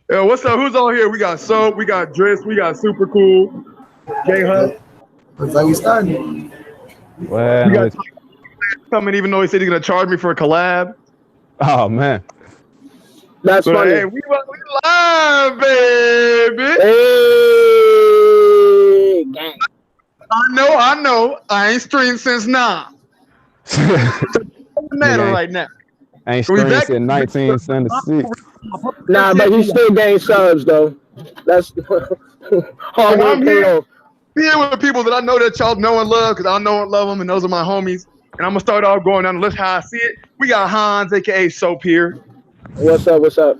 Yo, what's up? Who's on here? We got Soap, we got Driss, we got Super Cool, J Hunt. Looks like we started. We got Well, coming, even though he said he's gonna charge me for a collab. oh man, That's But funny. hey, we live, baby. Hey, gang. I know. I ain't streamed since now. Doesn't matter Nigga right now. ain't We streamed back. since 1976. Nah, but he still gained subs though. That's hard And work I'm paid here, off. here with people that I know that y'all know and love, because I know and love them, and those are my homies. And I'm gonna start off going down the list how I see it. We got Hans, aka Soap here. What's up? What's up?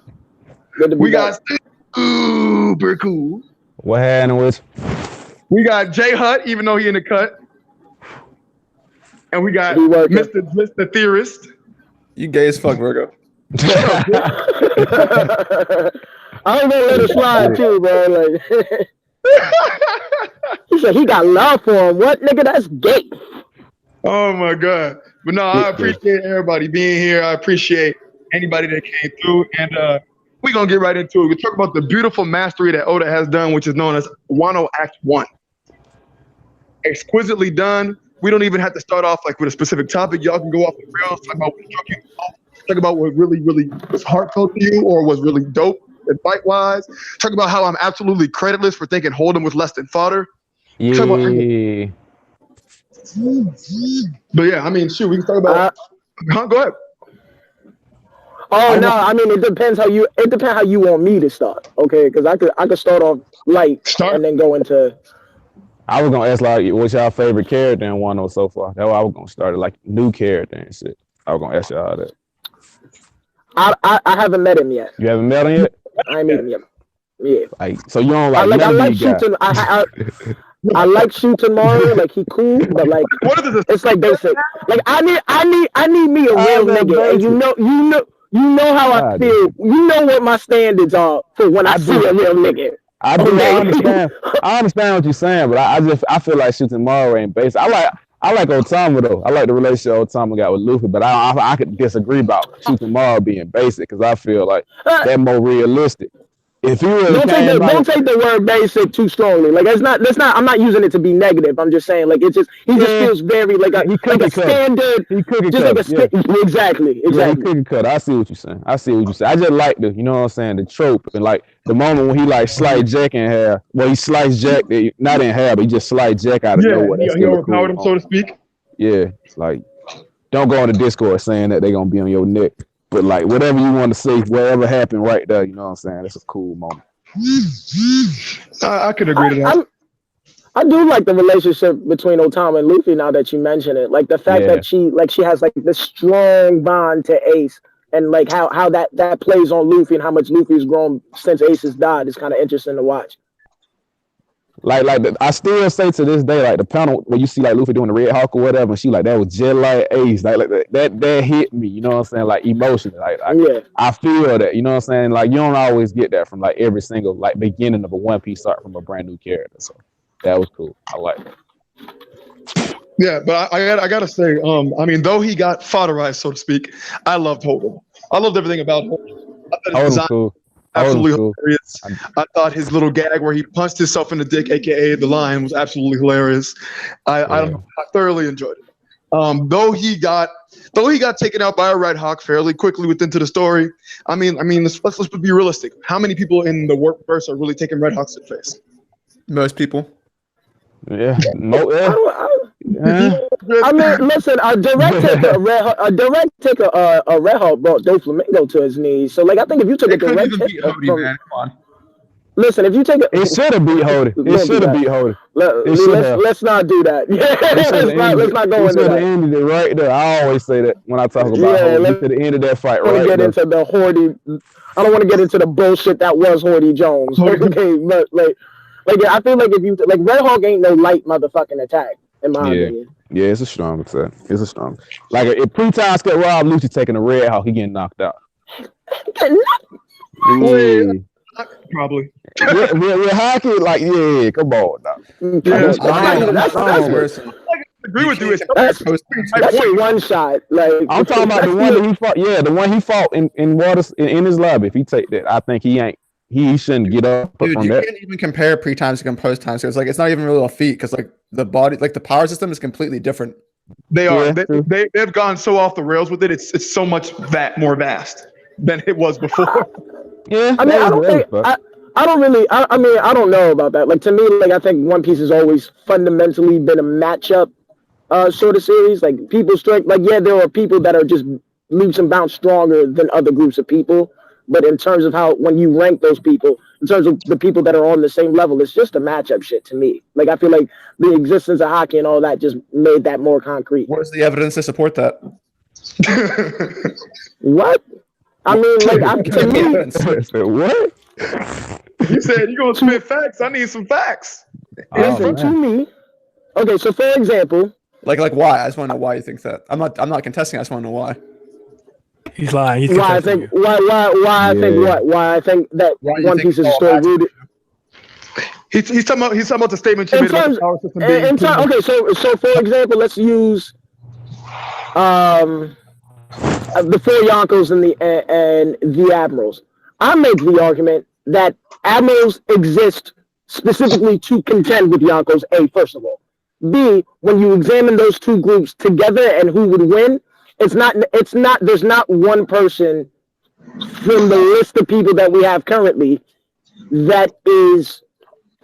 Good to be We back. got Super Cool. What happened with? We got J Hut, even though he in the cut. And we got He working. Mr. Driss, the Theorist. You gay as fuck, Virgo. I ain't gonna let it slide too, bro. Like he said he got love for him. What nigga? That's gay. Oh my God. But no, I appreciate everybody being here. I appreciate anybody that came through. And we're going to get right into it. We talk about the beautiful mastery that Oda has done, which is known as Wano Act One. Exquisitely done. We don't even have to start off like with a specific topic. Y'all can go off the rails, talk about what struck you off, talk about what really, really was heartfelt to you or was really dope and fight-wise. Talk about how I'm absolutely creditless for thinking Hold'em with less than fodder. Yeah. But yeah, I mean, shoot, we can talk about. Go ahead. Oh no, I mean it depends how you want me to start. Okay, because I could start off light and then go into. I was gonna ask like, what's y'all favorite character in Wano so far? That's why I was gonna start it, like new character and shit. I was gonna ask y'all that. I haven't met him yet. You haven't met him yet? I ain't met him yet. Yeah. Like, so you don't like? I like shooting. I like shooting Mario. Like he cool, but like What is this? it's like basic. Like I need me a real nigga, and you know how I feel. You know what my standards are for when I see a real nigga. I understand. I understand what you're saying, but I feel like shooting Mario ain't basic. I like Otama though. I like the relationship Otama got with Luffy, but I could disagree about shooting Mario being basic because I feel like they're more realistic. If you really don't take the word basic too strongly. Like that's not. I'm not using it to be negative. I'm just saying like he just feels very like a standard. He cookie just cut. like exactly. Yeah, he cookie cut. I see what you're saying. I just like you know what I'm saying, the trope and like the moment when he like sliced Jack in half. Well, he sliced Jack not in half, but he just sliced Jack out of nowhere. He overpowered him, so to speak. Yeah, like don't go on the Discord saying that they're gonna be on your neck. But like whatever you want to say, whatever happened right there, you know what I'm saying? That's a cool moment. I could agree to that. I do like the relationship between Otama and Luffy now that you mention it. Like the fact that she has like this strong bond to Ace and like how that plays on Luffy and how much Luffy's grown since Ace has died is kind of interesting to watch. I still say to this day, like the panel where you see like Luffy doing the Red Hawk or whatever, and she like that was just like Ace, like that hit me, you know what I'm saying, like emotionally, like I feel that, you know what I'm saying, like you don't always get that from like every single like beginning of a One Piece start from a brand new character, so that was cool. I like it. Yeah, but I gotta say, I mean, though he got fodderized, so to speak, I loved Hold'em. I loved everything about Hold'em. I thought his design cool. Absolutely hilarious. I thought his little gag where he punched himself in the dick, aka the lion, was absolutely hilarious. I thoroughly enjoyed it. Though he got taken out by a Red Hawk fairly quickly within the story. I mean, let's be realistic. How many people in the workverse are really taking Red Hawks to the face? Most people. Yeah. I mean, listen, a direct take a Red Hawk brought Doflamingo to his knees. So, like, I think if you took a direct hit listen, if you take it should have beat Hody. It should have beat Hody. Let's not do that. Let's not go into that. Ended it right there. I always say that when I talk about Hody. You could have ended that fight right there. I don't want to get into the bullshit that was Hody Jones. Okay, but like I feel like if you like Red Hawk ain't no light motherfucking attack in my opinion. Yeah, it's a strong attack. It's a strong. Like if pre-time get Rob Lucci taking a Red Hawk, he getting knocked out. Probably. With hockey, like come on now. That's agree with you. It's That's a one shot. Like I'm talking about the one that he fought. Yeah, the one he fought in waters in his lobby. If he take that, I think he shouldn't get up Dude, from you that. can't even compare pre-times to composed times. It's like it's not even really a feat because like the body, like the power system is completely different. They are. Yeah, They've gone so off the rails with it. It's so much more vast than it was before. Yeah, I mean, I don't think I don't really. I mean, I don't know about that. Like to me, like I think One Piece has always fundamentally been a matchup sort of series. Like people strike. Like yeah, there are people that are just leaps and bounds stronger than other groups of people. But in terms of how when you rank those people, in terms of the people that are on the same level, it's just a matchup shit to me. Like I feel like the existence of hockey and all that just made that more concrete. Where's the evidence to support that? What? I mean, like to me, what? You said you're gonna spit facts. I need some facts. listen to me. Okay, so for example, Like why? I just want to know why you think that. I'm not contesting. I just want to know why. He's lying. He's why I think I think that One Piece is story rooted. He's talking about the statement you made about the power system being. Okay, so for example, let's use the four Yonkos and the admirals. I make the argument that admirals exist specifically to contend with Yonkos. A, first of all. B, when you examine those two groups together and who would win, it's not. There's not one person from the list of people that we have currently that is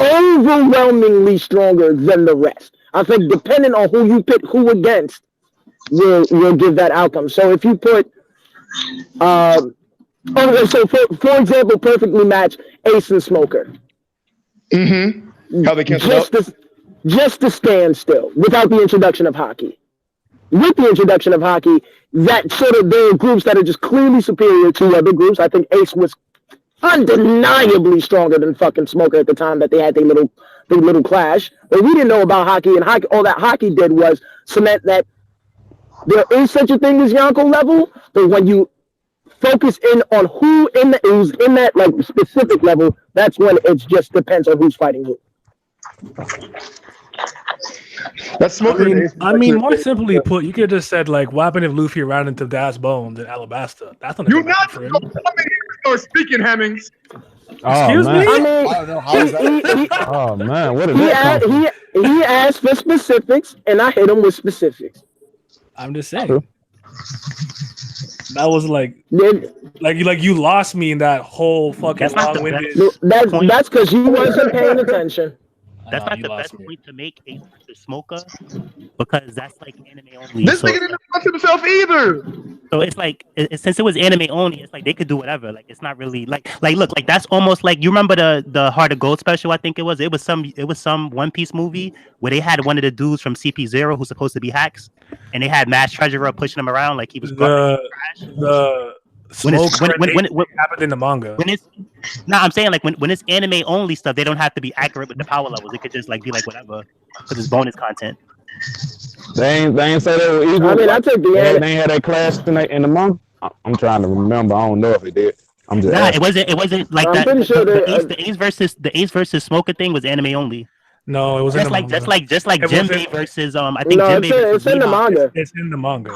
overwhelmingly stronger than the rest. I think depending on who you pit who against will give that outcome. So if you put so for example, perfectly match Ace and Smoker. Mm-hmm. How they can't just to stand still without the introduction of hockey. With the introduction of hockey, that sort of there are groups that are just clearly superior to other groups. I think Ace was undeniably stronger than fucking Smoker at the time that they had their little clash. But we didn't know about hockey, and hockey, all that hockey did was cement that there is such a thing as Yonko level, but when you focus in on who's in that like specific level, that's when it just depends on who's fighting who. That's Smoker. I mean, more simply put, you could have just said like, what happened if Luffy ran into Das Bones in Alabasta? That's not. You're not for him. Start speaking, Hemmings. Excuse me. I mean, I don't know how is that. Oh man, what did that come from? he asked for specifics, and I hit him with specifics. I'm just saying. That was like you lost me in that whole fucking long-winded. That's because you wasn't paying attention. That's not the best point to make a Smoker because that's like anime only. This nigga didn't watch himself either. So it's like since it was anime only, it's like they could do whatever. Like it's not really like look, like that's almost like you remember the Heart of Gold special. I think it was some One Piece movie where they had one of the dudes from CP0 who's supposed to be Hacks, and they had Mass Treasurer pushing him around like he was when happened in the manga. I'm saying like when it's anime only stuff, they don't have to be accurate with the power levels. It could just like be like whatever because it's bonus content. They ain't say they were equal. I mean, I took the they ain't had that class tonight in the manga. I'm trying to remember. I don't know if it did. I'm just it wasn't like that. Pretty sure the Ace versus Smoker thing was anime only. No, it was just like Jinbei versus I think Jinbei it's in the manga. It's in the manga.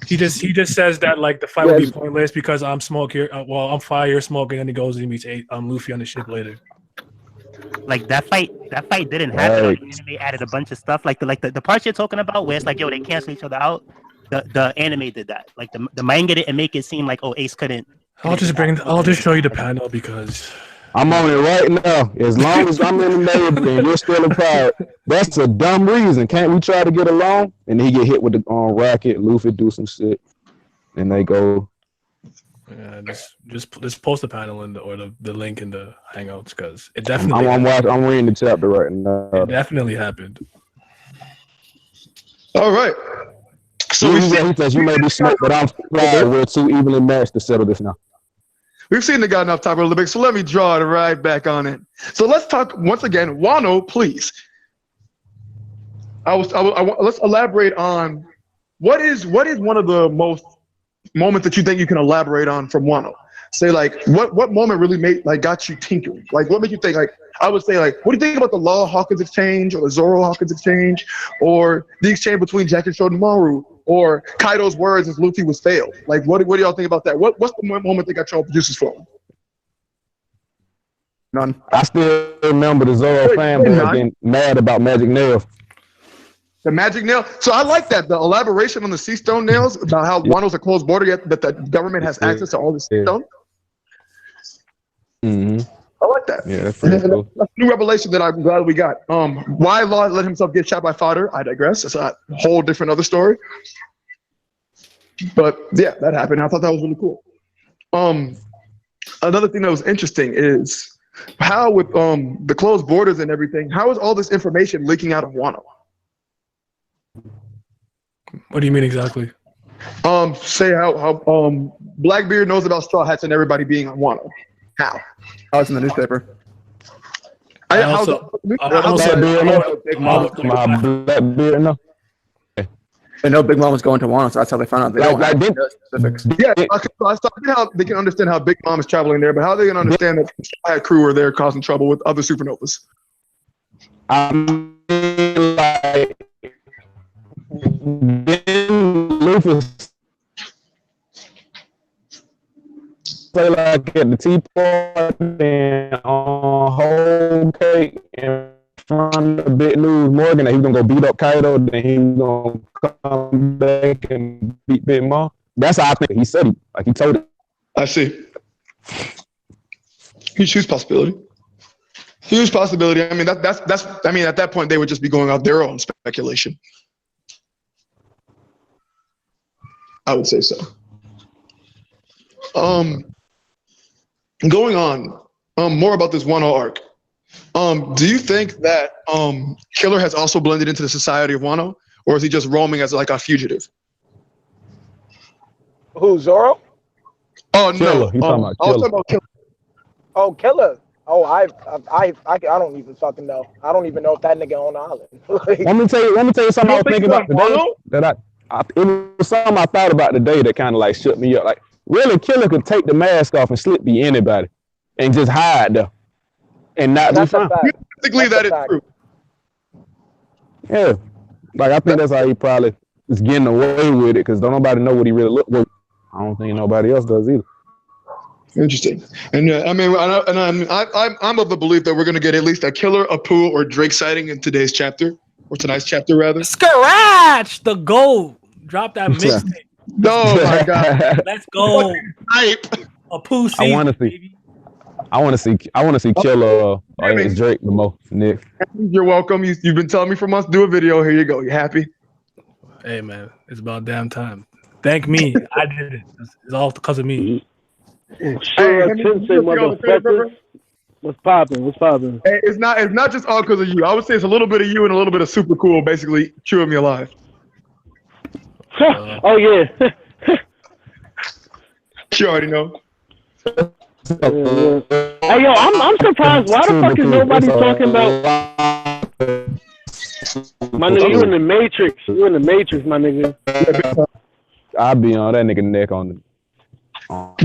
He just says that like the fight would be pointless because I'm Smoker. I'm fire Smoker, and then he goes and he meets Luffy on the ship later. Like that fight didn't happen. Like, anime added a bunch of stuff. Like the parts you're talking about, where it's like, yo, they cancel each other out. The anime did that. Like the manga didn't make it seem like Ace couldn't. I'll just show you the panel because I'm on it right now. As long as I'm in the Navy and you're still a pirate, that's a dumb reason. Can't we try to get along? And he get hit with the rocket. Luffy do some shit, and they go. Yeah, just post the panel or the link in the Hangouts because it definitely. I'm reading the chapter right now. It definitely happened. All right. So he says you may be smart, but I'm proud. We're too evenly matched to settle this now. We've seen the guy enough time a little bit, so let me draw it right back on it. So let's talk once again. Wano, please. Let's elaborate on what is one of the most moments that you think you can elaborate on from Wano. Say like what moment really got you tinkering? Like what made you think like I would say, like, what do you think about the Law Hawkins exchange or the Zoro Hawkins exchange or the exchange between Jack and Shodomaru or Kaido's words as Luffy was failed? Like, what do y'all think about that? What's the moment they got y'all producers for? None. I still remember the Zoro fanboy getting mad about Magic Nails. The magic nail. So I like that. The elaboration on the sea stone nails about how Wano's a closed border, yet that the government has access to all the sea stone. Mm-hmm. I like that. Yeah, that's pretty cool. That's a new revelation that I'm glad we got. Why Law let himself get shot by fodder? I digress. It's a whole different other story. But yeah, that happened. I thought that was really cool. Another thing that was interesting is how with the closed borders and everything, how is all this information leaking out of Wano? What do you mean exactly? Say how Blackbeard knows about Straw Hats and everybody being on Wano. How? Oh, it's in the newspaper. I also Blackbeard, no. They know Big Mom was going to Wano, so that's how they found out. They don't have no specifics. Yeah, so I started how they can understand how Big Mom is traveling there, but how they can understand that the Straw Hat crew are there causing trouble with other supernovas? I mean, like, Luffy play like at the tea party and on whole cake in front of Big News Morgan that he was gonna go beat up Kaido, then he was gonna come back and beat Big Mom. That's how I think he said it. Like he told it. I see. Huge possibility. Huge possibility. I mean, that's. I mean, at that point, they would just be going out their own speculation. I would say so. Going on, more about this Wano arc. Do you think that Killer has also blended into the society of Wano, or is he just roaming as like a fugitive? Who, Zoro? Oh Killer. no, I was talking about Killer. Oh, Killer. Oh, I don't even fucking know. I don't even know if that nigga on the island. Let me tell you something I was thinking about today. That it was something I thought about today that kind of like shook me up. Like, really, Killer could take the mask off and slip be anybody, and just hide there, and not be found. Basically, that is true. Yeah, like I think that's how he probably is getting away with it because don't nobody know what he really look like. I don't think nobody else does either. Interesting, and I mean, I'm of the belief that we're gonna get at least a Killer, a Pooh, or Drake sighting in today's chapter, or tonight's chapter rather. Scratch the gold. Drop that mixtape. Oh my god! Let's go. Hype. A Pooh season, I want to see Killer and Drake the most. Nick, you're welcome. You've been telling me for months. Do a video. Here you go. You happy? Hey man, it's about damn time. Thank me. I did it. It's all because of me. Motherfucker. What's popping? Hey, it's not just all because of you. I would say it's a little bit of you and a little bit of super cool, basically chewing me alive. Oh yeah. You already know. Hey yo, I'm surprised. Why the fuck is nobody talking about? My nigga, you in the Matrix. You in the Matrix, my nigga. I'll be on that nigga neck on the. All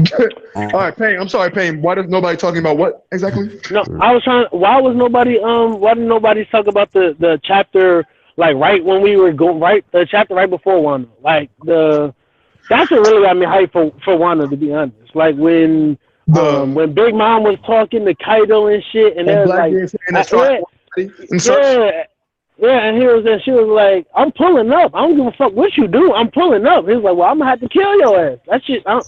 right, Payne. I'm sorry, Payne. Why does nobody talking about what exactly? No, I was trying. Why was nobody? Why didn't nobody talk about the chapter like right when we were going the chapter right before Wano? Like that's what really got me hyped for Wano, to be honest. Like when Big Mom was talking to Kaido and shit, and they was like, and she was like, I'm pulling up. I don't give a fuck what you do. I'm pulling up. He was like, well, I'm gonna have to kill your ass. That shit. I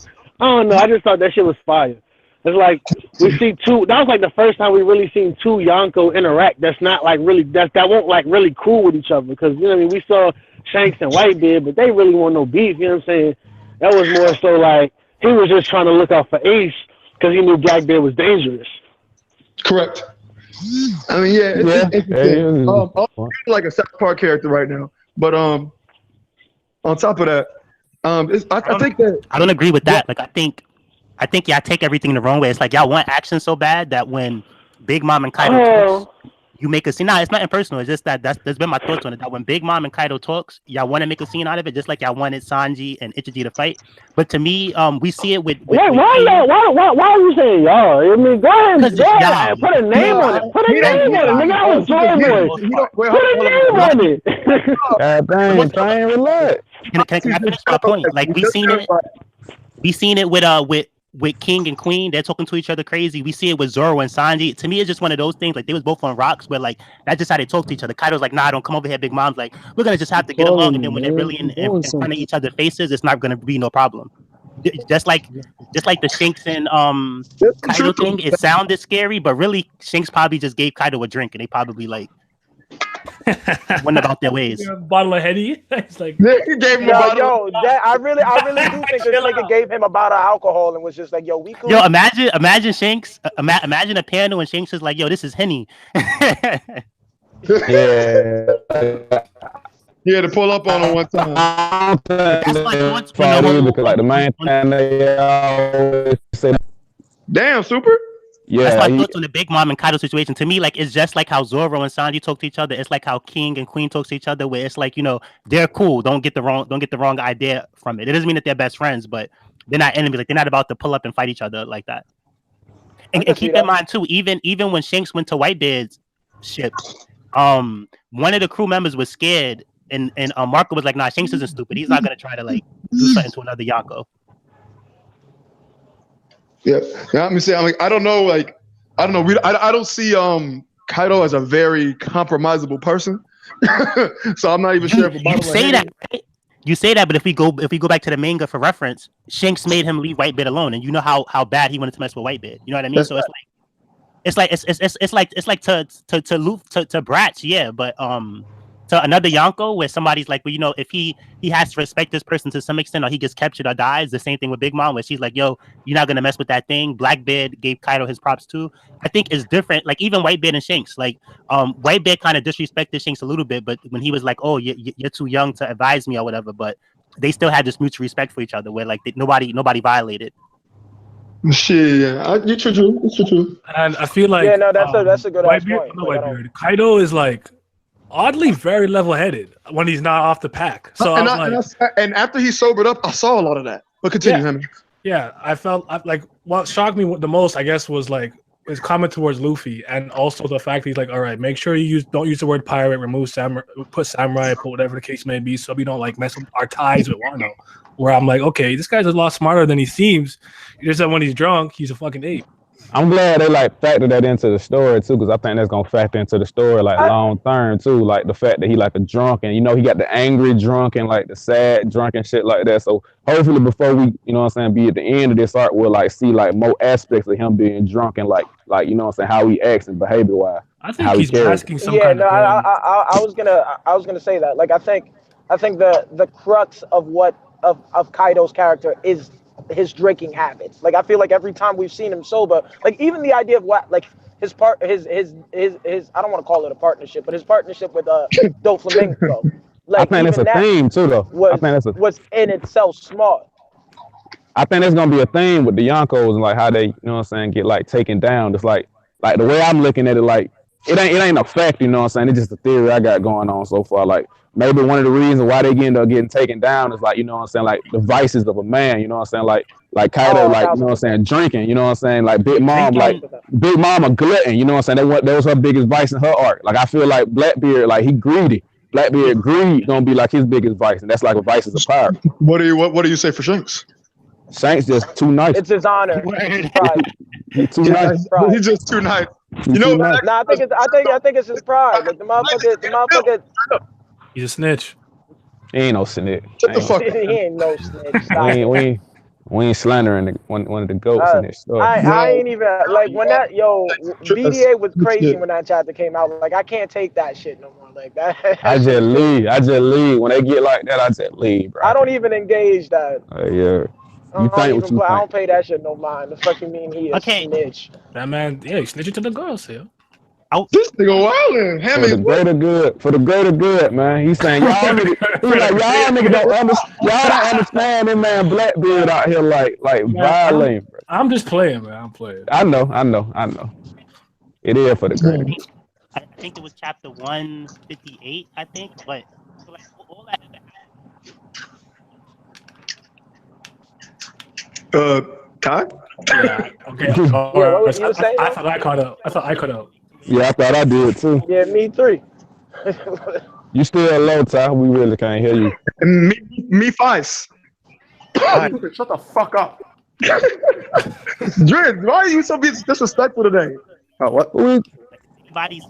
don't know. I just thought that shit was fire. It's like we see two. That was like the first time we really seen two Yonko interact. That's not like really that won't like really cool with each other because you know what I mean. We saw Shanks and Whitebeard, but they really want no beef. You know what I'm saying? That was more so like he was just trying to look out for Ace because he knew Blackbeard was dangerous. Correct. I mean, yeah, it's interesting. I'm like a South Park character right now, but on top of that, I think that I don't agree with that. Like I think y'all take everything the wrong way. It's like y'all want action so bad that when Big Mom and Kaido you make a scene. Nah, it's nothing personal. It's just that's been my thoughts on it. That when Big Mom and Kaido talks, y'all want to make a scene out of it, just like y'all wanted Sanji and Ichigo to fight. But to me, we see it with wait, why are you saying y'all? I mean, go ahead, y'all. put a name on it. Put a name on it. Nigga, I was Joy Boy. Put a name on it. God dang, relax. Can I finish my point? Like we seen it with King and Queen. They're talking to each other crazy. We see it with Zoro and Sanji. To me, it's just one of those things. Like they was both on rocks, where like that's just how they talk to each other. Kaido's like, nah, don't come over here. Big Mom's like, we're gonna just have to get along. And then when they're really in front of each other's faces, it's not gonna be no problem. Just like the Shanks and Kaido thing. It sounded scary, but really Shanks probably just gave Kaido a drink, and they probably like went about their ways. Bottle of Henny. It's like he gave him a bottle. I really do think this nigga gave him a bottle of alcohol and was just like, yo, we cool. Yo, imagine Shanks. Imagine a panel and Shanks is like, yo, this is Henny. Yeah. He had to pull up on him one time. That's like Because like the main thing they always say. Damn, Super. Yeah, that's my thoughts on the Big Mom and Kaido situation. To me, like it's just like how Zoro and Sanji talk to each other. It's like how King and Queen talk to each other. Where it's like, you know, they're cool. Don't get the wrong idea from it. It doesn't mean that they're best friends, but they're not enemies. Like they're not about to pull up and fight each other like that. And keep in mind too, even when Shanks went to Whitebeard's ship, one of the crew members was scared, and Marco was like, "Nah, Shanks isn't stupid. He's not gonna try to like do something to another Yonko." Yeah, let me say, I don't know. I don't see Kaido as a very compromisable person. So I'm not even sure if you say that. Right? You say that, but if we go back to the manga for reference, Shanks made him leave Whitebeard alone, and you know how bad he wanted to mess with Whitebeard. You know what I mean? That's so it's like to Bratz, yeah, but to another Yonko where somebody's like, well, you know, if he has to respect this person to some extent, or he gets captured or dies. The same thing with Big Mom, where she's like, yo, you're not gonna mess with that thing. Blackbeard gave Kaido his props too. I think it's different. Like even Whitebeard and Shanks, like Whitebeard kind of disrespected Shanks a little bit, but when he was like, oh, you're too young to advise me or whatever, but they still had this mutual respect for each other, where like nobody violated. Shit, yeah, it's true. And I feel like that's a good point. Kaido is like oddly very level-headed when he's not off the pack. So and after he sobered up, I saw a lot of that. But continue, Henry. Yeah, I felt like what shocked me the most, I guess, was like his comment towards Luffy, and also the fact that he's like, all right, make sure you don't use the word pirate, remove samurai, put samurai, put whatever the case may be, so we don't like mess with our ties with Wano. Where I'm like, okay, this guy's a lot smarter than he seems. He just said when he's drunk, he's a fucking ape. I'm glad they like factor that into the story too, because I think that's gonna factor into the story like long term too. Like the fact that he like a drunk, and you know he got the angry drunk and like the sad drunk and shit like that. So hopefully before we, you know what I'm saying, be at the end of this arc, we'll like see like more aspects of him being drunk and like you know what I'm saying, how he acts and behavior wise. I think he's masking some kind of. I was gonna say that. Like I think the crux of Kaido's character is his drinking habits. Like I feel like every time we've seen him sober, like even the idea of what like his I don't want to call it a partnership, but his partnership with Doflamingo. Like I think it's a theme too though. Was in itself smart. I think that's gonna be a theme with the Yonkos and like how they, you know what I'm saying, get like taken down. It's like the way I'm looking at it, like it ain't a fact, you know what I'm saying? It's just a theory I got going on so far. Like maybe one of the reasons why they end up getting taken down is like, you know what I'm saying, like the vices of a man, you know what I'm saying? Like Kaido, like, you know what I'm saying, drinking, you know what I'm saying? Like Big Mom a glutton, you know what I'm saying? That was her biggest vice in her art. Like I feel like Blackbeard, like he greedy. Blackbeard greed gonna be like his biggest vice, and that's like a vice is a power. What do you say for Shanks? Shanks just too nice. It's his honor. He's too nice. He's just too nice. You know, I think it's his pride. Like the motherfucker. He's a snitch. He ain't no snitch. Shut the fuck up. He ain't no snitch. We ain't slandering one of the goats in this story. I ain't even like when that BDA was crazy when that chapter came out. Like I can't take that shit no more. Like that. I just leave. When they get like that, I just leave, bro. I don't even engage that. Yeah. I don't pay that shit no mind. The fuck you mean he is snitch? That man, yeah, he's snitching to the girls here. This nigga wildin'. For the greater good, man. He's saying y'all niggas don't understand that man Blackbeard out here like violating, bro. I'm just playing, man. I'm playing. I know. It is for the greater good. I think it was chapter 158, I think. But like all that. Kai? Yeah. Okay. Yeah, what was you saying? I thought I caught up. Yeah, I thought I did too. Yeah, me three. You still low, Ty. We really can't hear you. Me Feist. Shut the fuck up. Drizz, why are you so disrespectful today? Oh, what? Bodies.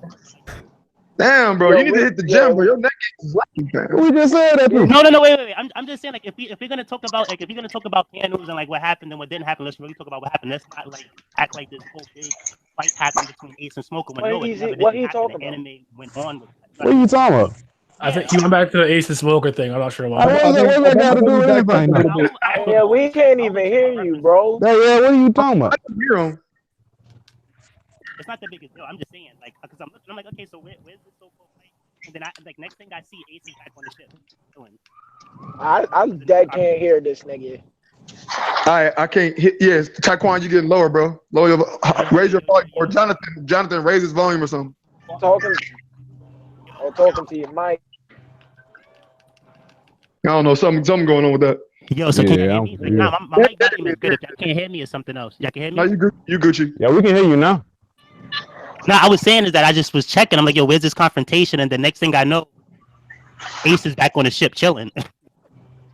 Damn, bro, you need to hit the gym, bro. Your neck is lacking, man. We just said that. No, wait. I'm just saying, like, if we're gonna talk about panels and like what happened and what didn't happen, let's really talk about what happened. Let's not like act like this whole big fight happened between Ace and Smoker. When What he talking about? Anime went on with What are you talking about? I think he went back to the Ace and Smoker thing. I'm not sure why. What that got to do with anything? Yeah, we can't even hear you, bro. Yeah, what are you talking about? I can hear him. It's not the biggest deal. I'm just saying, like, because I'm looking, I'm like, okay, so where's this so-called fight? And then next thing I see, Ace is back on the ship. I dead can't hear this nigga. I can't hit. Yes, Taekwon, you getting lower, bro. Lower your, raise your volume, or Jonathan, raise his volume or something. Talking to your mic. I don't know, something going on with that. Yo, so can you hear me? Like, nah, my mic volume is good. If y'all can't hear me, it's something else. Y'all can hear me? No, you Gucci. Yeah, we can hear you now. No, I was saying is that I just was checking. I'm like, yo, where's this confrontation? And the next thing I know, Ace is back on the ship chilling.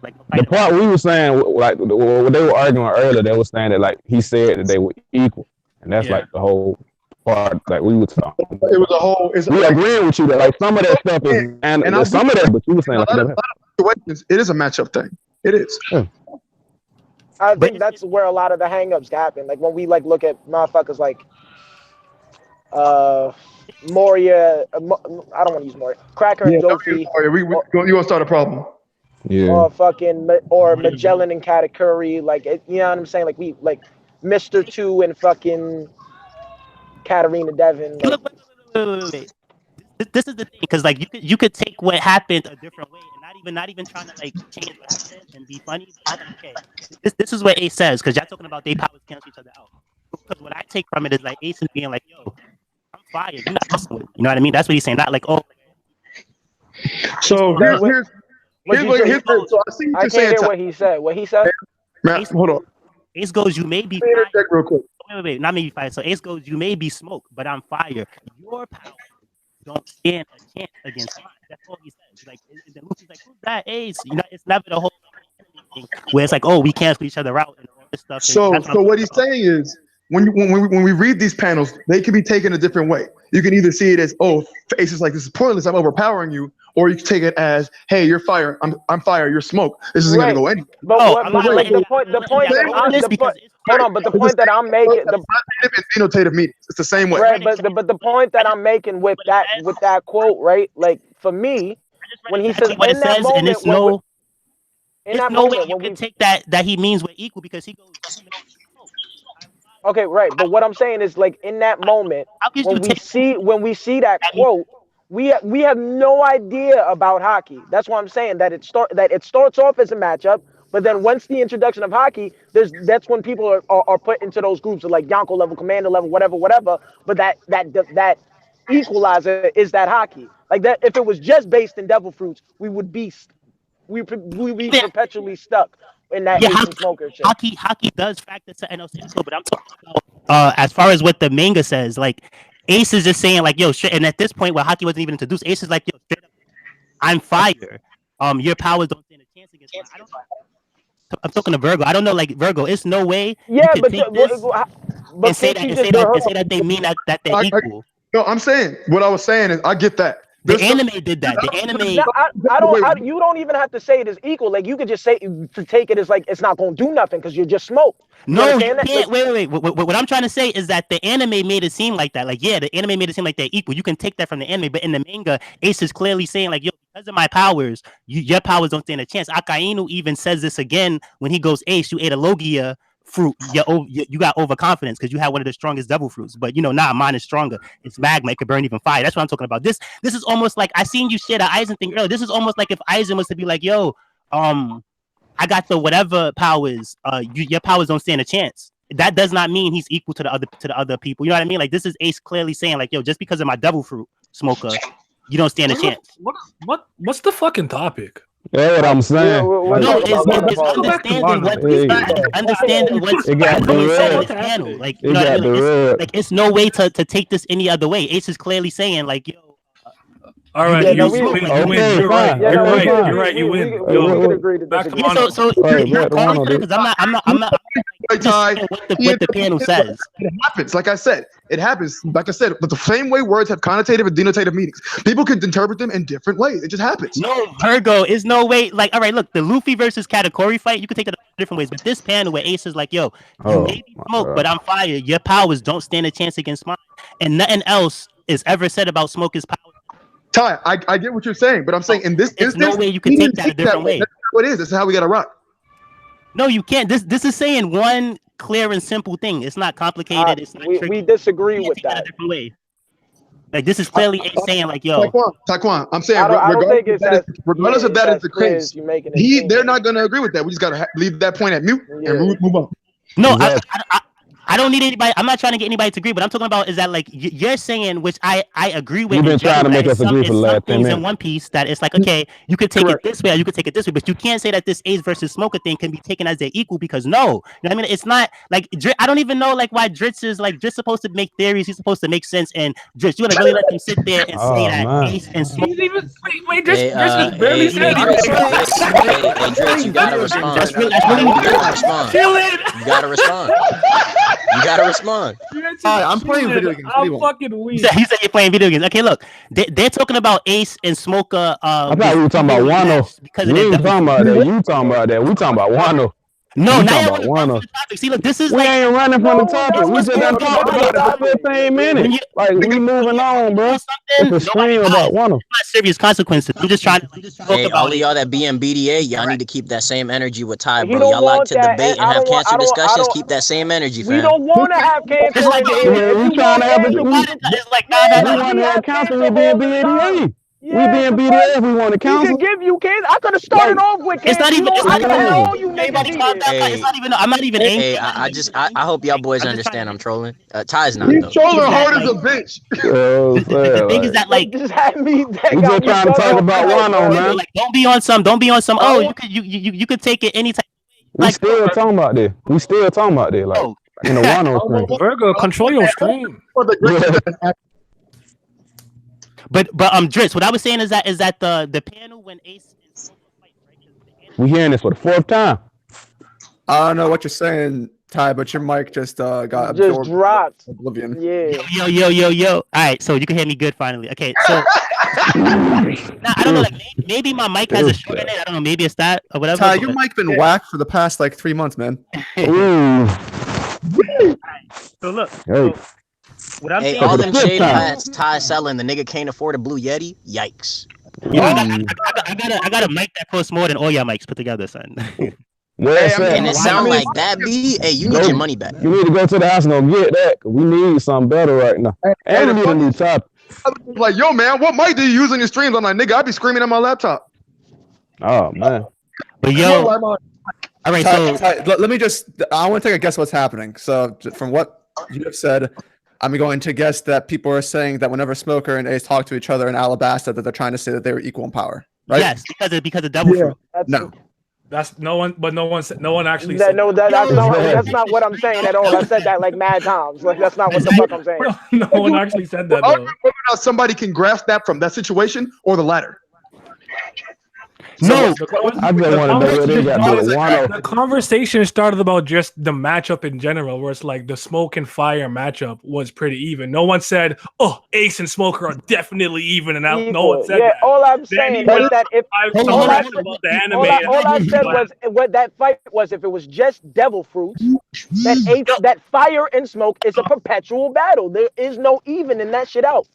Like the part we were saying, like what they were arguing earlier, they were saying that like he said that they were equal, and that's like the whole part. Like we were talking. It was a whole. We agreeing with you that like some of that stuff is, and some of that, but you were saying like it is a matchup thing. It is. Yeah. I think that's where a lot of the hangups happen. Like when we like look at motherfuckers like Moria. I don't want to use Moria. Cracker and Jofi. You want to start a problem? Yeah. Or Magellan and Katakuri. Like you know what I'm saying? Like we like Mr. 2 and fucking Katarina Devon. Like, wait. This is the thing, because like you could take what happened a different way and not even trying to like change what happened and be funny. Okay, this is what Ace says, because y'all talking about they powers cancel each other out. Because what I take from it is like Ace is being like, yo, I'm fired. You're not messing with me. You know what I mean? That's what he's saying. Not like, oh. So here's what I see I can't hear what he said. What he said? Man, hold on. Ace goes, you may be fired. Real quick. Wait, not maybe fired. So Ace goes, you may be smoke, but I'm fire. Your power don't stand a chance against mine. That's all he says. Like, and then Luffy's like, who's that Ace? You know, it's never the whole thing where it's like, oh, we cancel each other out and all this stuff. So what he's saying is, when we read these panels, they can be taken a different way. You can either see it as, oh, Ace is like, this is pointless, I'm overpowering you, or you can take it as, hey, you're fire, I'm fire, you're smoke. This isn't gonna go anywhere. But the point that I'm making, denotative meanings. It's the same way. Right, but the point that I'm making with that quote, right? Like for me, when he says what it says, moment, and it's no way you can take that he means we're equal, because he goes. Okay, right. But what I'm saying is, like in that moment, when we see that quote, we have no idea about hockey. That's why I'm saying that it starts off as a matchup, but then once the introduction of hockey, that's when people are put into those groups of like Yonko level, Commander level, whatever. But that equalizer is that hockey. Like that, if it was just based in Devil Fruits, we would be perpetually stuck in that Ace and Smoker shit. Hockey does factor something else into it, but I'm talking about as far as what the manga says, like Ace is just saying like, yo, straight, and at this point where hockey wasn't even introduced, Ace is like, yo, straight up, I'm fire. Your powers don't stand a chance against mine. I'm talking to Virgo. I don't know, like Virgo, it's no way you can take this and say that they mean that they're equal. No, I'm saying what I was saying is I get that. The anime did that. The anime. You don't even have to say it is equal. Like you could just say to take it as like it's not gonna do nothing because you're just smoke. No, you can't. Wait. What I'm trying to say is that the anime made it seem like that. Like, yeah, the anime made it seem like they're equal. You can take that from the anime, but in the manga, Ace is clearly saying like, yo, because of my powers, your powers don't stand a chance. Akainu even says this again when he goes, Ace, you ate a Logia fruit, you got overconfidence because you had one of the strongest devil fruits, but mine is stronger. It's magma, it could burn even fire. That's what I'm talking about. This is almost like I seen you share the Aizen thing earlier. This is almost like if Aizen was to be like, yo, I got the whatever powers, your powers don't stand a chance. that does not mean he's equal to the other people. You know what I mean? Like this is Ace clearly saying like, yo, just because of my devil fruit smoker, you don't stand a chance. What's the fucking topic? That's what I'm saying. No, it's understanding what's being said in this panel. Like, you know what I mean? Like, it's no way to take this any other way. Ace is clearly saying like, yo. All right, you win. You're right. You win. We can agree to disagree. So you're calling for it because I'm not what the panel says. It happens. Like I said, it happens. Like I said, but the same way words have connotative and denotative meanings. People can interpret them in different ways. It just happens. No, Virgo is no way. Like, all right, look, the Luffy versus Katakuri fight, you can take that different ways. But this panel where Ace is like, yo, you may be smoke, but I'm fire. Your powers don't stand a chance against mine. And nothing else is ever said about Smoker's power. Ty, I get what you're saying, but I'm saying in this instance, no way you can take that a different way. That's what it is. This is how we gotta rock. No, you can't. This is saying one clear and simple thing. It's not complicated. It's not we disagree with that. A different way. Like this is clearly saying like, yo, Taquan, I'm saying regardless of that is the case, they're not gonna agree with that. We just gotta leave that point at mute and move on. No, exactly. I don't need anybody. I'm not trying to get anybody to agree, but I'm talking about is that like you're saying, which I agree with. You've been trying to make us agree for the last 10 minutes. In One Piece, that it's like, okay, you could take it this way, or you could take it this way, but you can't say that this Ace versus Smoker thing can be taken as their equal because no, you know what I mean? It's not like I don't even know like why Dritz is like just supposed to make theories. He's supposed to make sense, and Dritz, you want to really let them sit there and say that Ace and Smoker. Dritz is barely saying Dritz, you gotta respond. That's really Kill it. You gotta respond. You gotta respond. I'm playing video games. I'm fucking weak. He said you're playing video games. Okay, look, they're talking about Ace and Smoker. I thought we were talking about Wano. We ain't talking about that. You talking about that. We talking about Wano. No, not about See, look, this is we ain't running from the topic. We just done talked about it for 15 minutes. Like we moving on, bro. It's a stream about Wano. Not serious consequences. I'm just trying to talk about all of y'all that be in BDA. Y'all need to keep that same energy with Ty, bro. Y'all like to debate and have cancer discussions. Keep that same energy, fam. We don't want to have cancer. We trying to have it. We want to have cancer. We be in BDA. We being BDA if we want to counsel. We can give you kids. I could have started off with kids. It's not even. I'm not even. Hey, I hope y'all boys understand. I'm trolling. Ty's not. He's trolling hard as a bitch. The thing is that like just had me. We just trying to talk about Wano, man. Like, don't be on some. Oh, you could take it anytime. We still talking about this. Like in the Wano stream. Virgo, control your stream. But Dritz, what I was saying is that the panel when Ace and Smoker fight, right? We hearing this for the 4th time. I don't know what you're saying, Ty, but your mic just got just dropped. Oblivion. Yeah. Yo. All right, so you can hear me good finally. Okay, so now, I don't know, like maybe my mic has a short in it. I don't know, maybe it's that or whatever. Ty, your mic been whacked for the past like 3 months, man. So look. What I'm saying, all them shade hats Ty selling, the nigga can't afford a blue Yeti. Yikes. I got a mic that costs more than all y'all mics put together, son. And it sound like that be, hey, you need your money back. You need to go to the house and go get that. We need something better right now. And we need a new topic. Like, yo, man, what mic do you use in your streams? I'm like, nigga, I be screaming at my laptop. Oh, man. But yo, all right, Ty, let me I want to take a guess what's happening. So from what you have said, I'm going to guess that people are saying that whenever Smoker and Ace talk to each other in Alabasta, that they're trying to say that they were equal in power, right? Yes, because of double fruit. No. That's no one actually said that's not what I'm saying at all. I said that like mad times. Like that's not what the fuck I'm saying. No one actually said that though. Whether or not somebody can grasp that from that situation or the latter. No, I just want to know where they got the conversation started about just the matchup in general, where it's like the Smoke and Fire matchup was pretty even. No one said, "Oh, Ace and Smoker are definitely even," and no one said that. All I'm saying is that if all I said was what that fight was, if it was just devil fruits, that Fire and Smoke is a perpetual battle. There is no even in that shit out.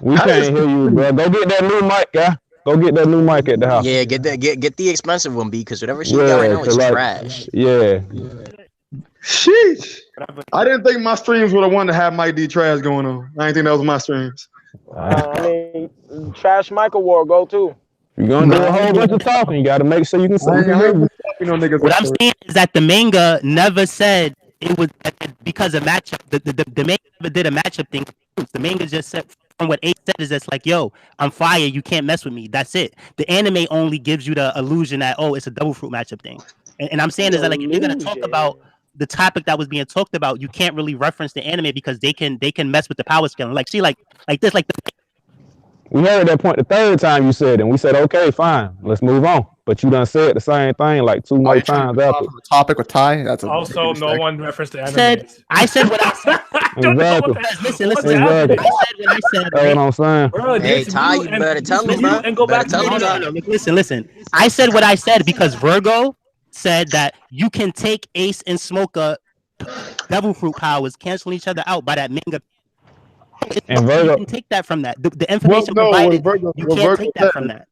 We can't hear you, bro. Go get that new mic, guy. Go get that new mic at the house. Yeah, get the expensive one, B, because whatever she got right now is trash. Yeah. Sheesh. I didn't think my streams would have wanted to have Mike D trash going on. I didn't think that was my streams. I mean, Trash Michael War, go too. You're gonna do a whole bunch of talking. You got to make sure you can. What I'm saying is that the manga never said it was because of matchup. The manga never did a matchup thing. The manga just said, from what Ace said, is just like, yo, I'm fire. You can't mess with me. That's it. The anime only gives you the illusion that, oh, it's a double fruit matchup thing. And I'm saying is that, like, if you're gonna talk about the topic that was being talked about, you can't really reference the anime because they can mess with the power scaling. Like, see, like this, like the. We heard that point the third time you said it, and we said, okay, fine, let's move on. But you done said the same thing like 2 more times after. The topic with Ty. That's also no one referenced the anime. I said what I said. Exactly. Listen. Exactly. I said what I said. That's what I'm saying. Bro, hey, Ty, you better tell me, bro. And go back to no. Listen. I said what I said because Virgo said that you can take Ace and Smoker devil fruit powers, cancel each other out by that manga. And Virgo, you can take that from that. The information provided, you can't take that from that.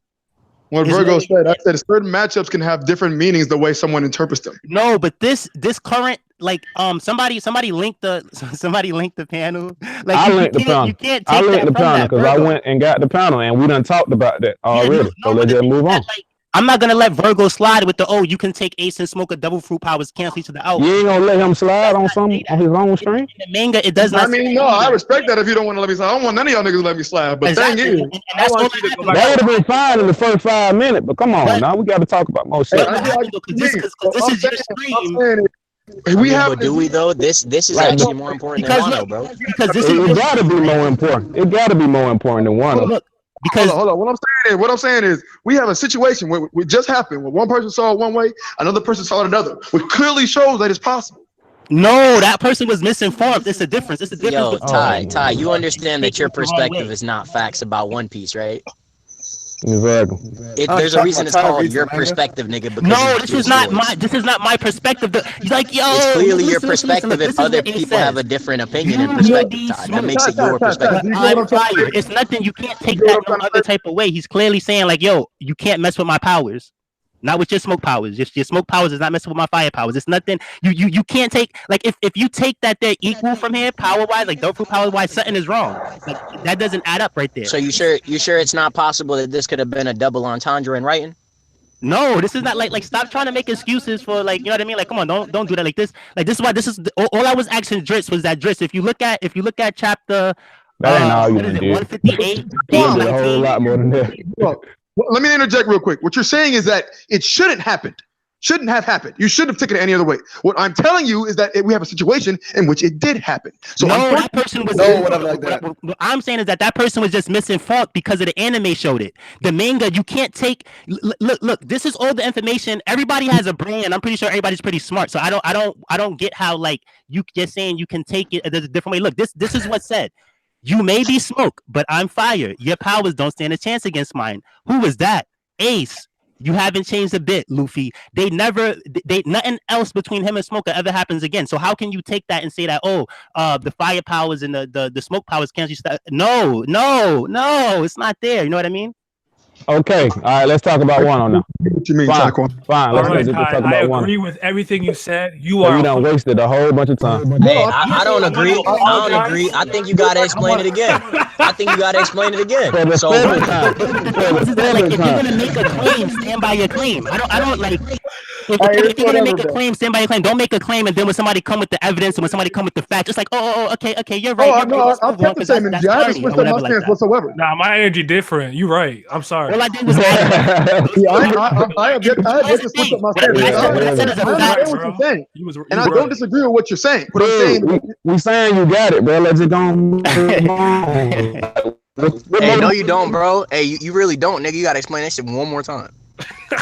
What Virgo said, I said certain matchups can have different meanings the way someone interprets them. No, but this current, like, somebody linked the panel. Like, I linked the panel. You can't take I linked that the from panel that, because I went and got the panel, and we done talked about that already. So let's just move on. Like, I'm not gonna let Virgo slide with the you can take Ace and Smoke a double fruit powers, cancel each other out. You ain't gonna let him slide on his own stream? In the manga, it does not. I mean, no, I respect that if you don't want to let me slide. I don't want none of y'all niggas to let me slide. But exactly. thing is, that would have been fine in the first 5 minutes, but come on, now we got to talk about more shit. This is your stream. But do we though? This is actually more important than Wano, bro. Because it got to be more important. It got to be more important than Wano. Look, because hold on. What I'm saying is we have a situation where it just happened where one person saw it one way, another person saw it another, which clearly shows that it's possible. No, that person was misinformed. It's a difference. Yo, Ty, you understand that your perspective is not facts about One Piece, right? Exactly. There's a reason it's called your perspective, nigga. Because no, this is not my perspective. Like, yo, it's clearly your perspective. If other people have a different opinion and perspective, Ty, that makes it your perspective. It's nothing. You can't take that no other type of way. He's clearly saying, like, yo, you can't mess with my powers. Not with your smoke powers. Your smoke powers is not messing with my fire powers. It's nothing. You can't take, like, if you take that they're equal from here, power wise, like Dofu power wise, something is wrong. Like, that doesn't add up right there. So you sure it's not possible that this could have been a double entendre in writing? No, this is not like stop trying to make excuses for, like, you know what I mean? Like, come on, don't do that. Like this is why this is all I was asking Dritz was that Dritz, if you look at chapter that ain't all you did. 158, you did a whole lot more than that. Well, let me interject real quick. What you're saying is that it shouldn't have happened. You shouldn't have taken it any other way. What I'm telling you is that we have a situation in which it did happen. So no, that person was what I'm saying is that person was just misinformed because of the anime showed it. The manga, you can't take. Look. This is all the information. Everybody has a brain, and I'm pretty sure everybody's pretty smart. So I don't get how, like, you just saying you can take it. There's a different way. Look, this is what's said. You may be smoke, but I'm fire. Your powers don't stand a chance against mine. Who was that? Ace. You haven't changed a bit, Luffy. Nothing else between him and Smoker ever happens again. So how can you take that and say that, the fire powers and the smoke powers can't you start? No, it's not there. You know what I mean? Okay, all right, let's talk about Wano now. What you mean, Fine. Let's talk about Wano. I agree with everything you said. You done wasted a whole bunch of time. Hey, I don't agree. I don't agree. I think you gotta explain it again. So like, if you're gonna make a claim, stand by your claim. I don't like. If you're gonna make a claim, stand by your claim. Don't make a claim and then when somebody come with the evidence and when somebody come with the facts, it's like, okay, you're right. I'll take the same energy. I haven't switched up my stance whatsoever. Nah, my energy different. You're right. I'm sorry. All I did was I have yet to switch up my stance. I understand what you're saying, and I don't disagree with what you're saying. But I'm saying we saying you got it, bro. Let's just go. Hey, no, you don't, bro. Hey, you really don't, nigga. You gotta explain that shit one more time. The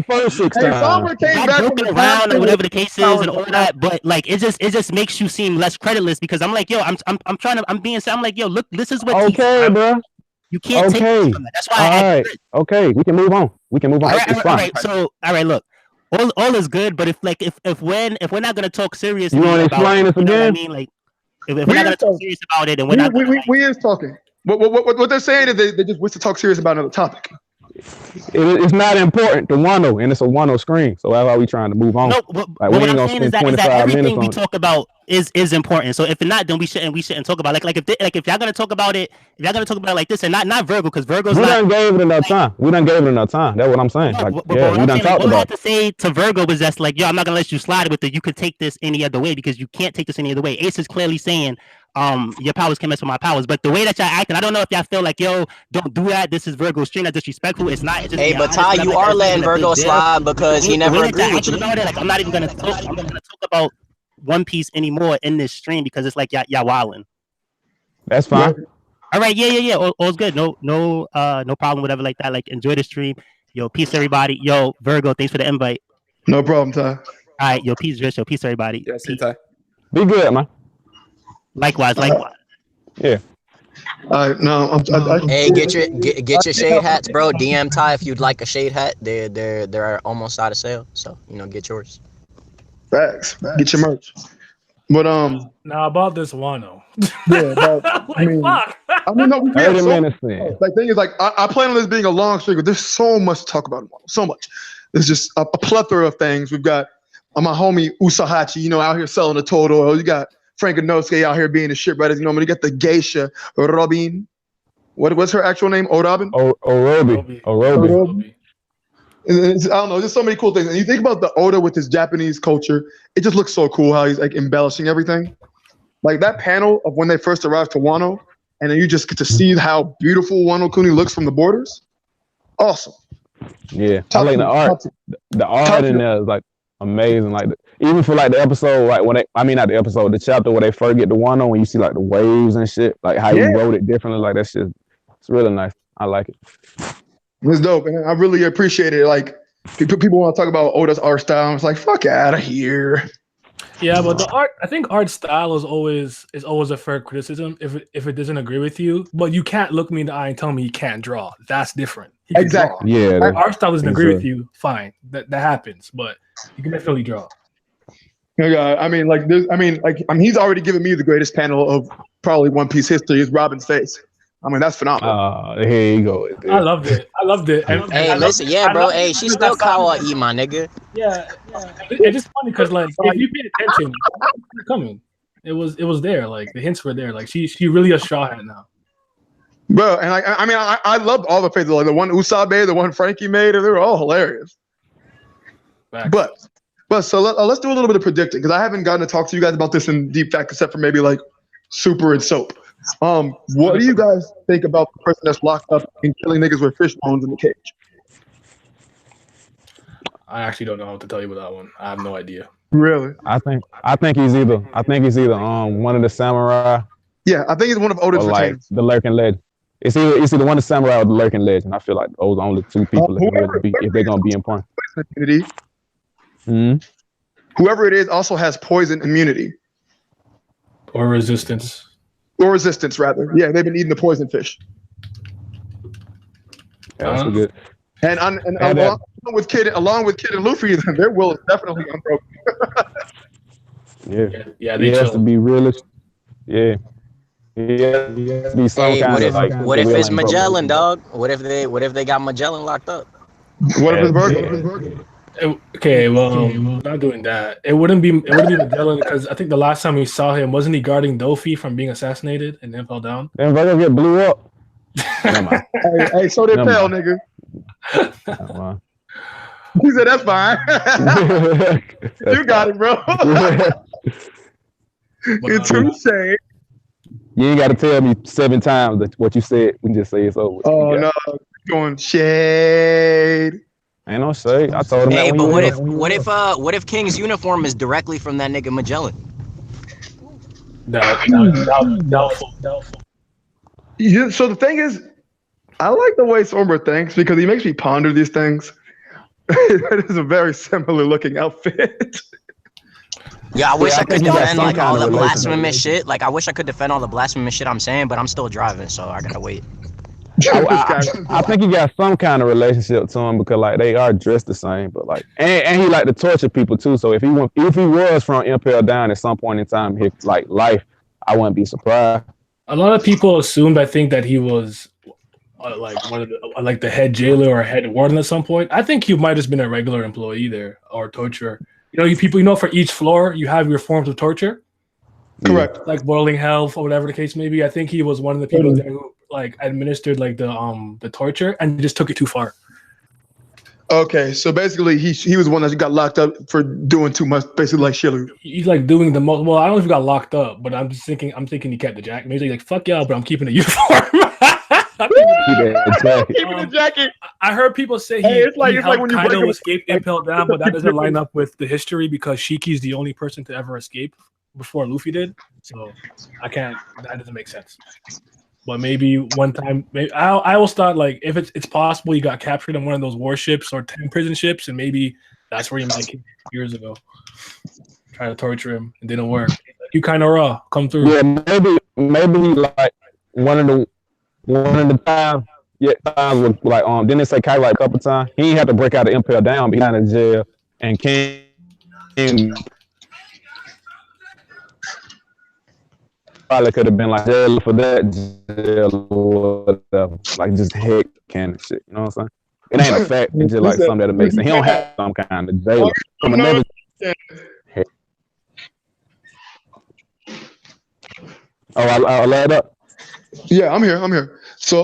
first 6 times. Joking around or whatever the case is and all that, but like it just makes you seem less creditless because I'm like, yo, I'm like, yo, look, this is what. Okay, bro. You can't take it from that. That's why. Okay, we can move on. All right. So, all right, look, all is good, but if we're not gonna talk seriously, you want to explain this again? You know what I mean, like, if we're not gonna talk serious about it, and we is talking. What they're saying is they just wish to talk serious about another topic. it's not important to Wano, and it's a Wano screen. So that's why we trying to move on. No, like what we ain't I'm gonna saying is spend that 25 everything minutes we on talk about is important. So if it's not, then we shouldn't talk about it. Like if y'all gonna talk about it, if y'all gonna talk about it like this, and not Virgo, because Virgo's we not. done gave it enough time. We done gave it enough time. That's what I'm saying. No, like, but yeah, what we I'm done saying, like, talked all I about had to say to Virgo was just like, yo, I'm not gonna let you slide with it. You could take this any other way because you can't take this any other way. Ace is clearly saying, your powers can mess with my powers. But the way that y'all acting, I don't know if y'all feel like, yo, don't do that. This is Virgo's string. That's disrespectful. It's not. It's just Hey, but Ty, you are letting Virgo slide because he never agreed with you. About it, like I'm not even gonna talk. I'm not gonna talk about One Piece anymore in this stream because it's like y'all wilding. That's fine. All right, yeah. All's good. No problem, whatever like that. Like enjoy the stream. Yo, peace everybody. Yo, Virgo, thanks for the invite. No problem, Ty. All right, yo, peace, Rich. Yo, peace everybody. Yes, peace. Ty. Be good, man. Likewise. Yeah. No. Hey, get your shade hats, bro. DM Ty if you'd like a shade hat. They're almost out of sale, so get yours. Facts. Get your merch. But now about this Wano. Yeah, but, fuck. No, we have 30 minutes in. Like thing is, like I plan on this being a long stream, but there's so much to talk about. So much. There's just a plethora of things. We've got my homie Usahachi, out here selling the toad oil. You got Frank Inosuke out here being a shit right. You got the geisha Robin. What's her actual name? Orobin. Orobi. I don't know. There's so many cool things. And you think about the Oda with his Japanese culture, it just looks so cool how he's like embellishing everything. Like that panel of when they first arrived to Wano, and then you just get to see how beautiful Wano Kuni looks from the borders. Awesome. Yeah, I like the art. The art in there is like amazing. Like even for like the episode, like the chapter where they first get to Wano, when you see like the waves and shit, like how he wrote it differently. Like that shit, it's really nice. I like it. It's dope, and I really appreciate it. Like people want to talk about Oda's art style. It's like fuck out of here. Yeah, but the art, I think art style is always a fair criticism if it doesn't agree with you. But you can't look me in the eye and tell me you can't draw. That's different. Exactly. Draw. Yeah. Art style doesn't agree with you. Fine, that happens. But you can definitely draw. Yeah, he's already given me the greatest panel of probably One Piece history is Robin's face. I mean, that's phenomenal. Here you go. I loved it. And, hey, listen, bro. Hey, she's still kawaii, my nigga. Yeah. It's just funny because like if you paid attention, it's coming. It was there. Like the hints were there. Like she really a Shaw hat now. Bro, and I loved all the faces. Like the one Usabe, the one Frankie made, and they were all hilarious. Back. But so let's do a little bit of predicting because I haven't gotten to talk to you guys about this in deep fact except for maybe like Super and Soap. What do you guys think about the person that's locked up and killing niggas with fish bones in the cage? I actually don't know what to tell you about that one. I have no idea. Really? I think he's either one of the samurai. Yeah, I think he's one of Oda's retainers. Like the lurking legend. It's either one of the samurai or the lurking legend. I feel like those are only two people that really be if they're gonna be important. Whoever it is also has poison immunity. Or resistance. Or resistance, rather. Yeah, they've been eating the poison fish. Yeah, that's good. And along with Kid and Luffy, their will is definitely unbroken. Yeah, he has to be realist. Yeah. Be some kind of what if it's Magellan, dog? What if they got Magellan locked up? What if it's Virgo? Okay, well, not doing that. It wouldn't be Magellan because I think the last time we saw him, wasn't he guarding Dofi from being assassinated and then fell down? Then Virgo get blew up. hey, so did Pell, nigga. He said that's fine. You got it, bro. It's touche. You ain't got to tell me 7 times that what you said. We can just say it's over. Oh no, going shade. Ain't no shade. I told him. Hey, but what if King's uniform is directly from that nigga Magellan? Doubtful. Yeah, so the thing is, I like the way Sombra thinks because he makes me ponder these things. It is a very similar looking outfit. Yeah, I wish I could defend like all the blasphemous shit. Like I wish I could defend all the blasphemous shit I'm saying, but I'm still driving, so I gotta wait. I think he got some kind of relationship to him because like they are dressed the same, but like and he like to torture people too. So if he was from Impel Down at some point in time, his like life, I wouldn't be surprised. A lot of people assumed, I think, that he was like one of the like the head jailer or head warden at some point. I think he might have just been a regular employee there or torturer. You know, you people, you know, for each floor you have your forms of torture. Correct. Like boiling hell or whatever the case may be. I think he was one of the people there who like administered like the torture and just took it too far. Okay, so basically he was one that got locked up for doing too much, basically like Shilu. He's like doing the most. Well, I don't know if he got locked up, but I'm thinking he kept the jacket. Maybe he's like, fuck y'all, but I'm keeping the uniform. Keeping the jacket. I heard people say it's like when you kind of escaped Impel Down, but that doesn't line up with the history because Shiki's the only person to ever escape before Luffy did. So that doesn't make sense. But maybe one time, I always thought like if it's possible he got captured in one of those warships or 10 prison ships, and maybe that's where he might came years ago. Try to torture him, it didn't work. You kind of raw, come through. Yeah, maybe he like one of the times was like didn't they say Kai like a couple times? He ain't had to break out of Impel Down, but he got in jail and came. Probably could have been like jail for that, jail or whatever. Like just heck cannon shit. You know what I'm saying? It ain't a fact. It's just like something that makes sense. He don't have some kind of jail. I light up. Yeah, I'm here. So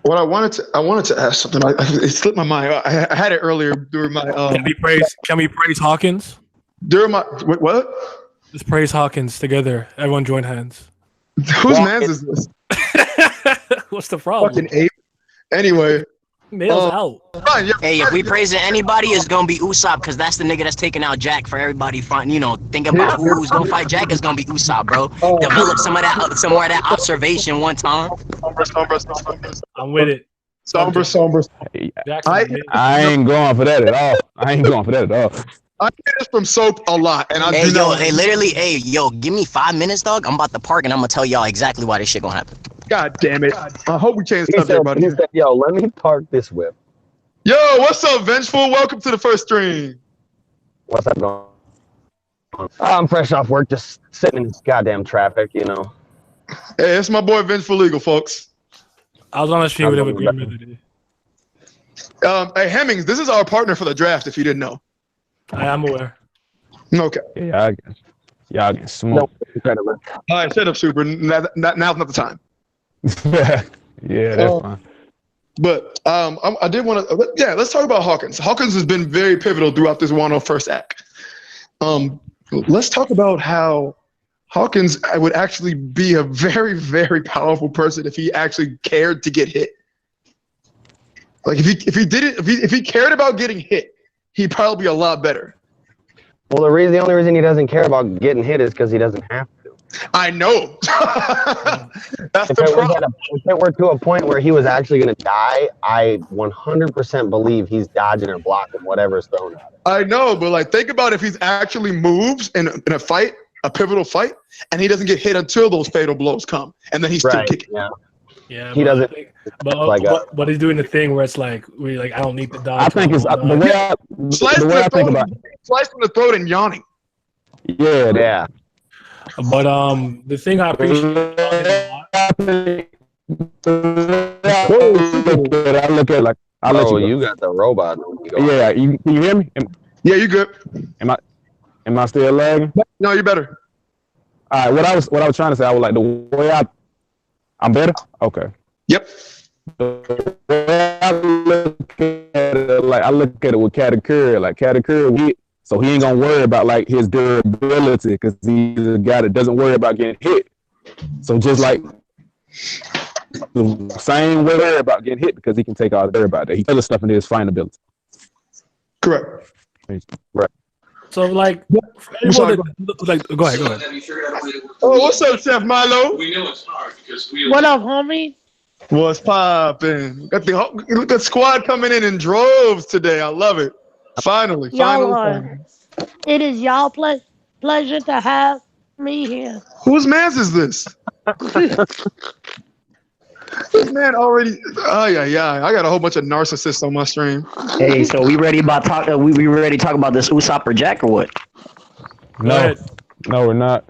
what I wanted to ask something. It slipped my mind. I had it earlier during my Can we praise Hawkins? During my what? Let's praise Hawkins together. Everyone join hands. Whose man's is this? What's the problem? Fucking ape. Anyway. Nails out. Hey, if we praising anybody, it's gonna be Usopp because that's the nigga that's taking out Jack for everybody. Think about who's gonna fight Jack is gonna be Usopp, bro. Develop some more of that observation one time. I'm with it. Somber. I ain't going for that at all. I get this from Soap a lot, and give me 5 minutes, dog. I'm about to park, and I'm gonna tell y'all exactly why this shit gonna happen. God damn it! I hope we change the subject, buddy. He said, "Yo, let me park this whip." Yo, what's up, Vengeful? Welcome to the first stream. What's up, going? I'm fresh off work, just sitting in this goddamn traffic, you know. Hey, it's my boy Vengeful Legal, folks. I was on a stream with him with Green Melody. Hey, Hemmings, this is our partner for the draft. If you didn't know. I am aware. Okay. Yeah, I guess. Y'all get smoked. All right, shut up, Super. Now's not the time. Yeah, that's fine. But I did want to. Let's talk about Hawkins. Hawkins has been very pivotal throughout this Wano first act. Let's talk about how Hawkins would actually be a very, very powerful person if he actually cared to get hit. Like if he cared about getting hit, he'd probably be a lot better. Well, the only reason he doesn't care about getting hit is because he doesn't have to. I know. That's the problem. If it were to a point where he was actually going to die, I 100% believe he's dodging or blocking whatever's thrown at him. I know, but like, think about if he's actually moves in a fight, a pivotal fight, and he doesn't get hit until those fatal blows come, and then he's still kicking. Yeah, he doesn't. But he's doing the thing where it's like, I don't need to dodge. I think it's the way I think about it. Slicing the throat and yawning. Yeah. But the thing I appreciate I let you got the robot. Yeah, you hear me? Yeah, you good. Am I still lagging? No, you're better. All right, what I was trying to say, I was like, the way I'm better? Okay. Yep. The way I look at it, like I look at it with Katakuri, like Katakuri, so he ain't gonna worry about like his durability because he's a guy that doesn't worry about getting hit. So just like the same way about getting hit because he can take all the dirt about that. He other stuff into his fighting ability. Correct. Right. So like, go ahead. Oh, what's up, Chef Milo? We know it's hard because What up, homie? What's poppin'? Got the squad coming in droves today. I love it. Finally. It is y'all pleasure to have me here. Whose man's is this? This man already. Yeah. I got a whole bunch of narcissists on my stream. Hey, so we ready to talk about this Usopp or Jack or what? No. No, we're not.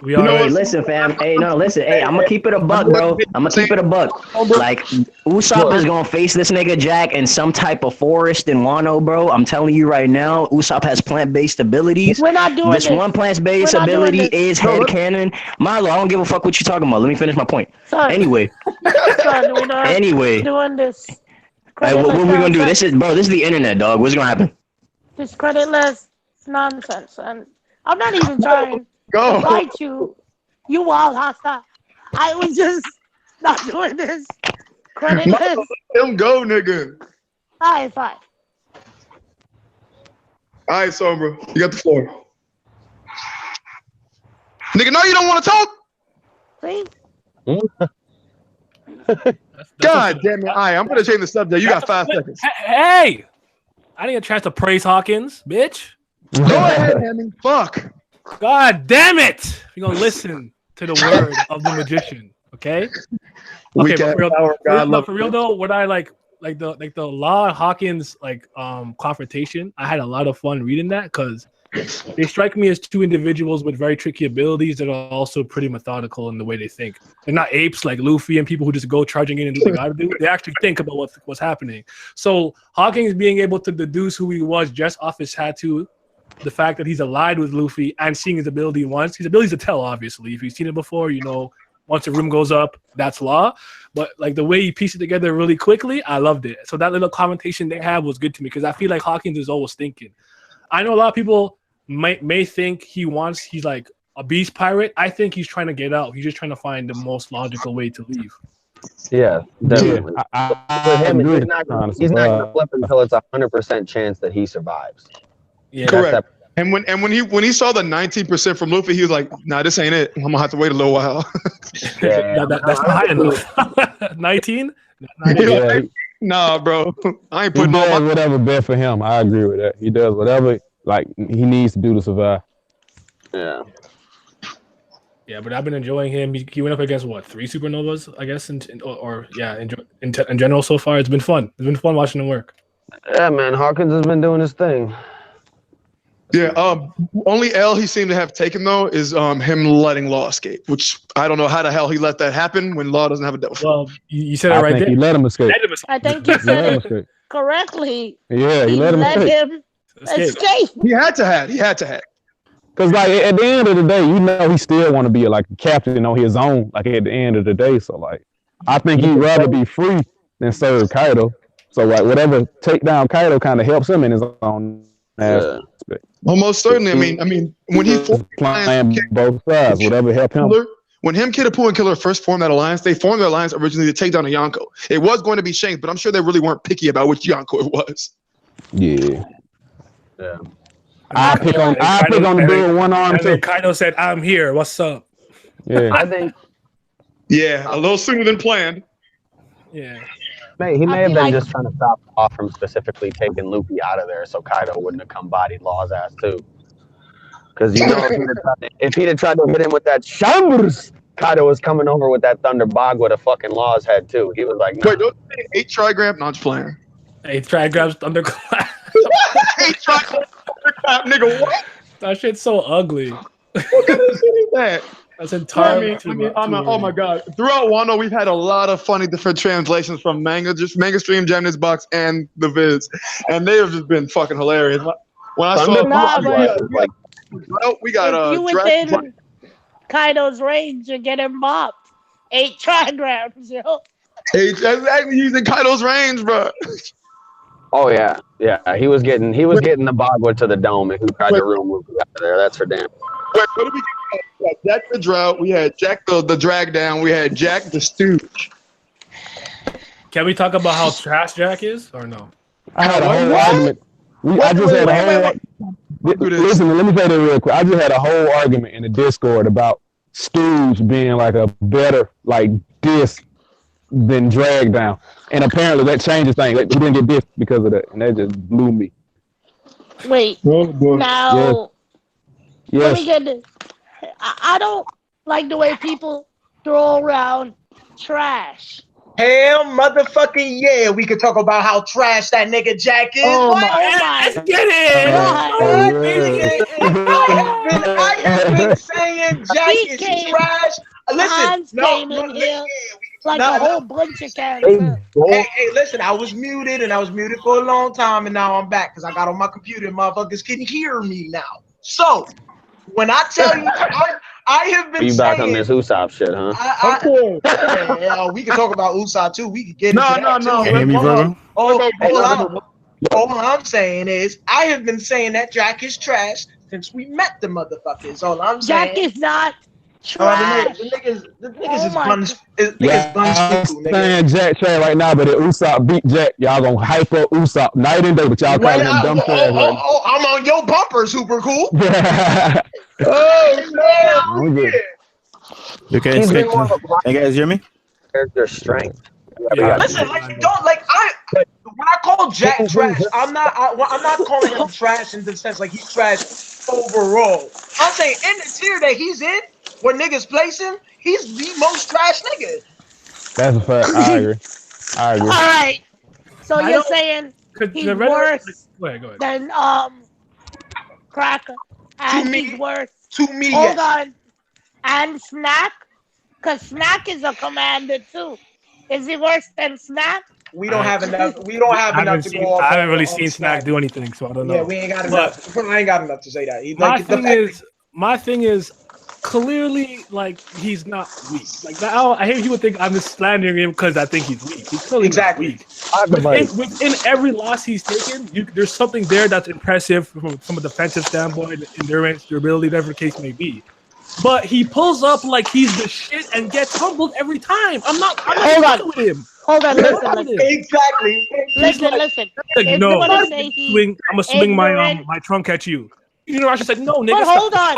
We are. Hey, listen, fam. Hey, no, listen. Hey, I'm gonna keep it a buck, bro. I'm gonna keep it a buck. Like, Usopp is gonna face this nigga Jack in some type of forest in Wano, bro. I'm telling you right now, Usopp has plant-based abilities. We're not doing This one plant-based ability is headcanon. Milo, I don't give a fuck what you're talking about. Let me finish my point. Son, Anyway. son, we're not Anyway. doing this. Hey, what we gonna do? This is the internet, dog. What's gonna happen? This creditless nonsense, and I'm not even trying to fight you. You wild hostile. I was just not doing this. Creditless. Let him go, nigga. Alright, fine. All right, Sombra, you got the floor. Nigga, no, you don't want to talk. See? God damn it! All right, I'm gonna change the subject. You got 5 seconds. Hey, I didn't get a chance to praise Hawkins, bitch. Go ahead, Hemming. Fuck. God damn it! You're gonna listen to the word of the magician, okay? Okay, but for real though, what I like the Law Hawkins confrontation, I had a lot of fun reading that because they strike me as two individuals with very tricky abilities that are also pretty methodical in the way they think. They're not apes like Luffy and people who just go charging in and do what they gotta do. They actually think about what's happening. So Hawkins being able to deduce who he was just off his tattoo, the fact that he's allied with Luffy and seeing his ability once, his ability's to tell, obviously. If you've seen it before, you know, once the room goes up, that's Law. But like the way he pieced it together really quickly, I loved it. So that little commentation they had was good to me because I feel like Hawkins is always thinking. I know a lot of people may think he's like a beast pirate. I think he's trying to get out. He's just trying to find the most logical way to leave. Yeah, definitely. He's not gonna flip until it's 100% chance that he survives. Yeah, correct. And when he saw the 19% from Luffy, he was like, "Nah, this ain't it. I'm gonna have to wait a little while." That's not high enough. 19? Yeah. Nah, bro. I ain't He putting does on my. whatever best for him. I agree with that. He does whatever like he needs to do to survive. Yeah. Yeah, but I've been enjoying him. He went up against what 3 supernovas, I guess, in general so far. It's been fun. It's been fun watching him work. Yeah, man. Hawkins has been doing his thing. Yeah. Only L he seemed to have taken though is him letting Law escape, which I don't know how the hell he let that happen when Law doesn't have a devil. Well, you said it right there. He let him escape. I think you said it correctly. Yeah, he let him escape. He had to have. Because like at the end of the day, you know he still want to be like a captain on his own. Like at the end of the day, so like I think he'd rather be free than serve Kaido. So like whatever take down Kaido kind of helps him in his own aspect. Almost certainly. I mean, when he playing both sides, whatever help him. When him, Kid-Apu, and Killer first formed that alliance, they formed their alliance originally to take down a Yonko. It was going to be Shanks, but I'm sure they really weren't picky about which Yonko it was. Yeah. Yeah. I pick on the dude with one arm too. Kaido said, "I'm here. What's up?" Yeah. I think. Yeah, a little sooner than planned. Yeah. He may have been just trying to stop Law from specifically taking Luffy out of there, so Kaido wouldn't have come bodied Law's ass too. Because you know, if he'd have tried to hit him with that Shambers, Kaido was coming over with that Thunder Bog with a fucking Law's head too. He was like, nah. Wait, don't say 8 trigram? No, I'm just playing. 8 trigrams thunderclap. 8 trigram thunderclap, nigga. What? That shit's so ugly. What kind of shit is that? That's entirely oh my god! Throughout Wano, we've had a lot of funny different translations from manga, just manga stream, Gemini's box, and the vids, and they have just been fucking hilarious. When I saw, we got you within Kaido's range to get him mopped. 8 trigrams, yo. 8, exactly using Kaido's range, bro. Oh yeah, he was getting the Bagua to the dome, and he tried to ruin Luffy out of there. That's for damn. Wait, what did we get? We had Jack the Drought, we had Jack the Drag Down, we had Jack the Stooge. Can we talk about how trash Jack is, or no? I had a whole argument. Listen, let me say that real quick. I just had a whole argument in the Discord about Stooge being like a better like disc than Drag Down, and apparently that changes things. Like, he didn't get disc because of that, and that just blew me. Wait, now let me get this. I don't like the way people throw around trash. Hell motherfucking yeah, we could talk about how trash that nigga Jack is. Let's get it! I have been Jack He is came- trash. Listen, Hans came in here like a whole bunch of characters. Hey, listen, I was muted and I was muted for a long time, and now I'm back because I got on my computer and motherfuckers can hear me now. So when I tell you, I have been You saying, back on this Usopp shit, huh? we can talk about Usopp too. We could get into that too. Can you hear me, Virgo? All I'm saying is, I have been saying that Jack is trash since we met the motherfuckers. All I'm saying. Jack is not trash. The niggas is my buns. Yeah, I'm saying Jack trash right now, but if Usopp beat Jack, y'all gonna hype up Usopp night and day, but y'all calling him dumb trash. I'm on your bumper, super cool. I'm good. You can expect. Hey guys, hear me? Character strength. Listen, like don't like when I call Jack trash, I'm not calling him trash in the sense like he's trash overall. I'm saying in the tier that he's in, where niggas place him, he's the most trash nigga. That's a fact. I agree. All right. So you're saying he's worse Go ahead. than Cracker, and he's worse. To me, Hold yes. on. And Snack, because Snack is a commander too. Is he worse than Snack? We don't have enough. We don't have enough to go off. I haven't really seen Snack do anything, so I don't know. Yeah, we ain't got enough. I ain't got enough to say that. My thing is, clearly, like he's not weak. Like I hear people think I'm just slandering him because I think he's weak. He's clearly not weak. Within every loss he's taken, there's something there that's impressive from a defensive standpoint, endurance, durability, whatever the case may be. But he pulls up like he's the shit and gets humbled every time. I'm not with him. Hold on, listen. Exactly. Listen. Like, no, I'm gonna swing my trunk at you. You know, I should say no, nigga. But hold on.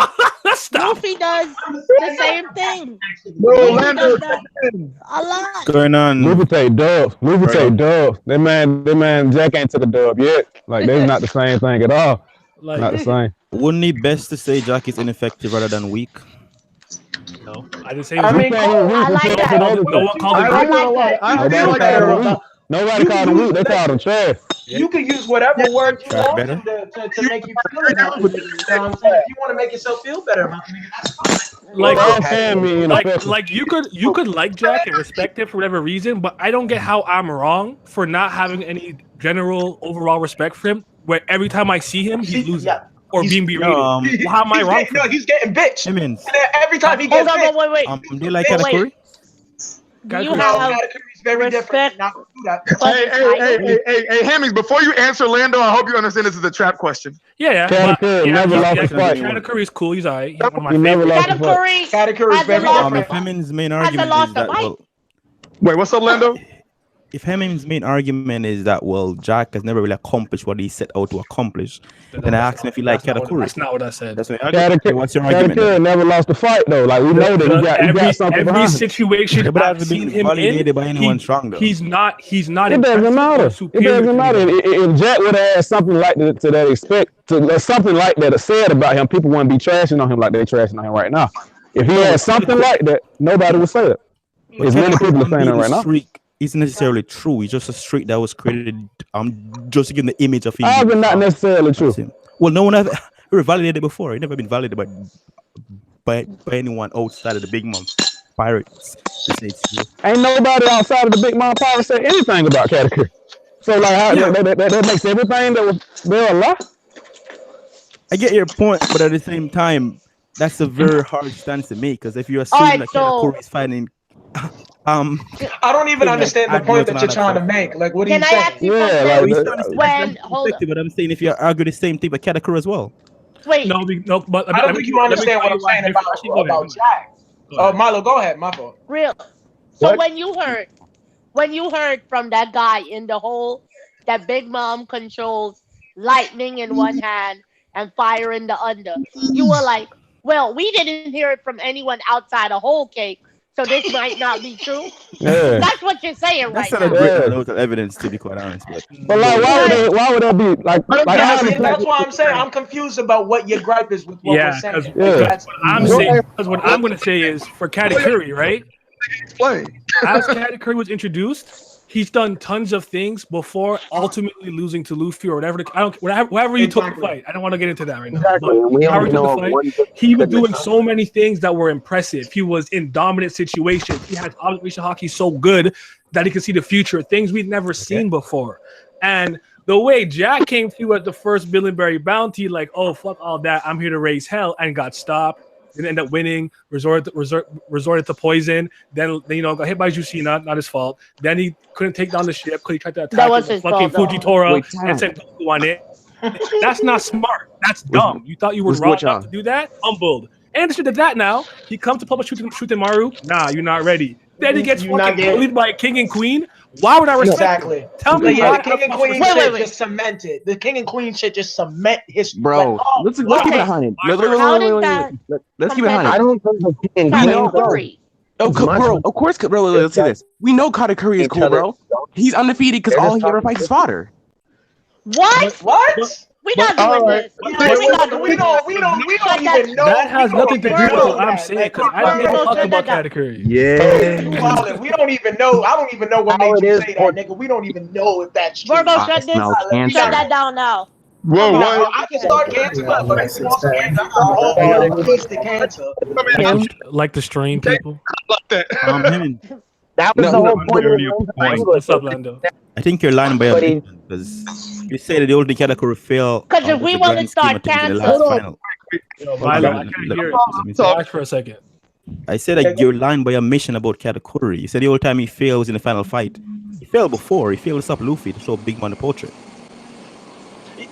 Stop. Luffy does the same thing. Luffy does that a lot. What's going on? Luffy take dubs. That man, Jack ain't took a dub yet. Like, that's not the same thing at all. Like, not the same. Wouldn't it best to say Jack is ineffective rather than weak? No, I didn't say. I like that. No one called him. Nobody called him weak. They called him trash. You can use whatever word you want to make you feel about it. You know what I'm saying? If you want to make yourself feel better about it, that's fine. Like you could like Jack and respect him for whatever reason, but I don't get how I'm wrong for not having any general overall respect for him. Where every time I see him, he's losing or being berated. How am I wrong? No, he's getting bitched. I mean, every time he gets bitched. Wait. Do you like Katakuri? Do you have very respect? Hey, Hemmings, before you answer Lando, I hope you understand this is a trap question. Katakuri is cool. He's alright. He's one of my favorites. Katakuri is very different. If Hemming's main argument is that, wait, what's up, Lando? If Hemming's main argument is that, well, Jack has never really accomplished what he set out to accomplish, then I asked him if he liked Katakuri. That's not what I said. That's what what's your argument? Katakuri never lost the fight though. Like we know that he got something every behind situation him. But I've seen him validated by anyone strong though. He's not. It doesn't matter. It doesn't matter. If Jack would have had something like that to that something like that said about him, people wouldn't be trashing on him like they're trashing on him right now. If he had something like that, nobody would say it. As many people are saying it right now. Isn't necessarily true. It's just a streak that was created just to give the image of him. Not necessarily true. Well, no one ever validated it before. It never been validated by anyone outside of the Big Mom Pirates. Ain't nobody outside of the Big Mom Pirates say anything about Katakuri. So like that makes everything that was there a lie. I get your point, but at the same time, that's a very hard stance to make because if you assume that Katakuri is fighting. I don't even understand the point that you're trying to make. Like, what are you saying? But I'm saying if you argue the same thing with Katakuri as well. Wait. No, but I don't think you understand what I'm saying about Jack. Milo, go ahead. My fault. Real. So when you heard from that guy in the hole that Big Mom controls lightning in one hand and fire in the other, you were like, well, we didn't hear it from anyone outside a whole cake. So this might not be true. Yeah. That's what you're saying right now. That's evidence, to be quite honest. But like, why would that be like? That's why I'm saying I'm confused about what your gripe is with what we're saying. What I'm going to say is for Katakuri, right? Explain. As Katakuri was introduced, he's done tons of things before ultimately losing to Luffy or whatever. Whatever you took the fight. I don't want to get into that right now. Exactly. But We however only he took know the fight, one. he was doing so many things that were impressive. He was in dominant situations. He had observation hockey so good that he could see the future, things we'd never seen before. And the way Jack came through at the first Billenberry bounty, like, oh, fuck all that, I'm here to raise hell, and got stopped. Didn't end up winning, resorted to poison. Then got hit by Jusina, not his fault. Then he couldn't take down the ship because he tried to attack fucking Fujitora and sent Goku on it. That's not smart. That's dumb. You thought you were wrong enough to do that? Humbled. Anderson did that now. He comes to public shooting Maru. Nah, you're not ready. Then he gets fucking bullied by King and Queen. Why would I respect him? Tell me why. The King and Queen shit just cemented. The King and Queen shit just cement his. Bro, like, oh, let's keep it 100. Let's keep it 100. I don't think the King and Queen. Bro, of course, bro. Let's see this. We know Katakuri is cool, bro. He's undefeated because all he ever fights is fodder. What? We not doing this. We don't even know. That has nothing to do with what I'm saying because I didn't talk about Katakuri. Yeah. We don't even know. I don't even know what made you say that, nigga. We don't even know if that's true. Virgo, shut that down now. Whoa, what? I can start cancer, but if you want some cancer, I'm all on piece to cancer. Like the strain people. That was the whole point. What's up, Lando? I think you're lying by a bit because you say that the only Katakuri fail. Because if we want to start cancer, Milo, I can't hear it. Talk for a second. I said that you're lying by a mission about Katakuri. You said the whole time he fails in the final fight. He failed before. He failed to stop Luffy to show Big Mom the portrait.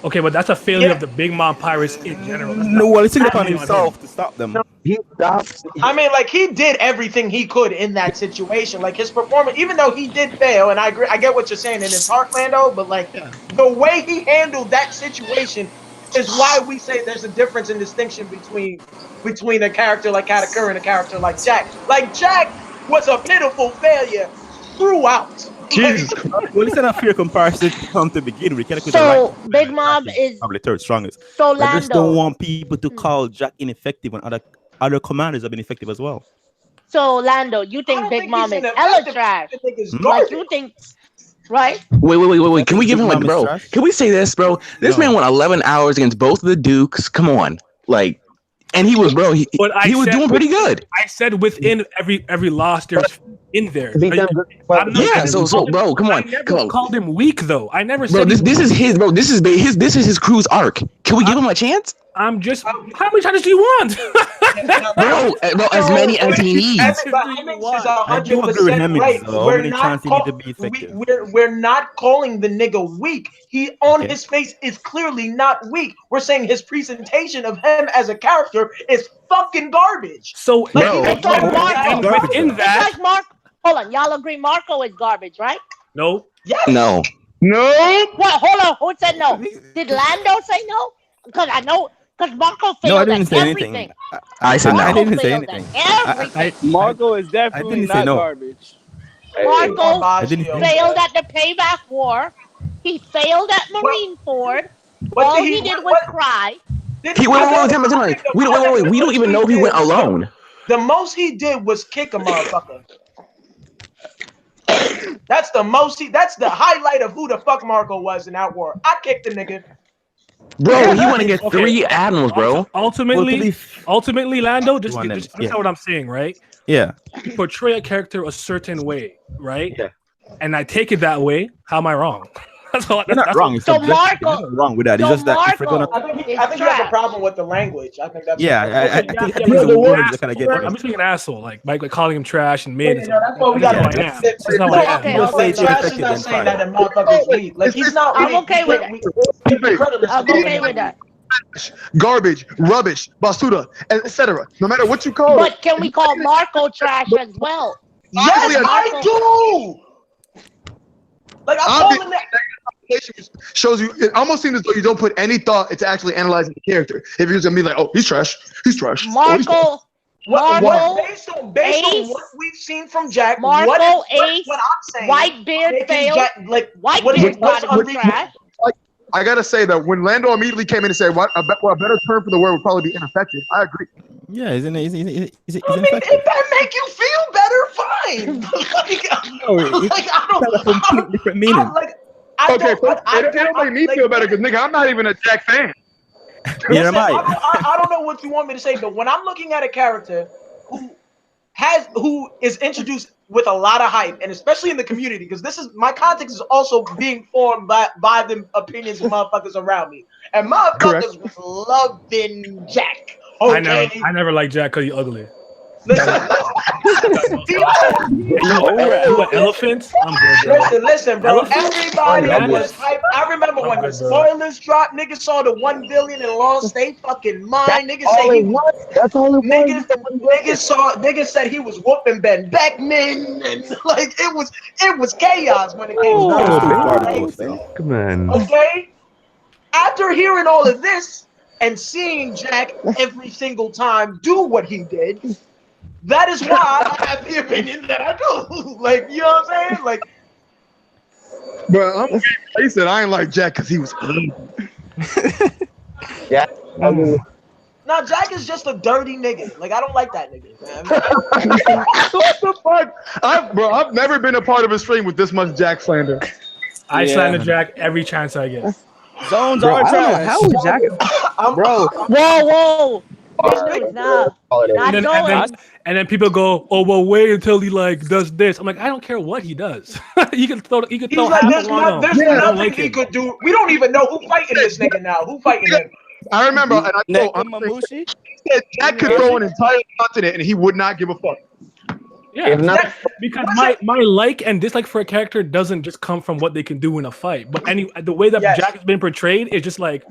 Okay, but that's a failure of the Big Mom Pirates in general. No, well, he's taking it upon himself to stop them. He stopped. I mean, like, he did everything he could in that situation. Like, his performance, even though he did fail, and I agree, I get what you're saying in his heart, Lando, but, like, the way he handled that situation is why we say there's a difference in distinction between a character like Katakuri and a character like Jack. Like, Jack was a pitiful failure throughout. Jesus Christ. Well, it's not a fair comparison to come to begin with. So Big Mom is probably third strongest. So I just don't Lando. want people to call Jack ineffective when other commanders have been effective as well. So Lando, you think Big Mom is hella trash? Like you think, right? Wait. Can we give him bro? Can we say this, bro? This man won 11 hours against both of the Dukes. Come on, like, and he was, bro. He was doing pretty good. I said within every loss, there's in there. So bro, come on. I never called him weak though. I never Bro, said this is his, bro. This is his crew's arc. Can we give him a chance? I'm just. How many chances do you want? bro, as many as he needs. I do agree with him. How many chances he need to be effective? We're not calling the nigga weak. He his face is clearly not weak. We're saying his presentation of him as a character is fucking garbage. So It's like Mark. Hold on, y'all agree Marco is garbage, right? No. Yes. No. What? Hold on. Who said no? Did Lando say no? Because I know. Because Marco failed. No, I didn't say everything. anything. I said no. I didn't say anything. Marco is definitely not garbage. Marco failed at the Payback War. He failed at Marineford. All he did was cry. We don't even know if he went alone. The most he did was kick a motherfucker. That's the most that's the highlight of who the fuck Marco was in that war. I kicked the nigga. Bro, he went against 3 admirals, bro. Ultimately, Lando, just what I'm saying, right? Yeah. You portray a character a certain way, right? Yeah. And I take it that way. How am I wrong? You're not wrong. So Marco, you're not wrong with that. It's just that if we're gonna. I think you have a problem with the language. I think that's. I think the words are kind of getting. I'm just being an asshole, like calling him trash and mid. That's what we got to do. Trash is not saying that the motherfucker's weak. Like he's not. I'm okay with that. I'm okay with that. Garbage, rubbish, basura, etc. No matter what you call it. But can we call Marco trash as well? Yes, I do. Like I'm calling that. Shows you. It almost seems as though you don't put any thought into actually analyzing the character. If you're just gonna be like, "Oh, he's trash. He's trash." Marco. Based on what we've seen from Jack, Marco, what I'm saying, Whitebeard failed. Whitebeard got him trash. I gotta say that when Lando immediately came in and said, "What a better term for the word would probably be ineffective," I agree. Yeah, isn't it? I mean, if that make you feel better, fine. Like, I don't. A complete different meaning. It don't make me feel better because nigga, I'm not even a Jack fan. Listen, I don't know what you want me to say, but when I'm looking at a character who is introduced with a lot of hype, and especially in the community, because this is my context is also being formed by the opinions of motherfuckers around me, and motherfuckers was loving Jack. Okay, I never liked Jack because he's ugly. Listen, you an elephant? I'm good, bro. Listen, bro. Everybody was hype. I remember when the spoilers dropped. Niggas saw the 1 billion and lost they fucking mind. Niggas say he was. That's all it was. Niggas said he was whooping Ben Beckman, and like it was chaos when it came to Come on. Okay. After hearing all of this and seeing Jack every single time do what he did. That is why I have the opinion that I do. Like, you know what I'm saying? Like, but he said I ain't like Jack because he was ugly. Yeah. Now Jack is just a dirty nigga. Like, I don't like that nigga, man. What the fuck? I've never been a part of a stream with this much Jack slander. I slander Jack every chance I get. Zones are trash. How is Jack? Bro. Whoa. And then people go, oh well, wait until he like does this. I'm like, I don't care what he does. He can throw He's half like, there's a line nothing he could do. We don't even know who fighting this nigga now. Who fighting him? I remember, and he said Jack could throw an entire continent and he would not give a fuck. Yeah, because my like and dislike for a character doesn't just come from what they can do in a fight, but the way that Jack has been portrayed is just like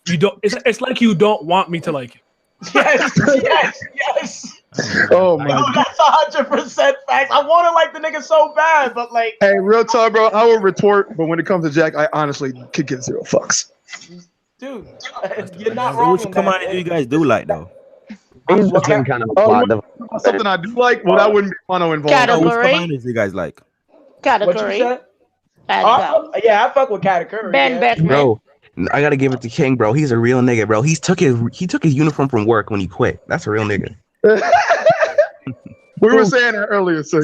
you don't. It's like you don't want me to like him. Yes. Oh my God. That's 100% facts. I want to like the nigga so bad, but like, hey, real talk, bro. I would retort, but when it comes to Jack, I honestly could give zero fucks. Dude, you're not wrong. Which command do you guys do like though? He's just been kind of a plot development. Something I do like, well, that wouldn't be Wano involved. Category. Which commanders do you guys like? Category. Yeah, I fuck with category. Ben Beckman. Bro, I gotta give it to King, bro. He's a real nigga, bro. He took his uniform from work when he quit. That's a real nigga. We were saying that earlier, sir.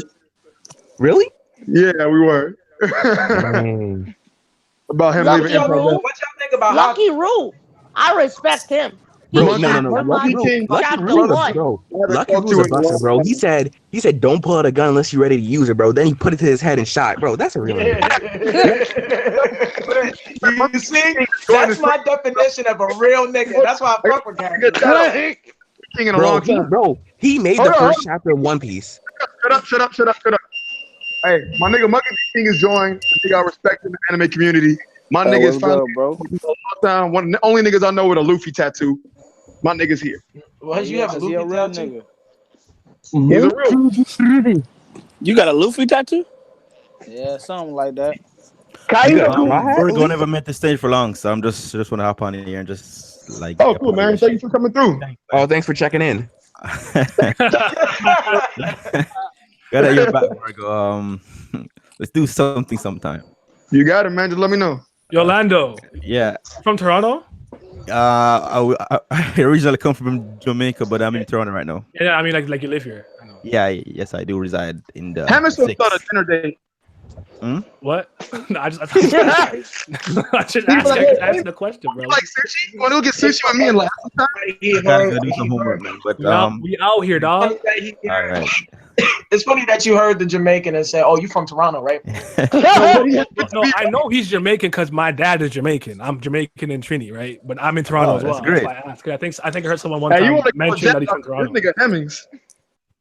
Really? Yeah, we were. About him leaving. What y'all think about Lucky Roo? I respect him. Bro, no. Lucky Roo was a buster, bro. He said, don't pull out a gun unless you're ready to use it, bro. Then he put it to his head and shot. Bro, that's a real nigga. You see? That's my definition of a real nigga. That's why I fuck with that. Bro, he made the first chapter of One Piece. Shut up. Hey, my nigga Monkey D. King is joined. I think I respect in the anime community. My nigga is finally bro. One of the only niggas I know with a Luffy tattoo. My nigga's here. Well, you have a Luffy tattoo? He's a real. You got a Luffy tattoo? Yeah, something like that. We're going never meant to stay for long, so I'm just want to hop on in here and just like. Oh, cool, man! Thank you for coming through. Oh, thanks for checking in. Got at your back, Margo. Let's do something sometime. You got it, man. Just let me know. Yolando. Yeah. From Toronto? I originally come from Jamaica, but I'm in Toronto right now. Yeah, I mean, like you live here. I know. Yeah, yes, I do reside in the. Hamilton started a dinner date. What? No, I just ask the question, bro. Like sushi? You want to go get sushi with me and last time? I gotta go do some homework, man. But we out here, dog. All right. It's funny that you heard the Jamaican and said, "Oh, you from Toronto, right?" No, I know he's Jamaican because my dad is Jamaican. I'm Jamaican in Trini, right? But I'm in Toronto as well. That's great. That's why I asked. I think I heard someone one time mention that he's from Toronto. This nigga Hemmings.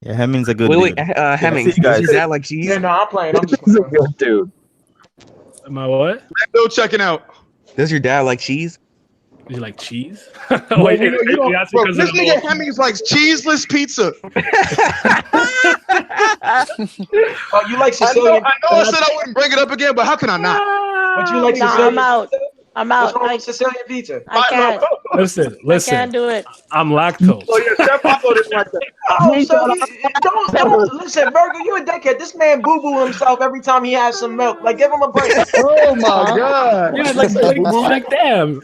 Yeah, Hemmings a good. Wait, Hemmings. Does your dad like cheese? Yeah, no, I'm playing. I'm just a good dude. Am I what? Still checking out. Does your dad like cheese? You like cheese? Wait, this nigga Hemmings likes cheeseless pizza. Oh, you like Sicilian? I know I said I wouldn't bring it up again, but how can I not? But you like I'm Sicilian? out. I'm out. What's wrong with Sicilian pizza? I can't. Listen. I can't do it. I'm lactose. Oh yeah, Chef Papa didn't like that. Oh, so don't listen, Virgo. You a dickhead. This man boo boo himself every time he has some milk. Like, give him a break. Oh my God. Yeah, like damn.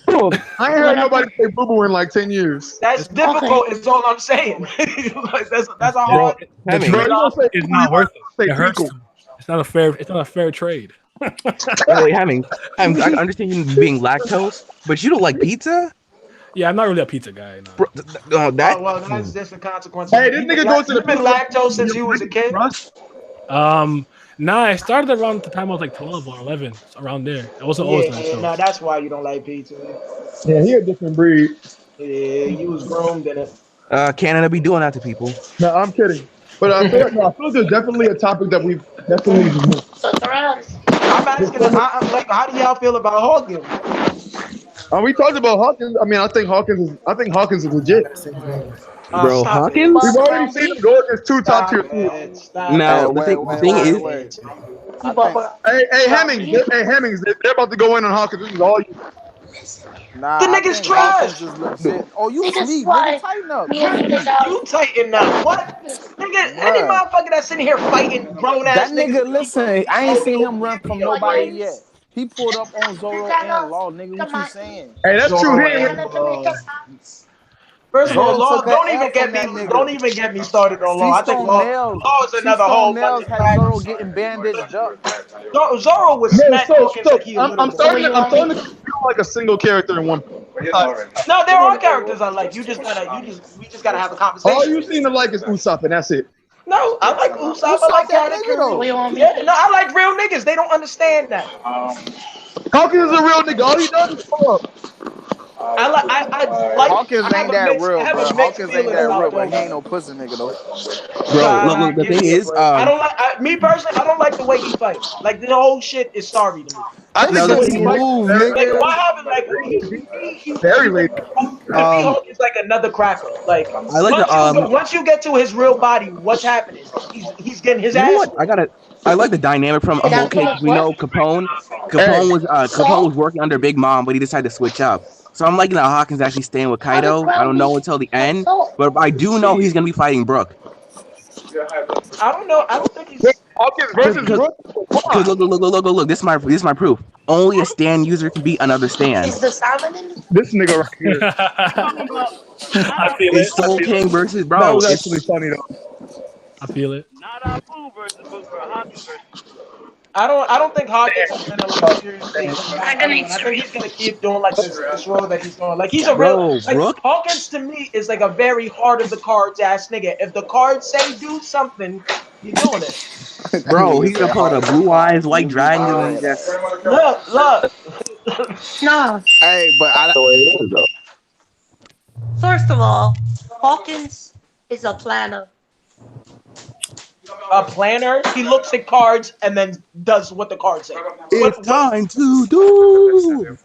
I ain't heard nobody say boo boo in like 10 years. That's difficult. Is all I'm saying. Like, that's a Bro, hard. The Hemming. trade is not worth it. It hurts too much. It's not a fair trade. Wait, Hemming. I understand you being lactose, but you don't like pizza? Yeah, I'm not really a pizza guy. No. Bro, that. Well, that's different consequences. Hey, this nigga goes to the You've been lactose since you was a kid. Nah, I started around the time I was like 12 or 11, around there. I wasn't always lactose. No, that's why you don't like pizza. Yeah, he a different breed. Yeah, you was groomed in it. Canada be doing that to people. No, I'm kidding. But I feel like there's definitely a topic that we've definitely missed. I'm asking, like, how do y'all feel about Hawkins? We talked about Hawkins. I mean, I think Hawkins is legit. Bro, Hawkins? We've already seen him go against 2 top tier teams. Now, the thing is, Hey, Hemmings, they're about to go in on Hawkins. This is all you. Nah, the nigga's trash. Oh, you sleep, nigga. Tighten up. You tighten up. What? Nigga, any motherfucker that's sitting here fighting grown ass That nigga, listen, I ain't seen him run from nobody yet. He pulled up on Zoro and Law, nigga. What you saying? Hey, that's true. First of all, Law, don't even get me started on Law. I think Law is another whole nails had Zoro getting bandaged up. Zoro was smacked. I'm starting to feel like a single character in one. No, there are characters I like. We just gotta have a conversation. All you seem to like is Usopp, and that's it. No, I like Usopp. I like characters. Yeah, no, I like real niggas. They don't understand that. Hawkins is a real nigga. All he does is pull up. I like Hawkins ain't that real, bro. Hawkins ain't that real, but he ain't no pussy nigga though. Bro, look, the thing is, I don't like me personally. I don't like the way he fights. Like the whole shit is sorry to me. I think he move, nigga. Like what happened? Like he's very late. Hulk is like another cracker. Like I like once you get to his real body, what's happening? He's getting his ass. You know what? I like the dynamic from okay. We know Capone. Capone was working under Big Mom, but he decided to switch up. So I'm liking that Hawkins actually staying with Kaido. I don't know until the end, but I do know he's gonna be fighting Brook. I don't know. I don't think he's Hawkins versus Brook. Look. This is my proof. Only a stand user can beat another stand. Is the salmon in This nigga right here. I feel it. It's Soul King versus bro. That was actually funny though. I feel it. I don't think Hawkins is gonna like seriously. I think he's gonna keep doing like this role that he's doing. Like he's a real Hawkins to me is like a very heart of the cards ass nigga. If the cards say do something, you're doing it. Bro, he's gonna put a blue eyes, white dragon, and just look. No. Hey, but I don't know. First of all, Hawkins is a planner. A planner. He looks at cards and then does what the cards say. It's time to do.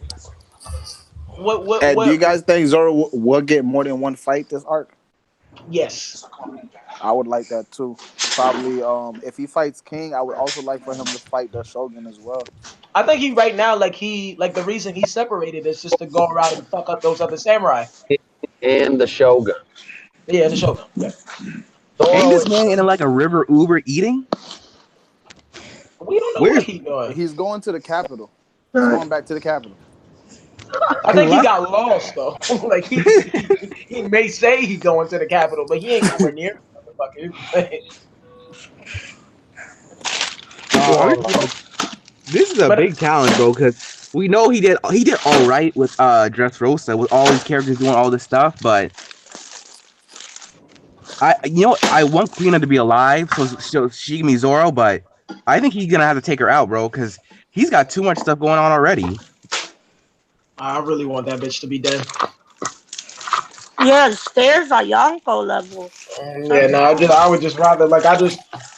Hey, do you guys think Zoro will get more than one fight this arc? Yes. I would like that too. Probably, if he fights King, I would also like for him to fight the Shogun as well. I think he right now, like the reason he separated is just to go around and fuck up those other samurai. And the Shogun. Yeah, the Shogun. Yeah. Ain't this man in like a river Uber eating? We don't know what he's doing. He's going to the capital. He's going back to the capital. I think he got lost though. Like he may say he's going to the capital, but he ain't nowhere near. This is a big challenge, bro, because we know he did all right with Dressrosa, with all these characters doing all this stuff, but I want Queen to be alive so she can be Zoro, but I think he's gonna have to take her out, bro, because he's got too much stuff going on already. I really want that bitch to be dead. Yeah, the stairs are Yonko level. Yeah, no, I would just rather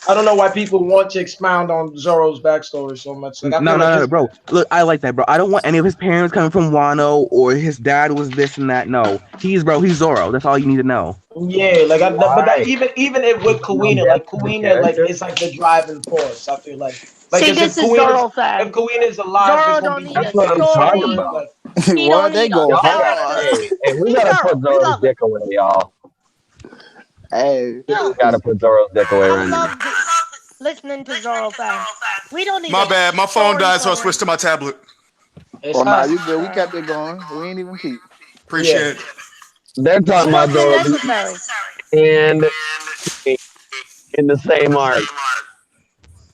I don't know why people want to expound on Zoro's backstory so much. Like, no, bro. Look, I like that, bro. I don't want any of his parents coming from Wano or his dad was this and that. No, he's Zoro. That's all you need to know. Yeah, like, even with Kuina, like Kuina, like it's like the driving force. I feel like. See, this is Zoro fan. If Kuina is alive, Zoro don't need that's what I'm talking about. What they go? Hey, we gotta put Zoro's dick away, y'all. Hey, we gotta put Zoro's dick away right now. Listening to Zoro fan. We don't need. My bad. My phone died, so I switched to my tablet. It's Oh, nah, hot. you good. We kept it going. We ain't even peep. Appreciate it. They're talking about Wasn't Zoro necessary. and in the same arc.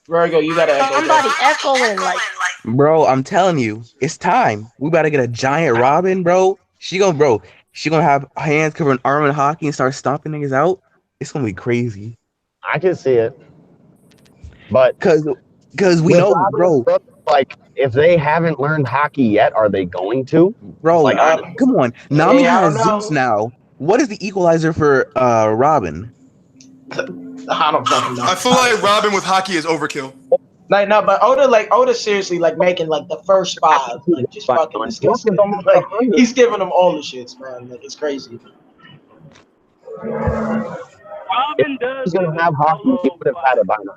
Virgo, you gotta echo, bro. Somebody echoing like Bro, I'm telling you, it's time. We about to get a giant Robin, bro. She gonna have hands covering arm and hockey and start stomping niggas out. It's gonna be crazy. I can see it, but Cause we with know, Robin and bro, Brooke, like if they haven't learned hockey yet, are they going to? bro. Like, Come on, Nami I don't has Zeus know. now. What is the equalizer for Robin? I don't fucking know. I feel like Robin with hockey is overkill. Like no, but Oda seriously like making like the first 5 like just fucking Brooke is disgusting. almost Like 100. he's giving them all the shits, man. Like it's crazy. Robin does He's gonna have hockey. He would have had it by now.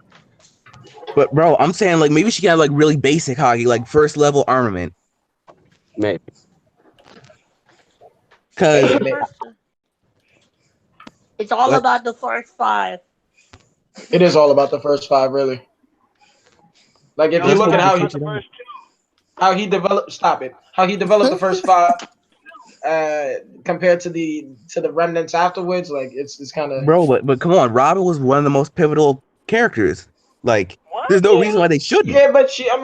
But bro, I'm saying like maybe she can have like really basic hockey, like first level armament. Maybe. Cause it's all What? about the first 5. It is all about the first 5, really. Like if you look at how he developed. Stop it. How he developed the first 5, compared to the remnants afterwards. Like it's kind of. Bro, but come on, Robin was one of the most pivotal characters. Like, there's no reason why they shouldn't. Yeah, but once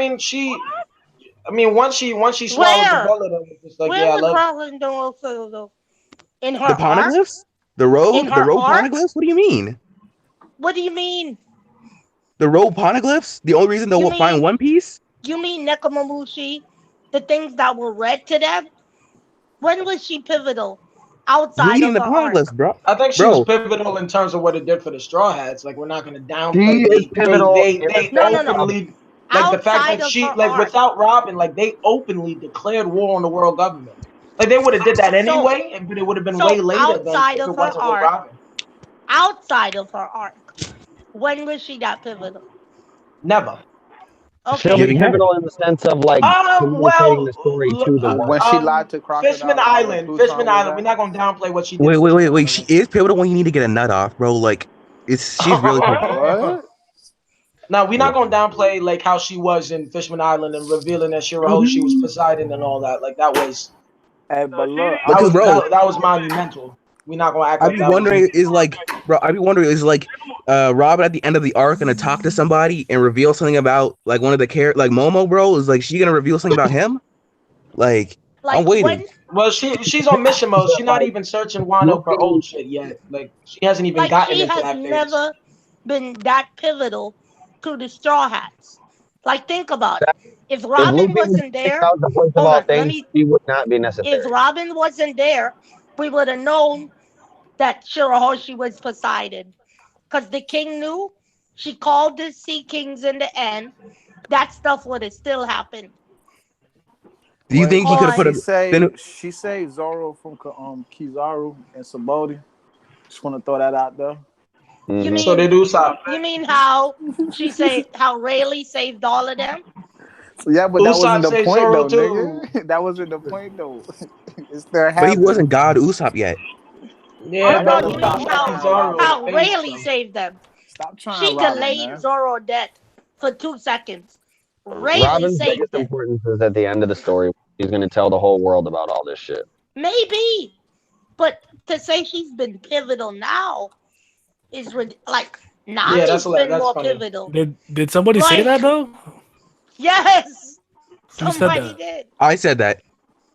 she swallowed the bullet, it was just like, Where yeah, I was love. Robin doing though? In her The arc? poneglyphs? The In rogue her arc? poneglyphs? What do you mean? What do you mean? The rogue poneglyphs? The only reason they'll find One Piece? You mean Nekomamushi? The things that were read to them? When was she pivotal? Outside Reading of the her arc? poneglyphs, bro. I think she was pivotal in terms of what it did for the Straw Hats. Like we're not going to downplay. She is pivotal in the They sense of- openly, like the fact that she, like without Robin, like they openly declared war on the world government. Like they would have did that anyway, but it would have been way later than if it wasn't with Robin. Outside of her arc, when was she that pivotal? Never. She'll be pivotal in the sense of like communicating the story to the When world. she lied to Crocodile. Fishman Island. We're not going to downplay what she did. Wait. She is pivotal when you need to get a nut off, bro. Like, she's really What? No, we're not going to downplay like how she was in Fishman Island and revealing that Shirahoshi she was Poseidon and all that. Like that was. Hey, but look, that was monumental. We're not going to act like that. I'd be wondering is like Robin at the end of the arc gonna talk to somebody and reveal something about like one of the like Momo, bro? Is like she gonna reveal something about him? Like I'm waiting. Well, she's on mission mode. She's not even searching Wano for old shit yet. Like she hasn't even gotten She into has that phase. never been that pivotal to the Straw Hats. Like think about it. If Robin wasn't there, the point of all things, she would not be necessary. if Robin wasn't there, we would have known that Shirahoshi was Poseidon. Because the king knew, she called the Sea Kings in the end. That stuff would have still happened. Do you think he could have put She saved Zoro from Kizaru and Sabaody. Just want to throw that out there. You mean, So they do stop. You mean how she saved, how Rayleigh saved all of them? Yeah, but that wasn't the saved point, Zoro though, too. nigga. That wasn't the point, though. It's their But he wasn't God Usopp yet. Yeah, No, but you mean how Rayleigh saved them. Stop trying She to rob delayed him, man. Zoro death for 2 seconds. Rayleigh Robin's saved biggest them. importance is at the end of the story. He's going to tell the whole world about all this shit. Maybe, but to say she's been pivotal now is like Nami's been more pivotal. Did somebody say that though? Yes, Who said somebody that? did. I said that.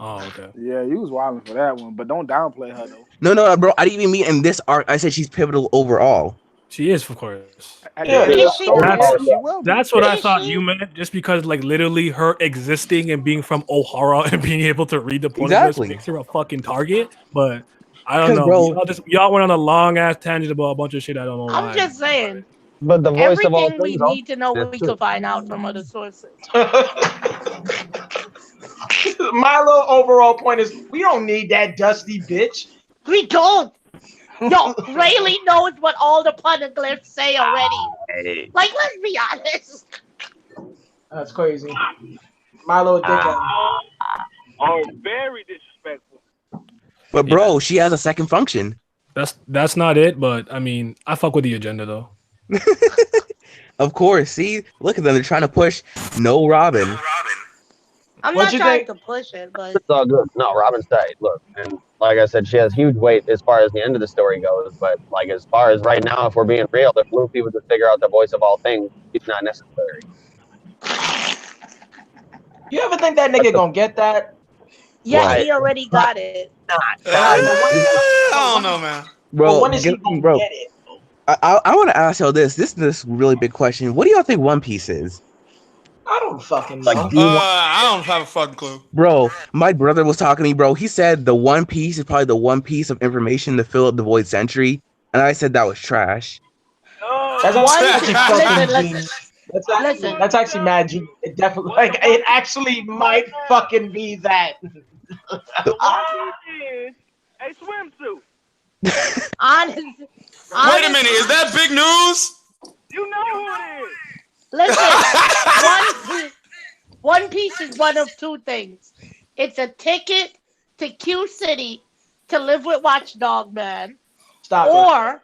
Oh, okay. Yeah, you was wilding for that one, but don't downplay her though. No, bro. I didn't even mean in this arc. I said she's pivotal overall. She is, of course. That's what I thought you meant. Just because, like, literally her existing and being from Ohara and being able to read the poneglyphs makes her a fucking target. But I don't know. Bro, y'all went on a long ass tangent about a bunch of shit I don't know why. I'm just saying. But the voice of all Everything we things need to know, also- we can find out from other sources. My little overall point is we don't need that dusty bitch. We don't. Yo, Rayleigh knows what all the poneglyphs say already. Like, let's be honest. That's crazy. My little dickhead. Oh, very disrespectful. But bro, she has a second function. That's not it. But I mean, I fuck with the agenda though. Of course. See, look at them. They're trying to push no Robin. I'm What not you trying think? to push it, but It's all good. No, Robin's tight. Look, and like I said, she has huge weight as far as the end of the story goes. But like as far as right now, if we're being real, if Luffy was to figure out the voice of all things, he's not necessary. You ever think that nigga gonna get that? yeah, Right. he already got it. I don't know, man. Bro, when is he gonna bro, get it? I want to ask y'all this. This is this really big question. What do y'all think One Piece is? I don't fucking know. Like, do you want, I don't have a fucking clue. bro? My brother was talking to me, bro. He said the One Piece is probably the one piece of information to fill up the void century, and I said that was trash. That's actually fucking listen, genius. That's actually mad genius. It definitely, like, it actually might fucking be that. The One Piece is a swimsuit. Honest. Wait a minute, is that big news? You know who it is. Listen, One Piece is one of two things. It's a ticket to Q City to live with Watchdog Man. Stop or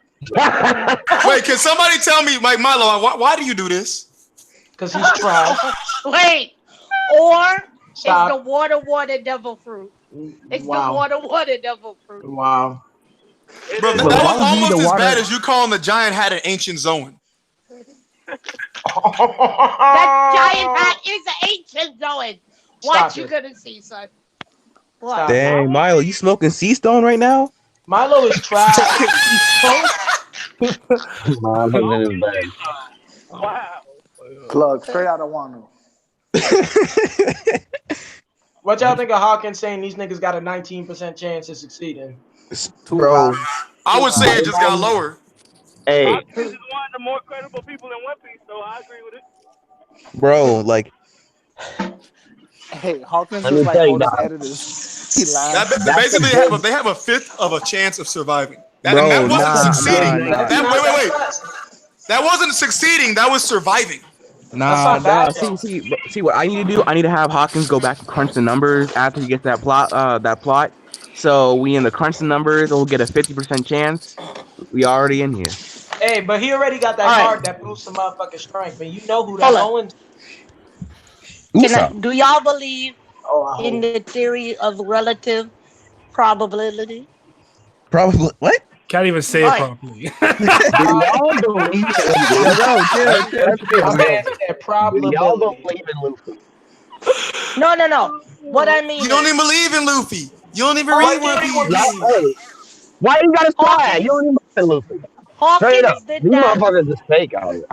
wait, can somebody tell me, like Milo, why do you do this? Because he's trash. Wait, or Stop. it's the water devil fruit. It's Wow. the water devil fruit. Wow. Bro, that was almost as bad as you calling the giant hat an ancient Zoan. That giant hat is an ancient Zoan. What Stop you it. gonna see, son? What? Dang, Milo, you smoking sea stone right now? Milo is trash. Mom, in his bed. Wow. Plug straight out of Wano. What y'all think of Hawkins saying these niggas got a 19% chance of succeeding? Bro, I would say it just got lower. Hey, Hawkins is one of the more credible people in One Piece, so I agree with it. bro, like, Hey, Hawkins Let is me like tell you, all his dog. editors. He That, laughs. basically, they have a fifth of a chance of surviving. That, Bro, and that wasn't nah, succeeding. nah, nah. Wait. That wasn't succeeding. That was surviving. nah, not bad, see what I need to do? I need to have Hawkins go back and crunch the numbers after he gets that plot. So we in the crunch the numbers, we'll get a 50% chance. We already in here. Hey, but he already got that All right. card that boosts some motherfucking strength, and you know who that going to. Do y'all believe I in the theory of relative probability? Probably what? Can't even say it properly. Y'all believe My man said probability. Y'all don't believe in Luffy. No. What I mean You don't even believe in Luffy. You don't even Why read One do you Piece. read One Piece? Why you gotta try? You don't even believe in Luffy. Straight up, Hawkins did these that. motherfuckers is fake out here.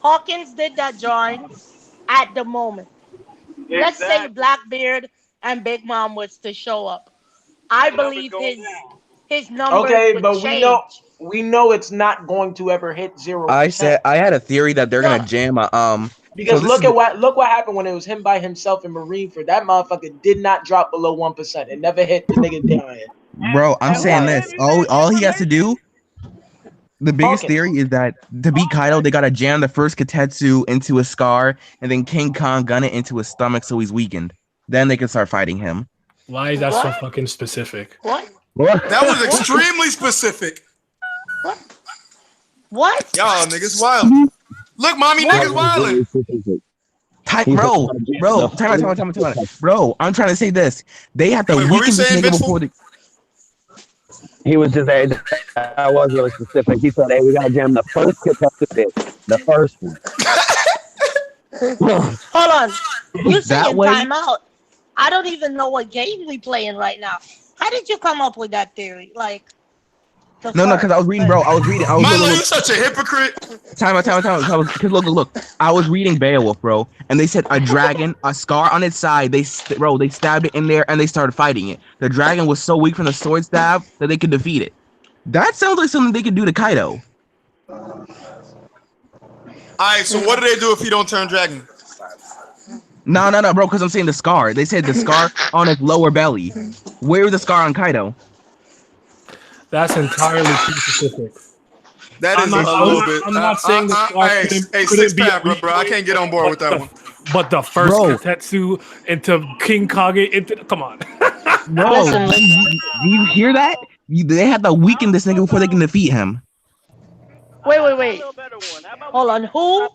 Hawkins did that drawing at the moment. Let's say Blackbeard and Big Mom was to show up. I believe his numbers Okay, would but change. we know it's not going to ever hit 0%. I had a theory that they're gonna jam a Because so look what happened when it was him by himself in Marineford. That motherfucker did not drop below 1%. It never hit the nigga dying. Bro, I'm saying this. All he has to do. The biggest Hawkins. theory is that to beat Kaido, they gotta jam the first Katetsu into a scar, and then King Kong gun it into his stomach so he's weakened. Then they can start fighting him. Why is that so fucking specific? What? That was extremely specific. What? Y'all niggas wild. Look, mommy, niggas wildin'. Time out. Bro, I'm trying to say this. They have to Wait, what were you weaken this saying, nigga Vince? before the. He was just I was really specific. He said, "Hey, we gotta jam the first contestant, the first one." Hold on. You That saying way- timeout? I don't even know what game we playing right now. How did you come up with that theory? Like, No, because I was reading, bro. I was Milo, you such a hypocrite. Time out. Because look. I was reading Beowulf, bro, and they said a dragon, a scar on its side. They stabbed it in there, and they started fighting it. The dragon was so weak from the sword stab that they could defeat it. That sounds like something they could do to Kaido. All right, so what do they do if he don't turn dragon? No, bro. Because I'm saying the scar. They said the scar on his lower belly. Where was the scar on Kaido? That's entirely too specific. That is a little bit. I'm not saying the scar Hey, couldn't be pack, bro. I can't get on board with that one. But the first Bro. Tetsu into King Kage, come on. Bro, do you hear that? They have to weaken this nigga before they can defeat him. Wait. Hold on. Who?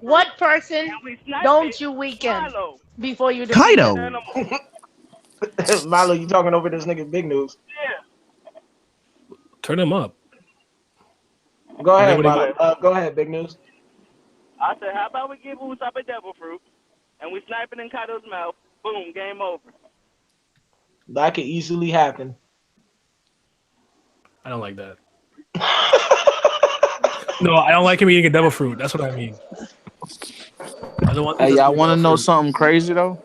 What person don't you weaken before you defeat Kaido. him? Milo, you talking over this nigga Big News? Turn him up. Go ahead, Anybody Milo. Go ahead, Big News. I said, how about we give Usopp a devil fruit and we snipe it in Kaido's mouth? Boom, game over. That could easily happen. I don't like that. No, I don't like him eating a devil fruit. That's what I mean. I don't want. Hey, y'all want to know something crazy though?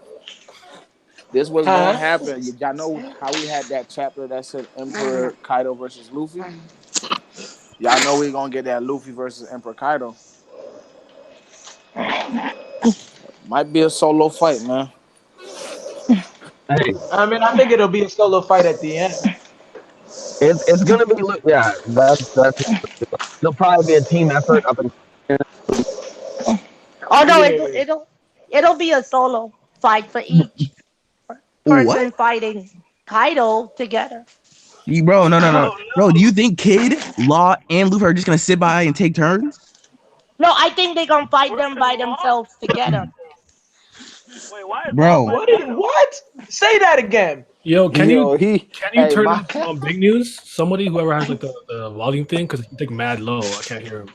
This was gonna happen. Y'all know how we had that chapter that said Emperor Kaido versus Luffy. Y'all know we're gonna get that Luffy versus Emperor Kaido. Might be a solo fight, man. Hey, I mean, I think it'll be a solo fight at the end. it's gonna be that's it'll probably be a team effort up in. Oh no, it'll be a solo fight for each person fighting Kaido together. Bro, no. Bro, do you think Kid, Law, and Luffy are just gonna sit by and take turns? No, I think they're gonna fight them by themselves together. Wait, why is Bro? What? Say that again. Yo, can you hey, turn on Big News? Somebody, whoever has like the volume thing, because it's like mad low. I can't hear him.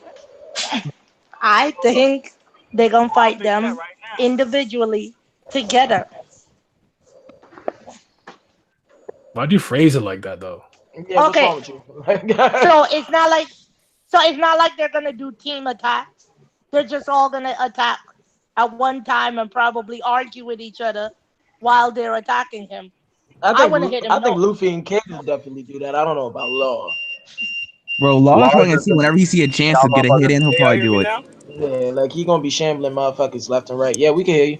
I think they're gonna fight them individually together. Why'd you phrase it like that though? Yeah, Okay. what's wrong with you? So it's not like they're gonna do team attacks. They're just all gonna attack at one time and probably argue with each other while they're attacking him. I want to hit him. I think Luffy and Kid will definitely do that. I don't know about Law. Bro, Law's probably gonna see whenever he see a chance to get a hit in, he'll probably do it. Yeah, like he gonna be shambling motherfuckers left and right. Yeah, we can hear you.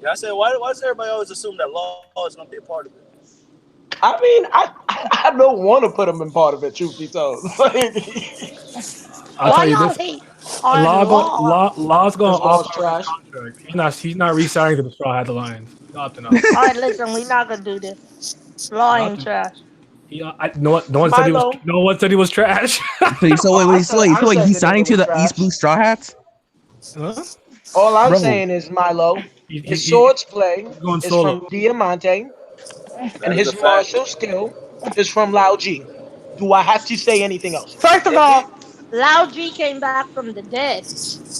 Yeah, I said, why does everybody always assume that Law is gonna be a part of it? I mean, I don't want to put him in part of it. Truth be told. I'll tell you this. Law's going off trash. Contract. He's not re-signing to the Straw Hat Alliance. Opting out. All right, listen, we're not gonna do this. Law ain't trash. No one said he was trash. So wait, he's signing to the East Blue Straw Hats? Huh? All I'm Bro. saying is Milo. His swords play is solo. from Diamante, and his martial skill is from Lao G. Do I have to say anything else? First of all, Lao G came back from the dead.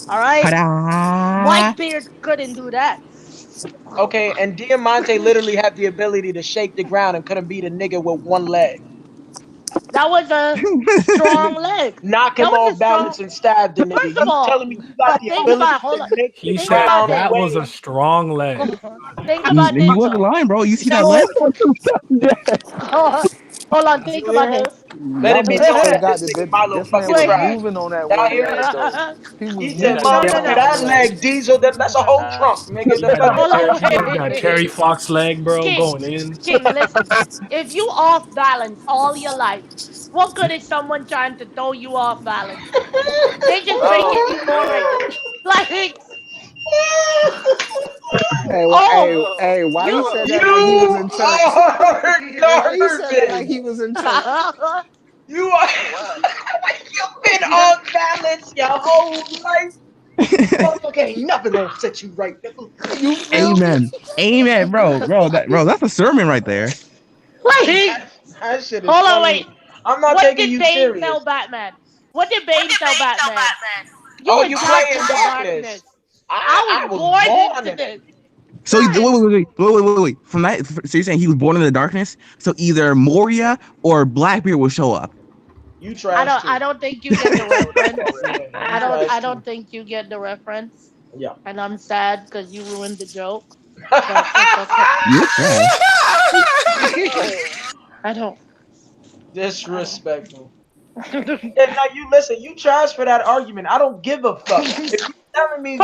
All right. Whitebeard couldn't do that. Okay, and Diamante literally had the ability to shake the ground and couldn't beat a nigga with one leg. That was a strong leg. Knock him off balance and stab the nigga. You telling me you got the ability to make He the said ground that away? was a strong leg. Think about this. He wasn't lying, bro. You see that leg? Hold on, think about this. Let it be known that forgot this that nigga Milo this man fucking was trash. moving on that Y'all one hear leg, this? though. He said, motherfucker, that leg, Diesel, that's a whole trunk, nigga. That Terry Fox leg, bro, going in. King, listen. If you off balance all your life, what good is someone trying to throw you off balance? They just making you more regular. Like, Hey, why he said that like he was in church? Why he said that like he was in church? You are you've been off balance your whole life. Motherfucker, ain't nothing gonna set you right. You feel me? Amen, bro, that's a sermon right there. That shit is hold on, funny. wait. I'm not what taking did you Bane serious. tell Batman? What did Bane tell Batman? You were play in born darkness. I was born into this. So wait. From that, so you're saying he was born in the darkness? So either Moria or Blackbeard will show up. You trash. I don't think you get the reference. I don't think you get the reference. Yeah. And I'm sad because you ruined the joke. But it's okay. You're trash. I don't. Disrespectful. Yeah, now you listen. You trash for that argument. I don't give a fuck. If you telling me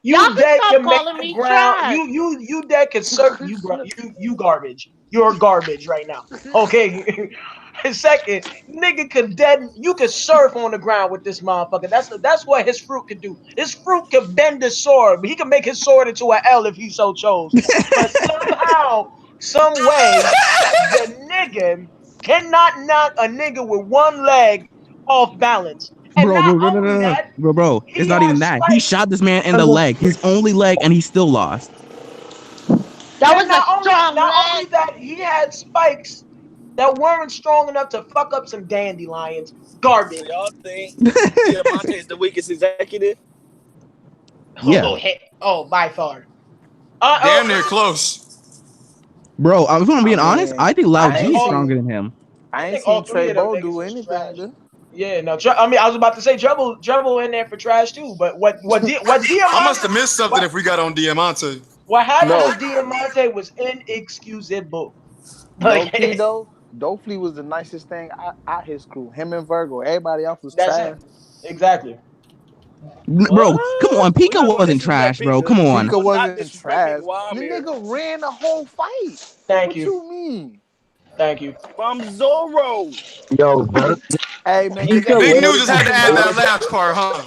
you dead can make the ground, you dead can serve you garbage. You're garbage right now. Okay. Second, nigga could you could surf on the ground with this motherfucker. That's what his fruit could do. His fruit could bend the sword, but he can make his sword into an L if he so chose. But somehow, some way, the nigga cannot knock a nigga with one leg off balance. And Bro, not bro, no, no, only no, no. that, Bro, he it's not had even that. He spikes. shot this man in the leg, his only leg, and he still lost. That And was a strong not only leg. that, he had spikes that weren't strong enough to fuck up some dandelions. Garbage. So y'all think Diamante is the weakest executive? Yeah. By far. Damn near close. Bro, if I'm I being honest, mean, I think Lao I G ain't is seen, stronger than him. I I ain't think all seen three Trey of them Bo niggas do was trash. anything. Dude. Yeah, no. I mean, I was about to say Treble in there for trash too. But what Diamante? I must have missed something if we got on Diamante. What happened No, to Diamante was inexcusable. low key Like though, Dofley was the nicest thing out his crew. Him and Virgo, everybody else was that's trash. it. Exactly. Bro, come on. We're Pika not gonna wasn't disrespect trash, bro. Pika. Come on. Pika I'm not wasn't disrespecting trash. The Guam here. nigga ran the whole fight. Thank What you. you mean? Thank you. From Zorro. Yo, Hey man, get Pika that Big nigga News literally just had to add that baited last part, huh?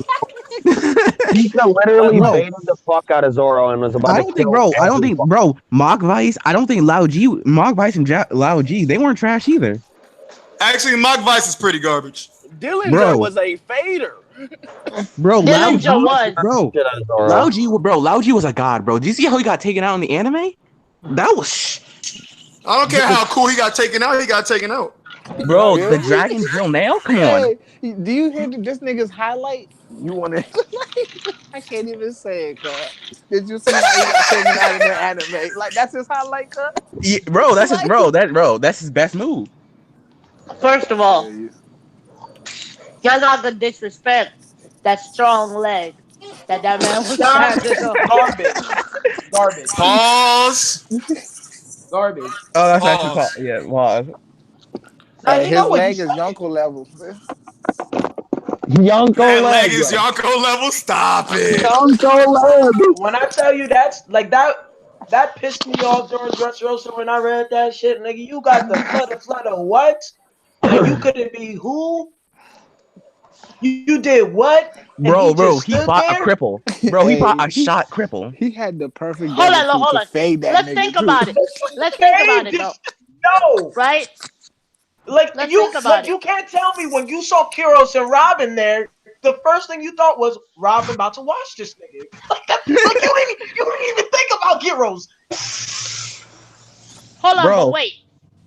Pika literally Bro, baited the fuck out of Zoro and was about I to don't think, kill bro. I don't every think, bro. Mock Vice. I don't think Mock Vice and Lao G. They weren't trash either, Actually, Mock Vice is pretty garbage. Dillinger bro. was a fader. Bro, Lao G. Dillinger was. Bro, shit out of Zoro. Lao G was a god, bro. Do you see how he got taken out in the anime? That was, I don't care how cool he got taken out. He got taken out. bro. Feel The me? dragon drill nail. Come on. Hey, do you hear this nigga's highlight? You want to? I can't even say it, cuz. Did you see how he got taken out in the anime? Like that's his highlight, cuz. Yeah, bro, that's his Like, bro. That's his best move. First of all, y'all not gonna disrespect that strong leg that man was standing on. Garbage. Pause. Garbage. Oh, that's actually Pause. yeah. Wow. And hey, you his know what? leg is Yonko level. Man. Yonko That leg leg. is Yonko level. Stop it. Yonko leg. When I tell you that's like that pissed me off during Dressrosa when I read that shit. Nigga, you got the flutter what? And you couldn't be who? You did what? And he Bro, just he stood fought a there? cripple. Bro, he fought a Hey, shot cripple. he had the perfect Hold devil on, fruit hold to on. fade that Let's nigga think too. about it. Let's think about it though. No. Right? Like Let's think about it. you can't tell me when you saw Kiros and Robin there, the first thing you thought was Robin about to watch this nigga. Like you didn't even think about Kiros. Hold on, but Bro, wait.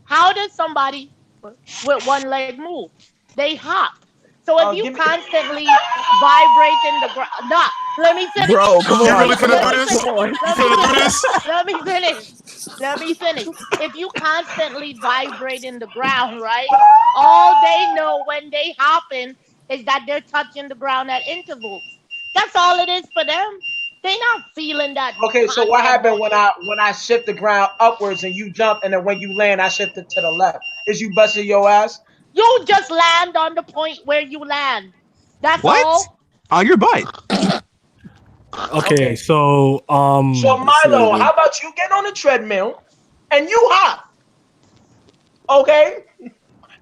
How does somebody with one leg move? They hop. So if you constantly vibrate in the ground, nah, let me finish. bro, come You on, really come finna do on, this? come on. You finna do this? Let me finish. Let me finish. If you constantly vibrate in the ground, right? All they know when they hopping is that they're touching the ground at intervals. That's all it is for them. They not feeling that Okay, so what constant happened motion. when I shift the ground upwards and you jump, and then when you land, I shifted to the left? Is you busting your ass? You just land on the point where you land. That's What? all. On your butt. Okay, so So Milo, how about you get on the treadmill and you hop? Okay?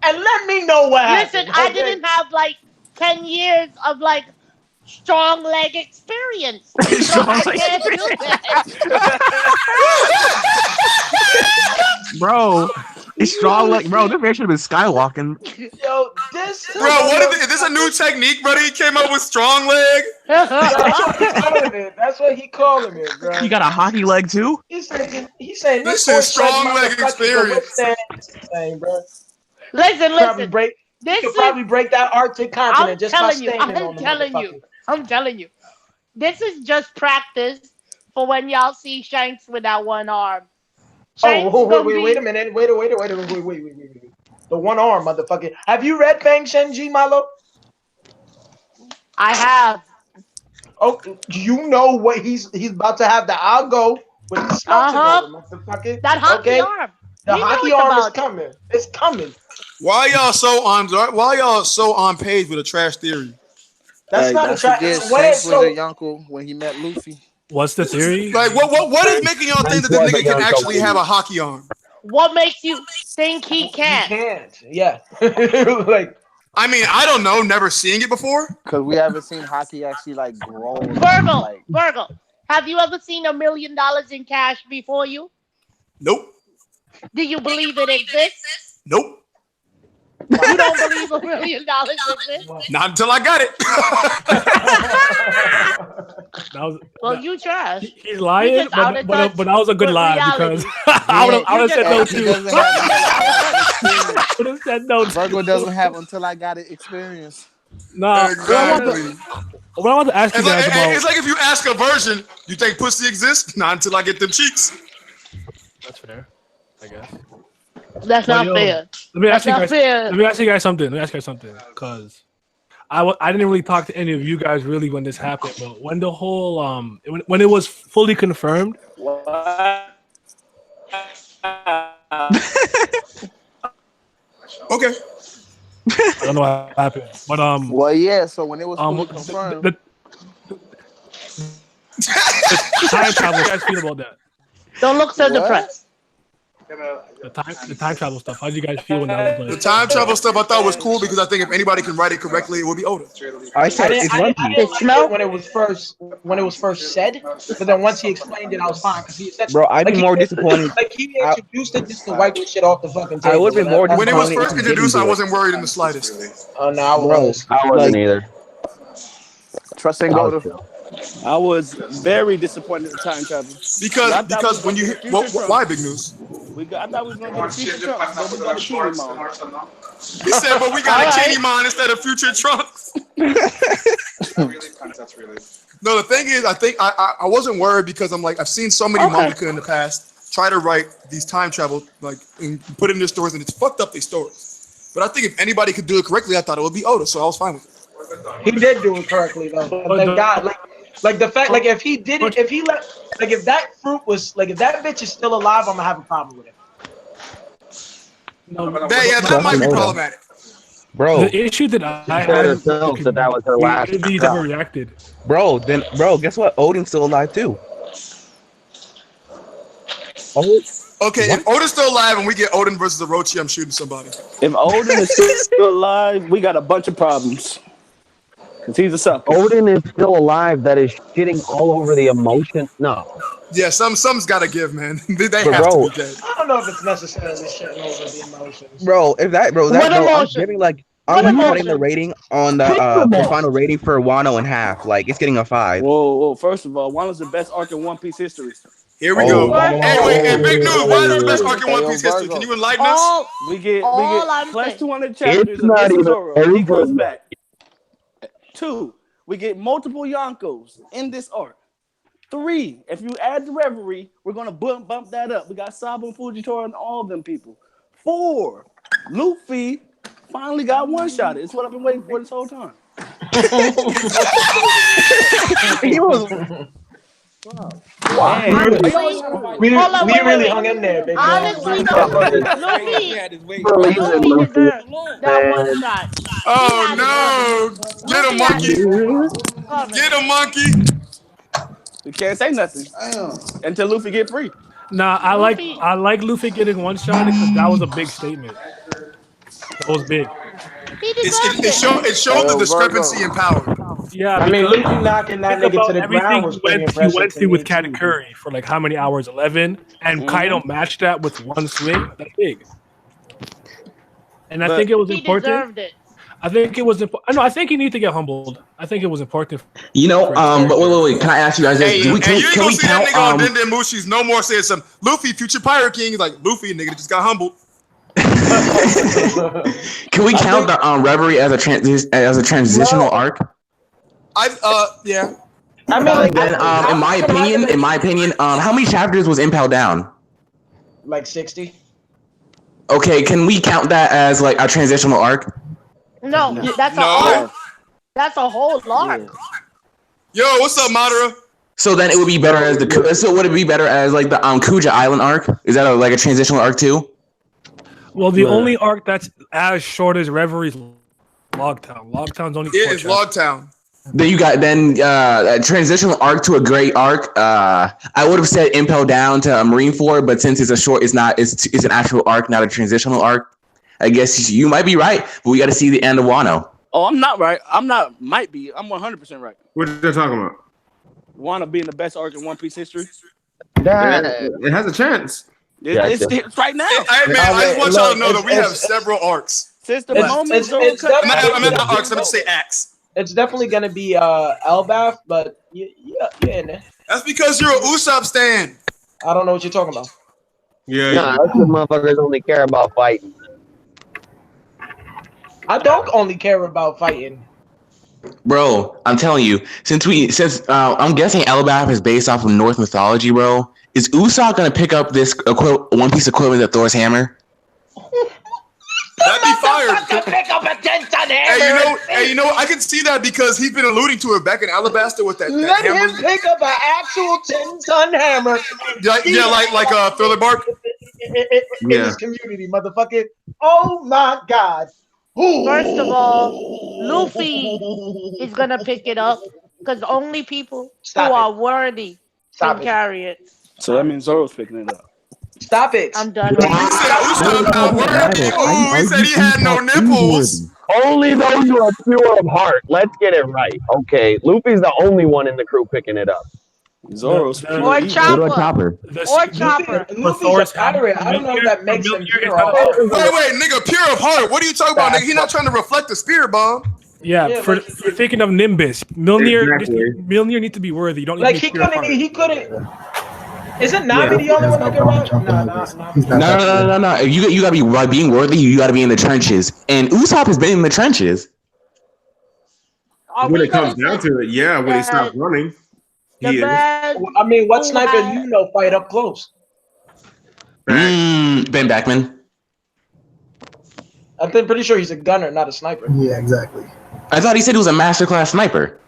And let me know what Listen, happened. I Okay? didn't have like 10 years of like strong leg experience. So I can't do that. Bro, it's strong like bro, this man should have been skywalking. Yo, this Bro, is this a new technique, brother? He came up with strong leg. That's what he calling it. That's what he calling it, bro. You got a hockey leg too? He's saying this This is four-flesh strong leg motherfucker can experience. withstand anything, bro. Listen. You could probably break that Arctic continent I'm just by telling you. standing on the motherfucker. I'm telling you. This is just practice for when y'all see Shanks with that one arm. Shanks Wait a minute. Wait. The one arm, motherfucker. Have you read Fang Shenji, Milo? I have. Oh, you know what he's about to have the algo with the skeleton arm, motherfucker. That hockey arm. The We know hockey it's arm is about- coming. It's coming. Why y'all so on page with a trash theory? That's Hey, not a don't trash. forget When Shanks it's was so a Yonko when he met Luffy. What's the theory? Like what is making y'all think that this nigga can actually have a hockey arm? What makes you think he can't? He can't. Yeah. Like, I mean, I don't know, never seeing it before. Because we haven't seen hockey actually like grow. Virgil, have you ever seen $1 million in cash before you? Nope. Do you believe it exists? Nope. You don't don't believe $1 million exists? Not until I got it. Well, you trash. He's lying, just out of touch but that was a good with lie reality. because I would have said no He too. doesn't have would have said no. Virgo doesn't have until I got it experience. Nah, Exactly. what I want to ask you guys about. It's like if you ask a virgin, you think pussy exists? Not until I get them cheeks. That's fair, I guess. That's not fair. Let me ask you That's guys. not fair. Let me ask you guys something. Because I didn't really talk to any of you guys really when this happened, but when the whole when it was fully confirmed. Okay. I don't know what happened, but Well, yeah. So when it was fully confirmed, the time travel. How do you guys feel about that? Don't look so depressed. The time travel stuff. How did you guys feel when that was The like? time travel stuff I thought was cool because I think if anybody can write it correctly, it would be Oda. I said I it's didn't lumpy. like it when it was first said, but then once he explained it, I was fine because he said, Bro, I'd be more disappointed. Like he introduced it just to wipe the shit off the fucking table. I would be more When it was disappointed first if he introduced, didn't I do it. wasn't worried in the slightest. Oh no, I was. I wasn't either. trust and go to. I was very disappointed in the time travel. Because when you hear why big news? I thought we was gonna get a future Trunks, but we got a Kiwi Mom. He said, but we got a Kenny Mon instead of future Trunks. No, the thing is, I think I wasn't worried because I'm like, I've seen so many mangaka in the past try to write these time travel, like, and put it in their stories, and it's fucked up their stories. But I think if anybody could do it correctly, I thought it would be Oda, so I was fine with it. He did do it correctly though. Thank God. Like the fact, like if he did it, if he let, like if that fruit was, like if that bitch is still alive, I'm gonna have a problem with it. That might be problematic. Bro, The issue that I She had herself said that was her last. He never reacted. Bro, guess what? Odin's still alive too. Okay, if Odin's still alive and we get Odin versus Orochi, I'm shooting somebody. If Odin is still alive, we got a bunch of problems. Cause he's a sucker. Odin is still alive. That is shitting all over the emotion. No. Yeah, something's got to give, man. They But have bro, to be dead. I don't know if it's necessarily shitting over the emotions. Bro, I'm giving like I'm What putting the rating on the final rating for Wano in half. Like it's getting a 5. Whoa! First of all, Wano's the best arc in One Piece history. Here we go. Hey, big news. Why is it the best arc in One Piece history? Can you enlighten us? We get plus 200 It's chapters of not even Zoro. He comes over. back. 2, we get multiple Yonkos in this arc. 3, if you add the Reverie, we're gonna bump that up. We got Sabo and Fujitora and all of them people. 4, Luffy finally got one shot. It's what I've been waiting for this whole time. He was. Wow. We really hung in there, baby. Honestly, Luffy deserved that one shot. Oh no! Get him, monkey! Get him, monkey! We can't say nothing until Luffy get free. Nah, I like Luffy getting one shot because that was a big statement. That was big. It showed the discrepancy in power. Yeah, I mean, because Luffy knocking that think nigga about to the everything ground was pretty he impressive. went to through me, with too. Katakuri for like how many hours? 11, and Kaido matched that with one swing. That's big. And I think it was important. He deserved it. I think it was important. No, I think he needed to get humbled. I think it was important. You know, but wait. Can I ask you guys this? Hey, Can you ain't we gonna see count? that nigga on Denden Mushi's no more saying some Luffy, future pirate king. He's like, Luffy, nigga, just got humbled. Can we count the Reverie as a transitional arc? Yeah. I mean, like, then, in my opinion, how many chapters was Impel down? like 60. Okay, can we count that as like a transitional arc? No, that's a arc. That's a whole arc. Yo, what's up, Madara? So then it would be better as so would it be better as like the Kuja Island arc? Is that like a transitional arc too? Well, the only arc that's as short as Reverie's Logtown. Logtown's only. Yeah, it's Logtown. Then you got a transitional arc to a great arc. I would have said Impel down to Marineford, but since it's a short, it's an actual arc, not a transitional arc. I guess you might be right, but we got to see the end of Wano. Oh, I'm not right. Might be. I'm 100% right. What are they talking about? Wano being the best arc in One Piece history. It has a chance. It's right now. Hey, man, I just want y'all to know that we have several arcs. Since the It's- moment it's- Zoro it's cut definitely- I'm not arcs. I'm gonna say axe. It's definitely gonna be Elbaf, but you're in there. That's because you're a Usopp stan. I don't know what you're talking about. Yeah. Nah, that's because motherfuckers only care about fighting. I don't only care about fighting. Bro, I'm telling you, since I'm guessing Elbaf is based off of Norse mythology, bro. Is Usopp gonna pick up this One Piece equivalent of Thor's hammer? That'd be fire. Pick up a 10-ton hammer. Hey, you know, I can see that because he's been alluding to it back in Alabasta with that Let hammer. him pick up an actual 10-ton hammer. Like Thriller Bark. In his community, motherfucker. Oh my God. First of all, Luffy is gonna pick it up because only people who are worthy can carry it. So that means Zoro's picking it up. Stop it. I'm done. He said he had no nipples. Only those who are pure of heart. Let's get it right. Okay, Luffy's the only one in the crew picking it up. Zoro's Or Chopper. Or Chopper. Luffy's a pirate. I don't know if that makes him pure of Wait, heart. nigga, pure of heart. What are you talking about, nigga? He's not trying to reflect the spirit bomb. Yeah, for thinking of Nimbus, Milner needs to be worthy. You don't need Like to be he pure of heart. couldn't. Isn't Nami the only one that can rap? No. You gotta be by being worthy. You gotta be in the trenches, and Usopp has been in the trenches. When it comes down to it, yeah. When he stops running, he is. I mean, what sniper you know fight up close? Ben Beckman. I'm pretty sure he's a gunner, not a sniper. Yeah, exactly. I thought he said he was a masterclass sniper.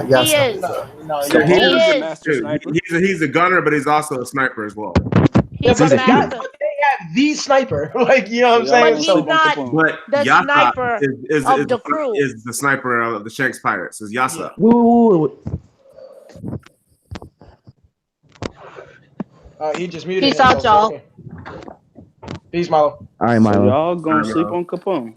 Yes. He is. No, So He is. he's a gunner, but he's also a sniper as well. Yeah, He's a but master. they have the sniper. Like, you know what I'm saying? But he's not But the Yasa sniper is of the crew. is the sniper of the Shanks Pirates. Is Yasa. He just muted Peace out, himself, y'all. so okay. Peace, Milo. All right, So Milo. y'all gonna sleep on Capone?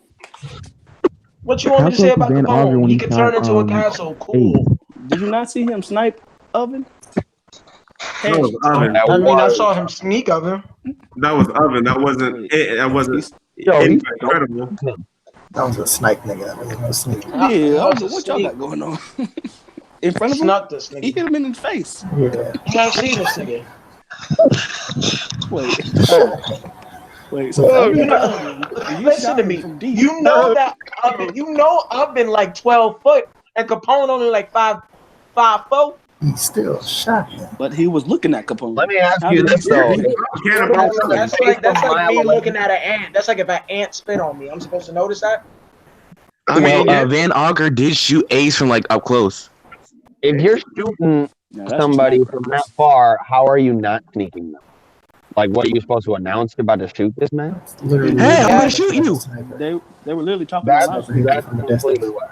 What you want me to say about Van Auger Capone? when He he can shot, turn into a castle. Cool. Did you not see him snipe Oven? That was Oven. I mean, I saw him sneak of him. That was Oven. That wasn't. That wasn't. Incredible. That was a snipe nigga. That was no sneak. Yeah, I was like, what y'all got going on? In front of him? Snuck this nigga. He hit him in the face. Yeah. You can't see this nigga. Wait, so Listen to me. You know that I've been like 12 foot and Capone only like 5'4". He still shot him. But he was looking at Capone. Let me ask you this though. That's like me looking at an ant. That's like if an ant spit on me. I'm supposed to notice that? Van Auger did shoot Ace from like up close. If you're shooting somebody from that far, how are you not sneaking them? Like, what are you supposed to announce you're about to shoot this man? Hey, I'm gonna shoot you. They were literally talking That's about completely wild.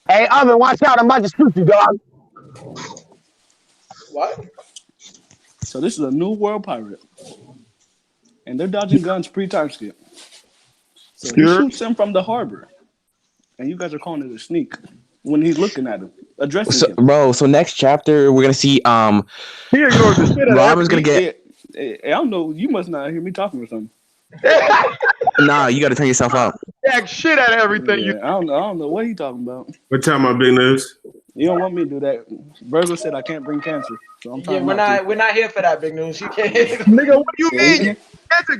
Hey, Oven, watch out! I'm about to shoot you, dog. What? So this is a new world pirate. And they're dodging guns pre-time skip. So he shoots him from the harbor. And you guys are calling it a sneak when he's looking at him, addressing him. Bro, so next chapter we're gonna see Robin's gonna get I don't know, you must not hear me talking or something. Nah, you gotta turn yourself up. Jack shit out of everything. Yeah, I don't know what he talking about. We're talking about big news. You don't want me to do that. Virgil said I can't bring cancer. So I'm trying we're not here for that big news. You can't. Nigga, what do you mean?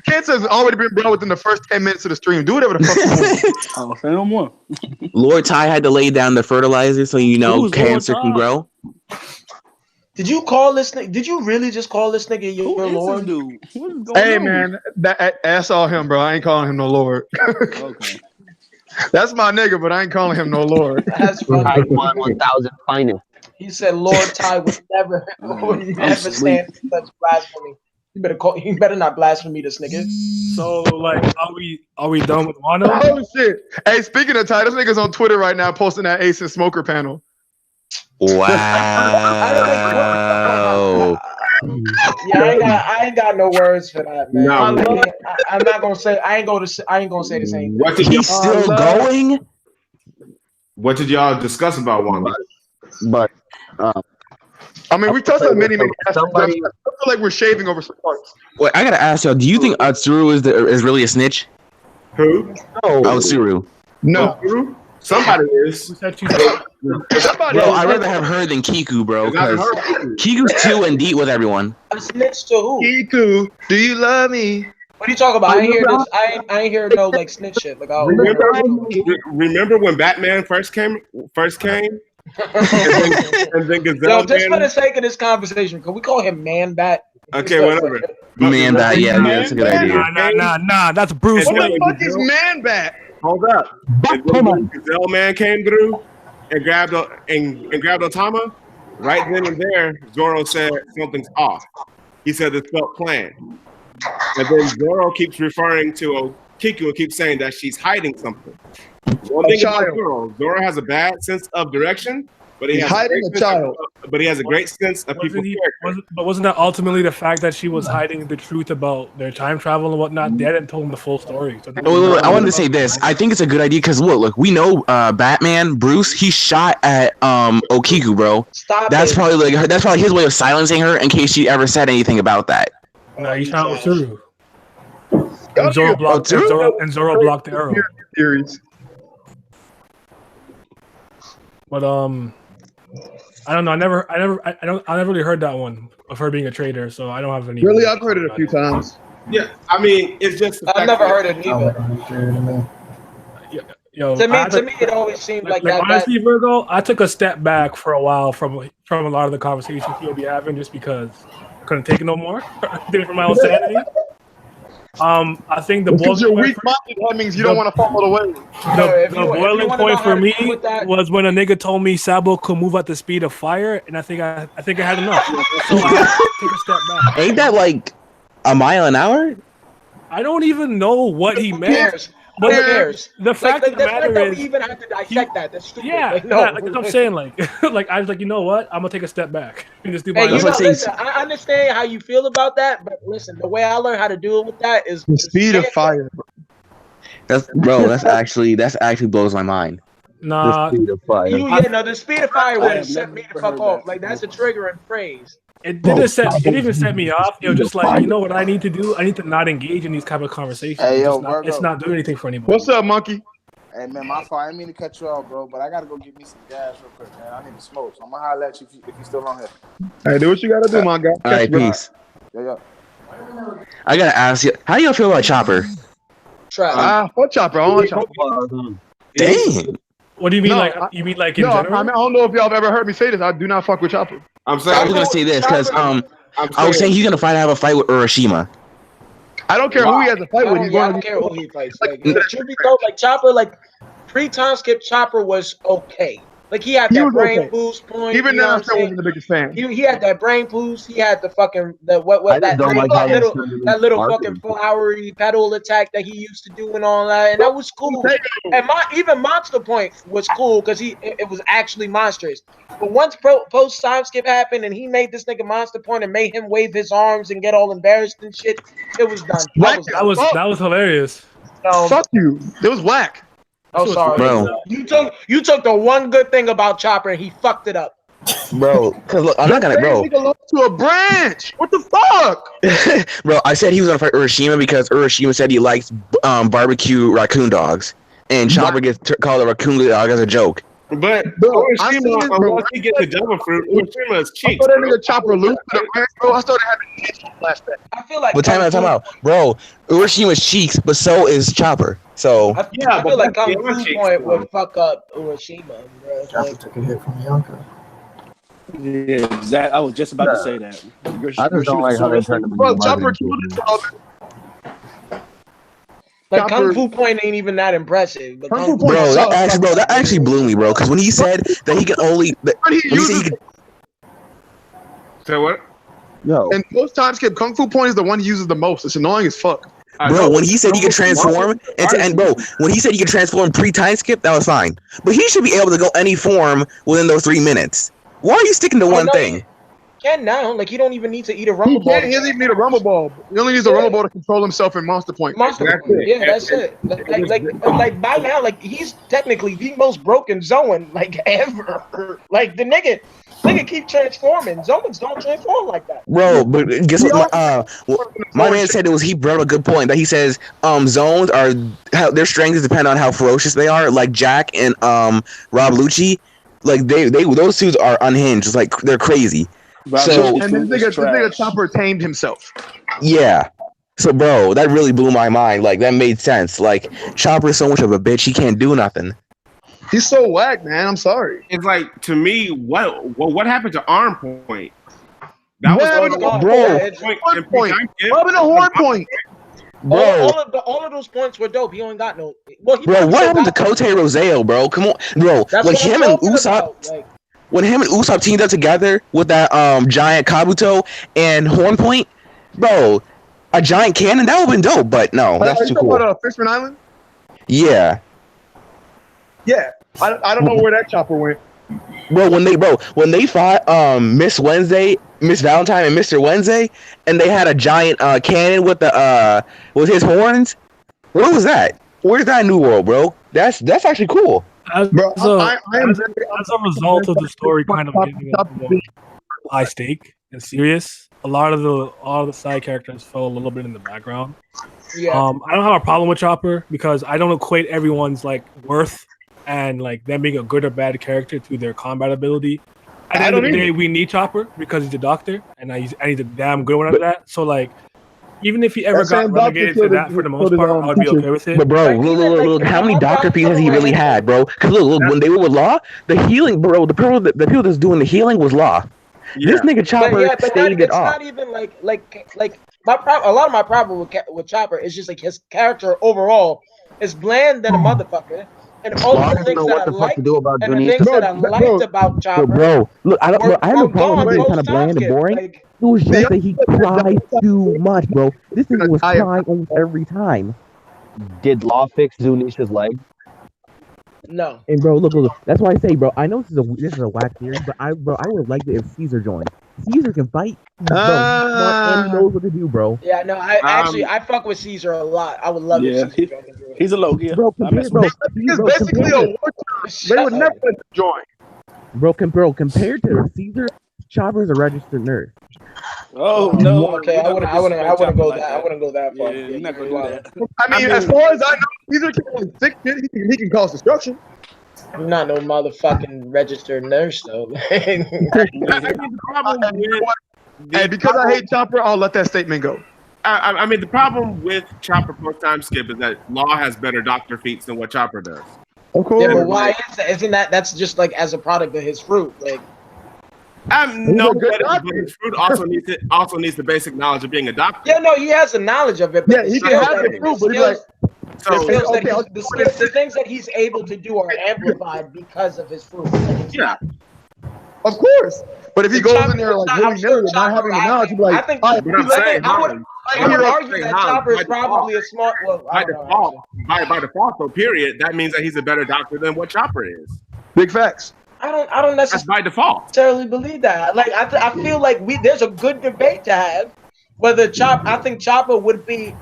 Cancer has already been brought within the first 10 minutes of the stream. Do whatever the fuck you want. I'll say no more. Lord Ty had to lay down the fertilizer so cancer can grow. Did you call this nigga? Did you really just call this nigga your lord? Hey man, that's all him, bro. I ain't calling him no lord. Okay. That's my nigga, but I ain't calling him no lord. That's funny. I won 1,000 finest. He said Lord Ty would never stand for such blasphemy. You better not blaspheme this nigga. So like, are we done with Wano? Oh shit! Hey, speaking of Ty, this nigga's on Twitter right now posting that Ace and Smoker panel. Wow. Yeah, I ain't got no words for that, man. No. I'm not gonna say. I ain't gonna say the same. What did He's still going? What did y'all discuss about Wano? But I mean, we touched on many aspects. I feel like we're shaving over some parts. Wait, I gotta ask y'all. Do you think Atsuru is really a snitch? Who? Oh, Suru. No. Somebody is. Somebody. Bro, I'd rather have her than Kiku, bro, because Kiku's too and deep with everyone. A snitch to who? Kiku, do you love me? What are you talking about? I ain't hear this. I ain't hear no like snitch shit. Like, Remember when Batman first came? and then Gazelle Yo, just for Man. the sake of this conversation, can we call him Man Bat? Okay, whatever. Man Bat, yeah, that's a good idea. Nah, that's Bruce What Wayne. the fuck is Man Bat? Hold up. And then Gazelle Man came through and grabbed Otama. Right then and there, Zoro said something's off. He said it's felt planned. And then Zoro keeps referring to Kiku and keeps saying that she's hiding something. One thing about Zoro has a bad sense of direction, but he has hiding a child. But he has a great sense of people's character. But wasn't that ultimately the fact that she was hiding the truth about their time travel and whatnot? They hadn't told him the full story. So Wait, I wanted to say this. I think it's a good idea because look, we know Batman, Bruce, he shot at Okiku, bro. That's probably his way of silencing her in case she ever said anything about that. No, he shot with Suru. And Zoro blocked the arrow. Theories. But I don't know. I never really heard that one of her being a traitor, so I don't have any. Really, I've heard it a few times. Yeah, I mean, it's just. I've never heard it either. Yo, To me, it always seemed like that. Honestly, Virgo, I took a step back for a while from a lot of the conversations he'll be having, just because I couldn't take it no more. Did it for my own sanity. I think the because you're weak-minded, that means you don't want to follow the way. The boiling point for me was when a nigga told me Sabo could move at the speed of fire, and I think I had enough. So I took a step back. Ain't that like a mile an hour? I don't even know what he meant. Who cares? The fact of the matter is, we even have to dissect that. That's stupid. yeah, Like, no. like what I'm saying, like I was like, you know what? I'm gonna take a step back and just do my Hey, own listen, I understand how you feel about that, but listen, the way I learned how to deal with that is the speed of fire. That's actually blows my mind. Nah, the speed of fire. The speed of fire would have set me the fuck off. Like, that's a triggering phrase. It didn't even set me off. It was just like, you know what I need to do? I need to not engage in these type of conversations. Hey, yo, it's not doing anything for anybody. What's up, monkey? Hey man, my fault. I didn't mean to cut you off, bro, but I gotta go get me some gas real quick, man. I need to smoke, so I'm gonna holler at you if you're still on here. Hey, do what you gotta do, my guy. All right, peace. Yeah. I gotta ask you, how do y'all feel about Chopper? What Chopper? I don't like Chopper. Dang. What do you mean? You mean in general? I don't know if y'all have ever heard me say this. I do not fuck with Chopper. I'm sorry. I was gonna say this because I was saying he's gonna have a fight with Urashima. I don't care who he has a fight with. I don't care who he fights. Like, truth be told, like Chopper, like pre-time skip Chopper was okay. Like he had that brain boost point. Even now, I still wasn't the biggest fan. He had that brain boost. He had the fucking that little fucking flowery pedal attack that he used to do and all that, and that was cool. And even Monster Point was cool because it was actually monstrous. But once post time skip happened and he made this nigga Monster Point and made him wave his arms and get all embarrassed and shit, it was done. That was hilarious. Fuck you. It was whack. Oh, sorry, bro. You took the one good thing about Chopper and he fucked it up, bro. Because look, I'm not gonna, bro. To a branch. What the fuck, bro? I said he was gonna fight Urashima because Urashima said he likes barbecue raccoon dogs, and Chopper gets called a raccoon dog as a joke. But Urashima, once he gets the devil fruit, Urashima is cheap. I thought that nigga Chopper loose to the branch, bro. I started having flashback. I feel like. But time out, bro. Urashima's cheeks, but so is Chopper. So I feel like Kung Fu Point would fuck up Urashima, bro. Chopper took a hit from Yonko. Yeah, exactly. I was just about to say that. I just don't like how they turned to Bro, Chopper killed himself. Like Kung Fu Point ain't even that impressive. But Kung Fu bro, that actually blew me, bro. Because when he said that he could only, Say what? Yo. And post time skip, Kung Fu Point is the one he uses the most. It's annoying as fuck. Bro, when he said he could transform, when he said he could transform pre-time skip, that was fine. But he should be able to go any form within those 3 minutes. Why are you sticking to one thing? can now. Like he don't even need to eat a He rumble ball. can't. He doesn't even need a rumble ball. He only needs a rumble ball to control himself in Monster Point. Monster Point. Yeah, that's it. Like by now, like he's technically the most broken Zoan like ever. Like the nigga keep transforming. Zoans don't transform like that. Bro, but guess what? My man said he brought a good point that he says zones are their strength is depend on how ferocious they are. Like Jack and Rob Lucci, like they those two are unhinged. Like they're crazy. So and this nigga Chopper tamed himself. yeah. So bro, that really blew my mind. Like that made sense. Like Chopper is so much of a bitch, he can't do nothing. He's so whack, man. I'm sorry. It's like to me, what happened to Arm Point? That was point. Rubbing a horn point. Bro, all of those points were dope. He only got no. Well, bro, what happened to Kote Roseo, bro? Come on, bro. Like him and Usopp. When him and Usopp teamed up together with that giant Kabuto and Horn Point, bro, a giant cannon that would have been dope. But no, that's too cool. About Fishman Island? Yeah. Yeah, I don't know where that chopper went. Bro, when they fought Miss Wednesday, Miss Valentine, and Mr. Wednesday, and they had a giant cannon with the with his horns. What was that? Where's that in New World, bro? That's actually cool. As a result of the story kind of getting high stake and serious, a lot of the side characters fell a little bit in the background. Yeah. I don't have a problem with Chopper because I don't equate everyone's like worth and like them being a good or bad character to their combat ability. At the end of the day, we need Chopper because he's a doctor and he's a damn good one at that. So like, even if he ever got relegated to that for the most part, I would be okay with it. But bro, look, how many doctor pieces has he really had, bro? Because look, when they were with Law, the healing, bro, the people that's doing the healing was Law. Yeah. This nigga Chopper stayed it off. It's not even like a lot of my problem with Chopper is just like his character overall is bland than a motherfucker. And all the things that I liked, and the things that I liked about Chopper, bro, look, I have no problem with being kind of bland and boring. It was just that he cried too much, bro. This nigga was crying almost every time. Did Law fix Zunisha's leg? No. And bro, look. That's why I say, bro. I know this is a whack theory, but I would like it if Caesar joined. Caesar can fight, bro. And he knows what to do, bro. Yeah, no, I fuck with Caesar a lot. I would love it. He's a Loki. Bro, he's basically a war. They would never let him join. Bro, compared to Caesar, Chopper's a registered nurse. Oh no! Okay, I wouldn't go that. I wouldn't go that far. Yeah, you're not gonna do that. I mean, as far as I know, Caesar can only fix it. He can cause destruction. I'm not no motherfucking registered nurse though. And because I hate Chopper, I'll let that statement go. I mean, the problem with Chopper post time skip is that Law has better doctor feats than what Chopper does. Of course. Yeah, but why is that? Isn't that's just like as a product of his fruit? Like, no, but his fruit also needs the basic knowledge of being a doctor. Yeah, no, he has the knowledge of it. But yeah, he can have the fruit, but he's like. The things that he's able to do are amplified because of his fruit. Yeah. Of course. But if he goes in there like willy-nilly, not having the knowledge, he'd be like, I would argue that Chopper is probably a smart. Well, by default, though, period, that means that he's a better doctor than what Chopper is. Big facts. I don't necessarily by default believe that. Like I feel like there's a good debate to have whether I think Chopper would be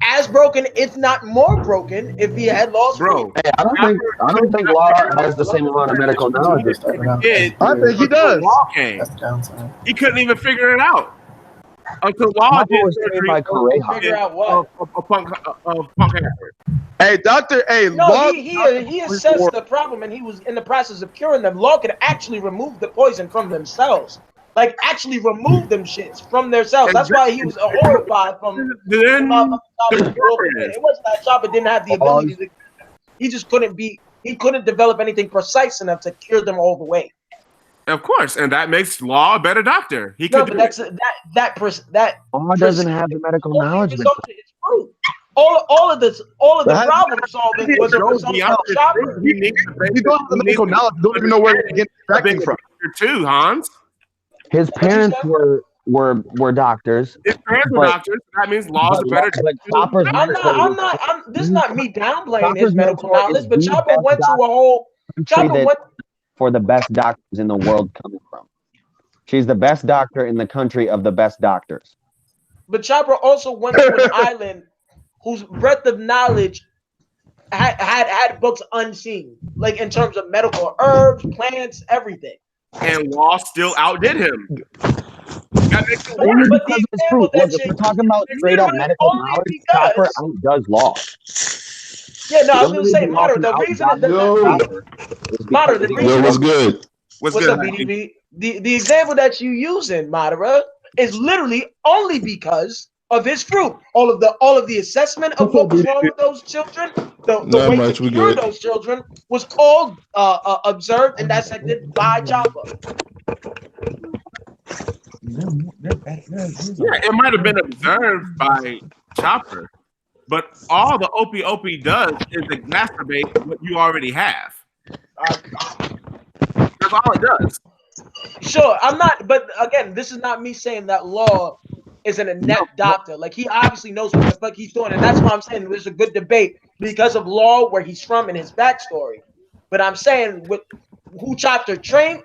as broken, if not more broken, if he had lost. Bro, hey, I don't think Law has the same amount of medical knowledge. I think he does. He couldn't even figure it out until Law did surgery. Figure out what? A punk actor. Hey, doctor. Hey, no, Law. He assessed the problem, and he was in the process of curing them. Law could actually remove the poison from themselves. Like actually remove them shits from their cells. That's why he was horrified from. It wasn't that Chopper didn't have the ability to. He just couldn't be. He couldn't develop anything precise enough to cure them all the way. Of course, and that makes Law a better doctor. He could. But that Law doesn't have the medical knowledge. All of the problem solving was a result of Chopper. He don't have the medical knowledge. Don't even know where to get distracted from. Too, Hans. His parents were doctors. His parents were doctors. That means Law's a better. This is not me downplaying his medical knowledge, but Chopper went to a whole. For the best doctors in the world coming from. She's the best doctor in the country of the best doctors. But Chopper also went to an island whose breadth of knowledge had books unseen, like in terms of medical herbs, plants, everything. And Law still outdid him. Only because of his fruit. Look, if we're talking about straight up medical knowledge, Chopper outdoes Law. Yeah, no, I was gonna say, Mater, the reason Mater, the reason what's good? What's up, BDB? The example that you using, Madara, is literally only because of his fruit. All of the assessment of what was wrong with those children, the way to cure those children was all observed and dissected by Chopper. Yeah, it might have been observed by Chopper, but all the Opie does is exacerbate what you already have. That's all it does. Sure, I'm not, but again, this is not me saying that Law is an inept doctor. Like, he obviously knows what the fuck he's doing, and that's why I'm saying there's a good debate because of Law, where he's from, and his backstory. But I'm saying with who Chopper trained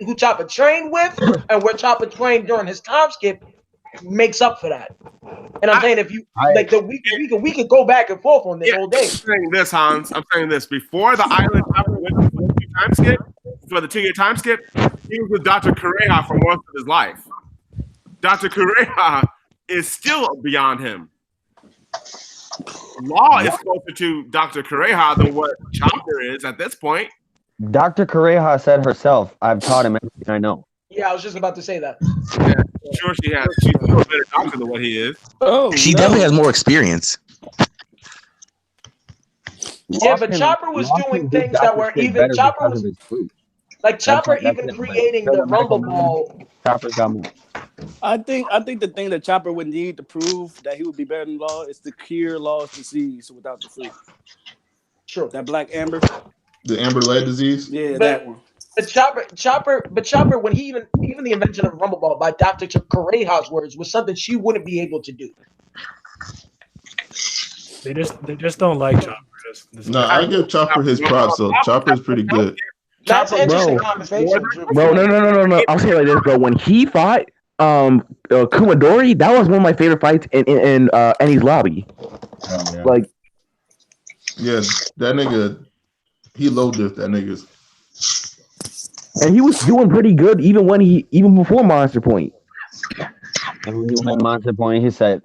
with, and where Chopper trained during his time skip makes up for that. And I'm saying if you we could go back and forth on this all day. I'm saying this, Hans. I'm saying this. Before the island Chopper went for the time skip, for the 2-year time skip, he was with Dr. Kureha for most of his life. Dr. Kureha is still beyond him. Law is closer to Dr. Kureha than what Chopper is at this point. Dr. Kureha said herself, I've taught him everything I know. Yeah, I was just about to say that. Yeah, sure she has. She's still a better doctor than what he is. She definitely has more experience. Yeah, but Chopper was doing things that were even Chopper was like Chopper even creating the Rumble Ball. Chopper's got more. I think the thing that Chopper would need to prove that he would be better than Law is to cure Law's disease without the fruit. Sure. That black amber. The amber lead disease? Yeah, that one. But Chopper, when he even the invention of Rumble Ball by Dr. Kureha's words was something she wouldn't be able to do. They just don't like Chopper. No, I give Chopper his props though. Chopper's pretty good. That's an interesting conversation. Bro, no. I'll say it like this, bro. When he fought Kumadori, that was one of my favorite fights in Annie's lobby. Like, yes, that nigga, he low diff that niggas. And he was doing pretty good even before Monster Point. And when he went Monster Point, he said,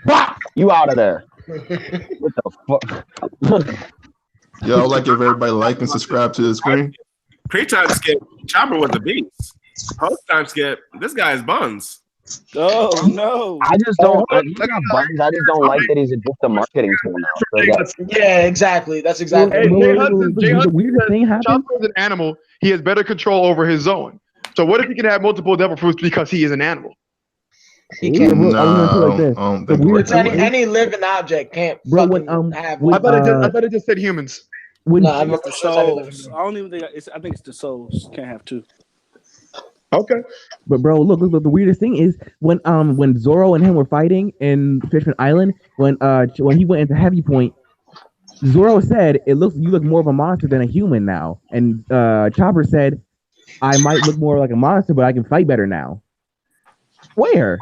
"Bah, you out of there." What the fuck? Yo, I'd like if everybody like and subscribe to the screen. Pre-time skip, Chopper was the beast. Post-time skip, this guy is buns. Oh no! I just don't. I just don't like that he's just a marketing tool now. Yeah, exactly. That's exactly. Hey, Jay Hudson thing Chopper is an animal. He has better control over his zone. So what if he can have multiple devil fruits because he is an animal? He can't. Any living object can't have. I thought it just said humans. It's the souls. I don't even think I think it's the souls. Can't have two. Okay. But bro, look, the weirdest thing is when Zoro and him were fighting in Fishman Island, when he went into Heavy Point, Zoro said, you look more of a monster than a human now. And Chopper said, I might look more like a monster, but I can fight better now. Where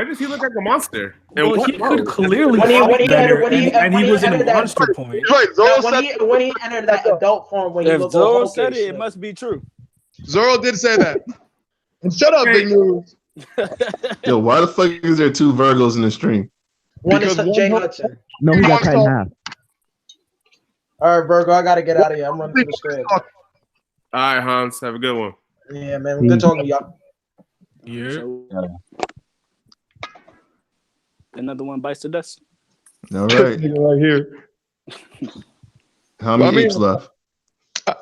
does he look like a monster? And well, he could clearly when he was in a monster point. Right, when he entered that adult form, when he looked Zoro said it must be true. Zoro did say that. And shut up, Big News. Yo, why the fuck is there two Virgos in the stream? One is Jay Hudson. No, he got cut in half. All right, Virgo, I gotta get out of here. I'm running to the stream. All right, Hans, have a good one. Yeah, man, good talking to y'all. Yeah. Another one bites the dust. All right. Right here. How many each left?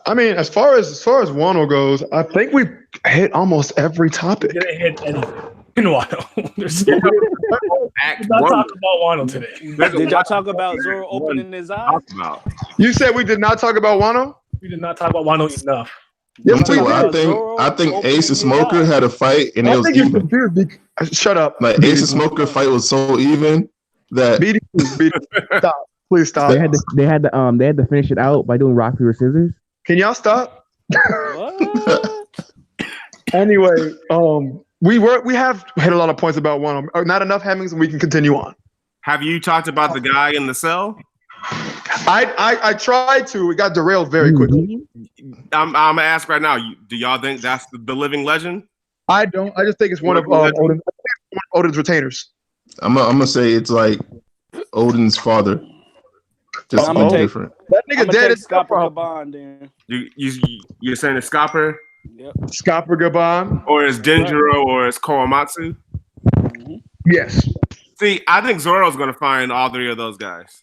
I mean, as far as Wano goes, I think we hit almost every topic. Didn't hit anything in Wano. There's not talk about Wano today. Did y'all talk about Zoro opening his eyes? You said we did not talk about Wano? We did not talk about Wano enough. Yes, we did. I think Ace and Smoker had a fight and it was even. Shut up. Like Ace and Smoker fight was so even that. Stop. Please stop. They had to finish it out by doing rock paper scissors. Can y'all stop? Anyway, We have hit a lot of points about Wano. Not enough Hemmings, and we can continue on. Have you talked about the guy in the cell? I tried to. It got derailed very quickly. I'm gonna ask right now. Do y'all think that's the living legend? I don't. I just think it's one of Odin's retainers. I'm gonna say it's like Odin's father. Just I'm gonna take different. That nigga dead is Scopper Gaban then. You're saying it's Scopper? Yep. Scopper Gaban? Or is Denjiro or is Koamatsu? Mm-hmm. Yes. See, I think Zoro's gonna find all three of those guys.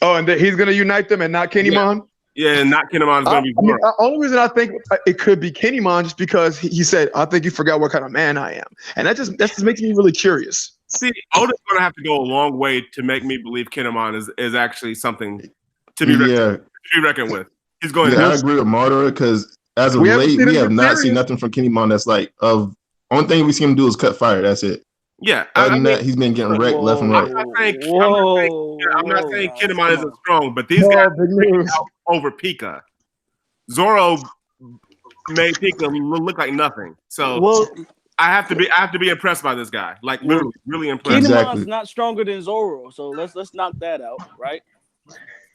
Oh, and he's gonna unite them and not Kinemon? Yeah, not Kinemon is gonna be Zoro. The only reason I think it could be Kinemon just because he said, I think you forgot what kind of man I am. And that just makes me really curious. See, Oda's gonna have to go a long way to make me believe Kinemon is actually something to be reckoned with. He's going I agree with Martyr because as of late, we have not seen nothing from Kinemon that's like only thing we see him do is cut fire. That's it. Yeah. Other than that, he's been getting wrecked left and right. I'm not saying Kinemon isn't strong, but these guys are out over Pika. Zoro made Pika look like nothing. So I have to be impressed by this guy. Like literally, really impressed. Kinemon's not stronger than Zoro, so let's knock that out, right?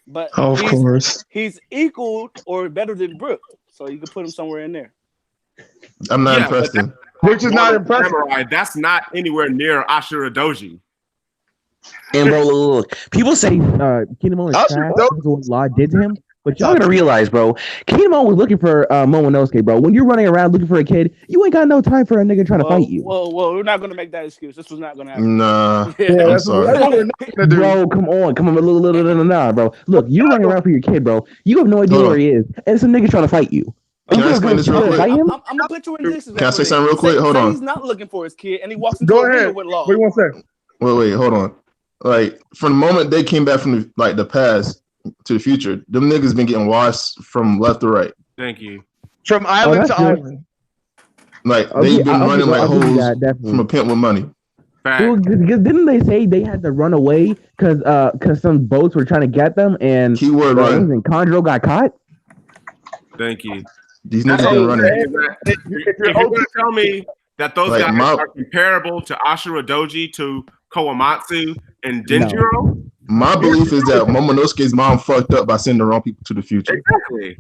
But of course, he's equal or better than Brook, so you can put him somewhere in there. I'm not impressed. Which is not impressive. Samurai, that's not anywhere near Ashura Doji. And bro, look, people say Kinemon is trash because of what Law did to him, but y'all gotta realize, bro, Kinemon was looking for Momonosuke, bro. When you're running around looking for a kid, you ain't got no time for a nigga trying to fight you. Well, we're not gonna make that excuse. This was not gonna happen. Nah, Yeah, I'm sorry. Bro, come on, nah, bro. Look, you're running around for your kid, bro. You have no idea where he is, and some nigga trying to fight you. Can I explain this real quick? I'm gonna put you in this. Can I say something real quick? Hold on. He's not looking for his kid, and he walks into a ring with Law. What do you want to say? Wait, hold on. Like from the moment they came back from the past to the future, them niggas been getting washed from left to right. Thank you. From island to island. Like they've been running like hoes from a pimp with money. Well, didn't they say they had to run away because some boats were trying to get them and keyword run and Chondro got caught? Thank you. These niggas been running. If you're going to tell me that those guys are comparable to Ashura Doji, to Koamatsu, and Denjiro, my belief is that Momonosuke's mom fucked up by sending the wrong people to the future. Exactly.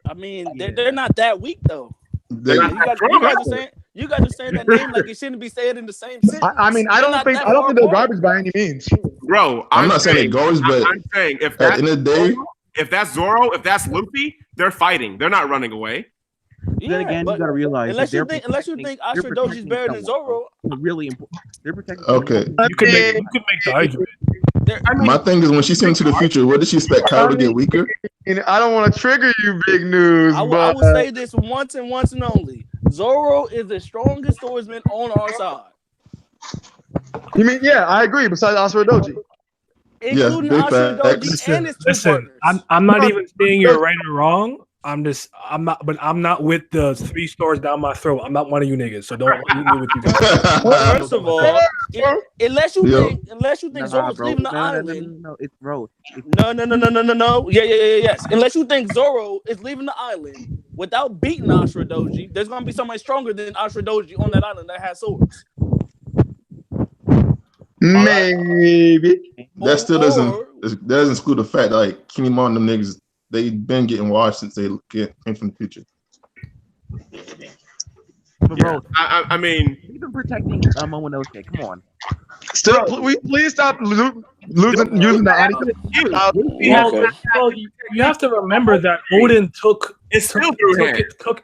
I mean, they're not that weak though. You guys are saying that name like it shouldn't be said in the same sentence. I mean, I don't think they're garbage by any means. Bro, I'm not saying they're garbage, but I'm saying if at the end of the day, if that's Zoro, if that's Luffy, they're fighting. They're not running away. Then again, you gotta realize unless you think Ashura Doji's better than Zoro, really important. They're protecting. Okay. You could make the argument. My thing is when she sent him to the future, what did she expect Kyle to get weaker? I don't want to trigger you, Big News. I will say this once and only: Zoro is the strongest swordsman on our side. You mean I agree. Besides Ashura Doji. Including Ashura Doji and his two partners. I'm not even saying you're right or wrong. I'm not with the 3 stars down my throat. I'm not one of you niggas, so don't leave me with you guys. First of all, unless you think Zoro's leaving the island. No, it's bro. No. Yes. Unless you think Zoro is leaving the island without beating Ashura Doji, there's gonna be somebody stronger than Ashura Doji on that island that has swords. Maybe. That still doesn't exclude the fact that like Kinemon and them niggas, they've been getting washed since they came from the future. But bro, I mean, you've been protecting Momonosuke. Come on. Still, please stop using the Well, you have to remember that Odin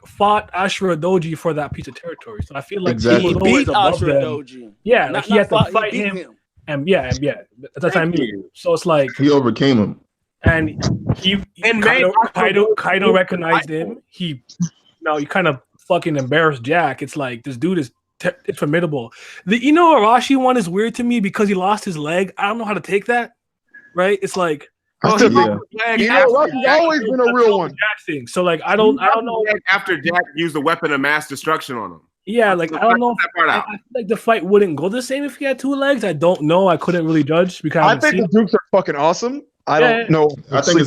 fought Ashura Doji for that piece of territory. So I feel like exactly. he was always beat above Ashura them. Doji. Yeah, like he had to fight him. And yeah, that's what I mean. So it's like he overcame him. And Kaido recognized him. He kind of fucking embarrassed Jack. It's like this dude is it's formidable. The Arashi one is weird to me because he lost his leg. I don't know how to take that. Right? It's like Arashi's always been a real one. So like I don't know. After Jack used a weapon of mass destruction on him. Yeah, like I don't know. I feel like the fight wouldn't go the same if he had 2 legs. I don't know. I couldn't really judge because I think the Dukes are fucking awesome. I don't know. I think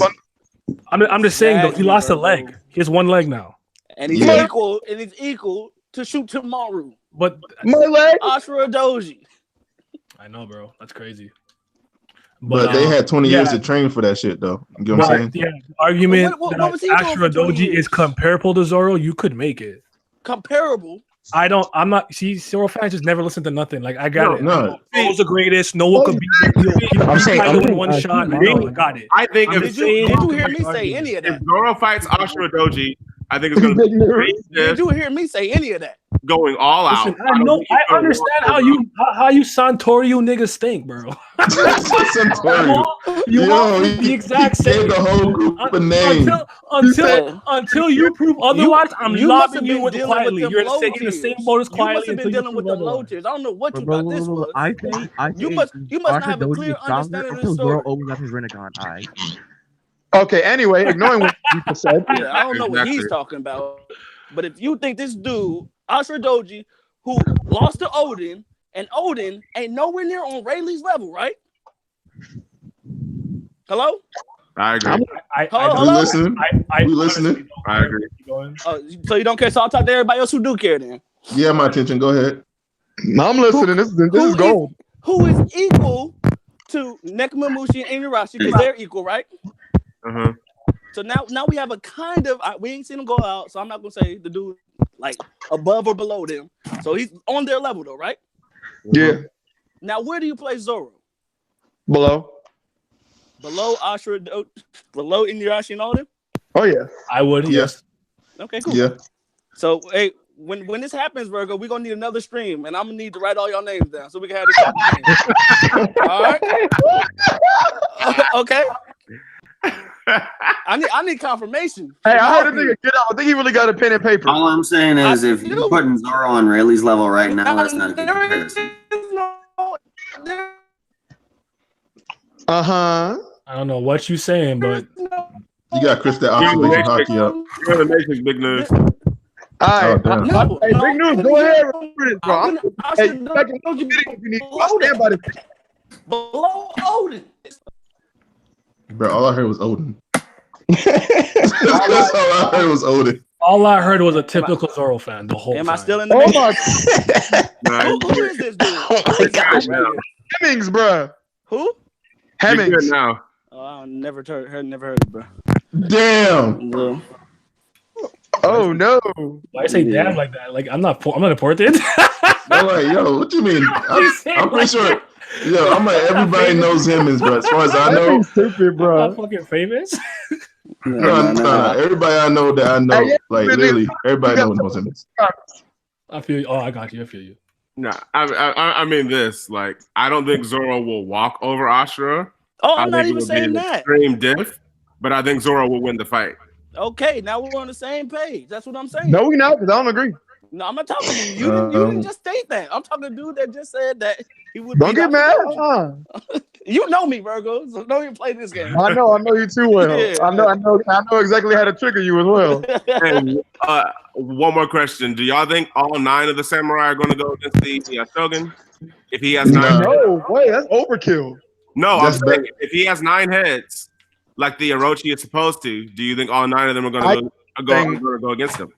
I'm just saying though, he lost a leg. He has 1 leg now. And he's equal to shoot Tamaru. But my leg. Ashura Doji. I know, bro. That's crazy. But they had 20 years to train for that shit, though. You get what I'm saying? Yeah, the argument What that was he doing for Ashura 20 Doji years? is comparable to Zoro. You could make it. Comparable. I'm not. See, Zoro fans just never listen to nothing. Like I got it. No. Zoro's the greatest. No one could beat him. I'm saying, in one shot. No, I got it. I think Did you hear me say any of if that? Zoro fights Ashura Doji, I think it's going to be great. Did you hear me say any of that? Going all out. Listen, I understand how you Santorio niggas think, bro. You all think the exact same. The whole group of names. Until you prove otherwise, I'm lobbing you with quietly. You're in the same boat as You must quietly have been until you dealing with prove the low otherwise. tiers. I don't know what you Bro, thought this was. I think You must not have a clear understanding of the until story. Zoro opens up his Rinnegan eye. Okay. Anyway, ignoring what people said. Yeah, I don't know what he's talking about. But if you think this dude, Ashura Doji, who lost to Odin, and Odin ain't nowhere near on Rayleigh's level, right? Hello? I agree. Hello? We listening. We listening. I agree. So you don't care? So I'll talk to everybody else who do care then. Yeah, my attention. Go ahead. I'm listening. This is gold. Who is equal to Nekomamushi and Inuyasha because they're equal, right? Uh-huh. So now we have a kind of we ain't seen him go out, so I'm not gonna say the dude like above or below them. So he's on their level though, right? Yeah. Now where do you place Zoro? Below Ashura, below Inuyasha and all them? Oh yeah. I would. Yes. Okay, cool. Yeah. So hey, when this happens, Virgo, we're gonna need another stream, and I'm gonna need to write all y'all names down so we can have this. All right. Okay. I need confirmation. Hey, I heard a nigga get out. I think he really got a pen and paper. All I'm saying is, if you're putting Zoro on Rayleigh's level right now, that's not a good comparison. I don't know what you saying, but You got Chris that observation hockey up. You're the Matrix, big news. All right. damn. Hey, big news. Go ahead. Bro. Hey, second, if you need. I stand by this. Below Odin. Bro, all I heard was Odin. That's all I heard was Odin. all I heard was a typical Zoro fan the whole time. Am I still in the who is this dude? Hemmings, bro. Who? Hemmings. Now. Oh, I never heard it, bro. Damn. No. Oh no! Why you say damn like that? Like I'm not important. They're like, yo, what you mean? I'm pretty sure. Yo, everybody knows Hemmings, bro. As far as I know, stupid, bro. I'm fucking famous. No. Everybody I know, like literally, everybody knows Hemmings. I feel you. Oh, I got you. I feel you. No, I mean this. Like, I don't think Zoro will walk over Ashura. Oh, I'm not even saying that. Extreme diff, but I think Zoro will win the fight. Okay, now we're on the same page. That's what I'm saying. No, we not, because I don't agree. No, I'm not talking to you. You didn't just state that. I'm talking to dude that just said that he would. Don't get mad. You know me, Virgo. So don't even play this game. I know you too well. Yeah. I know exactly how to trigger you as well. And one more question: do y'all think all 9 of the samurai are going to go against the Shogun? If he has 9, no way. That's overkill. No, I'm saying if he has 9 heads, like the Orochi is supposed to, do you think all 9 of them are going to go against him?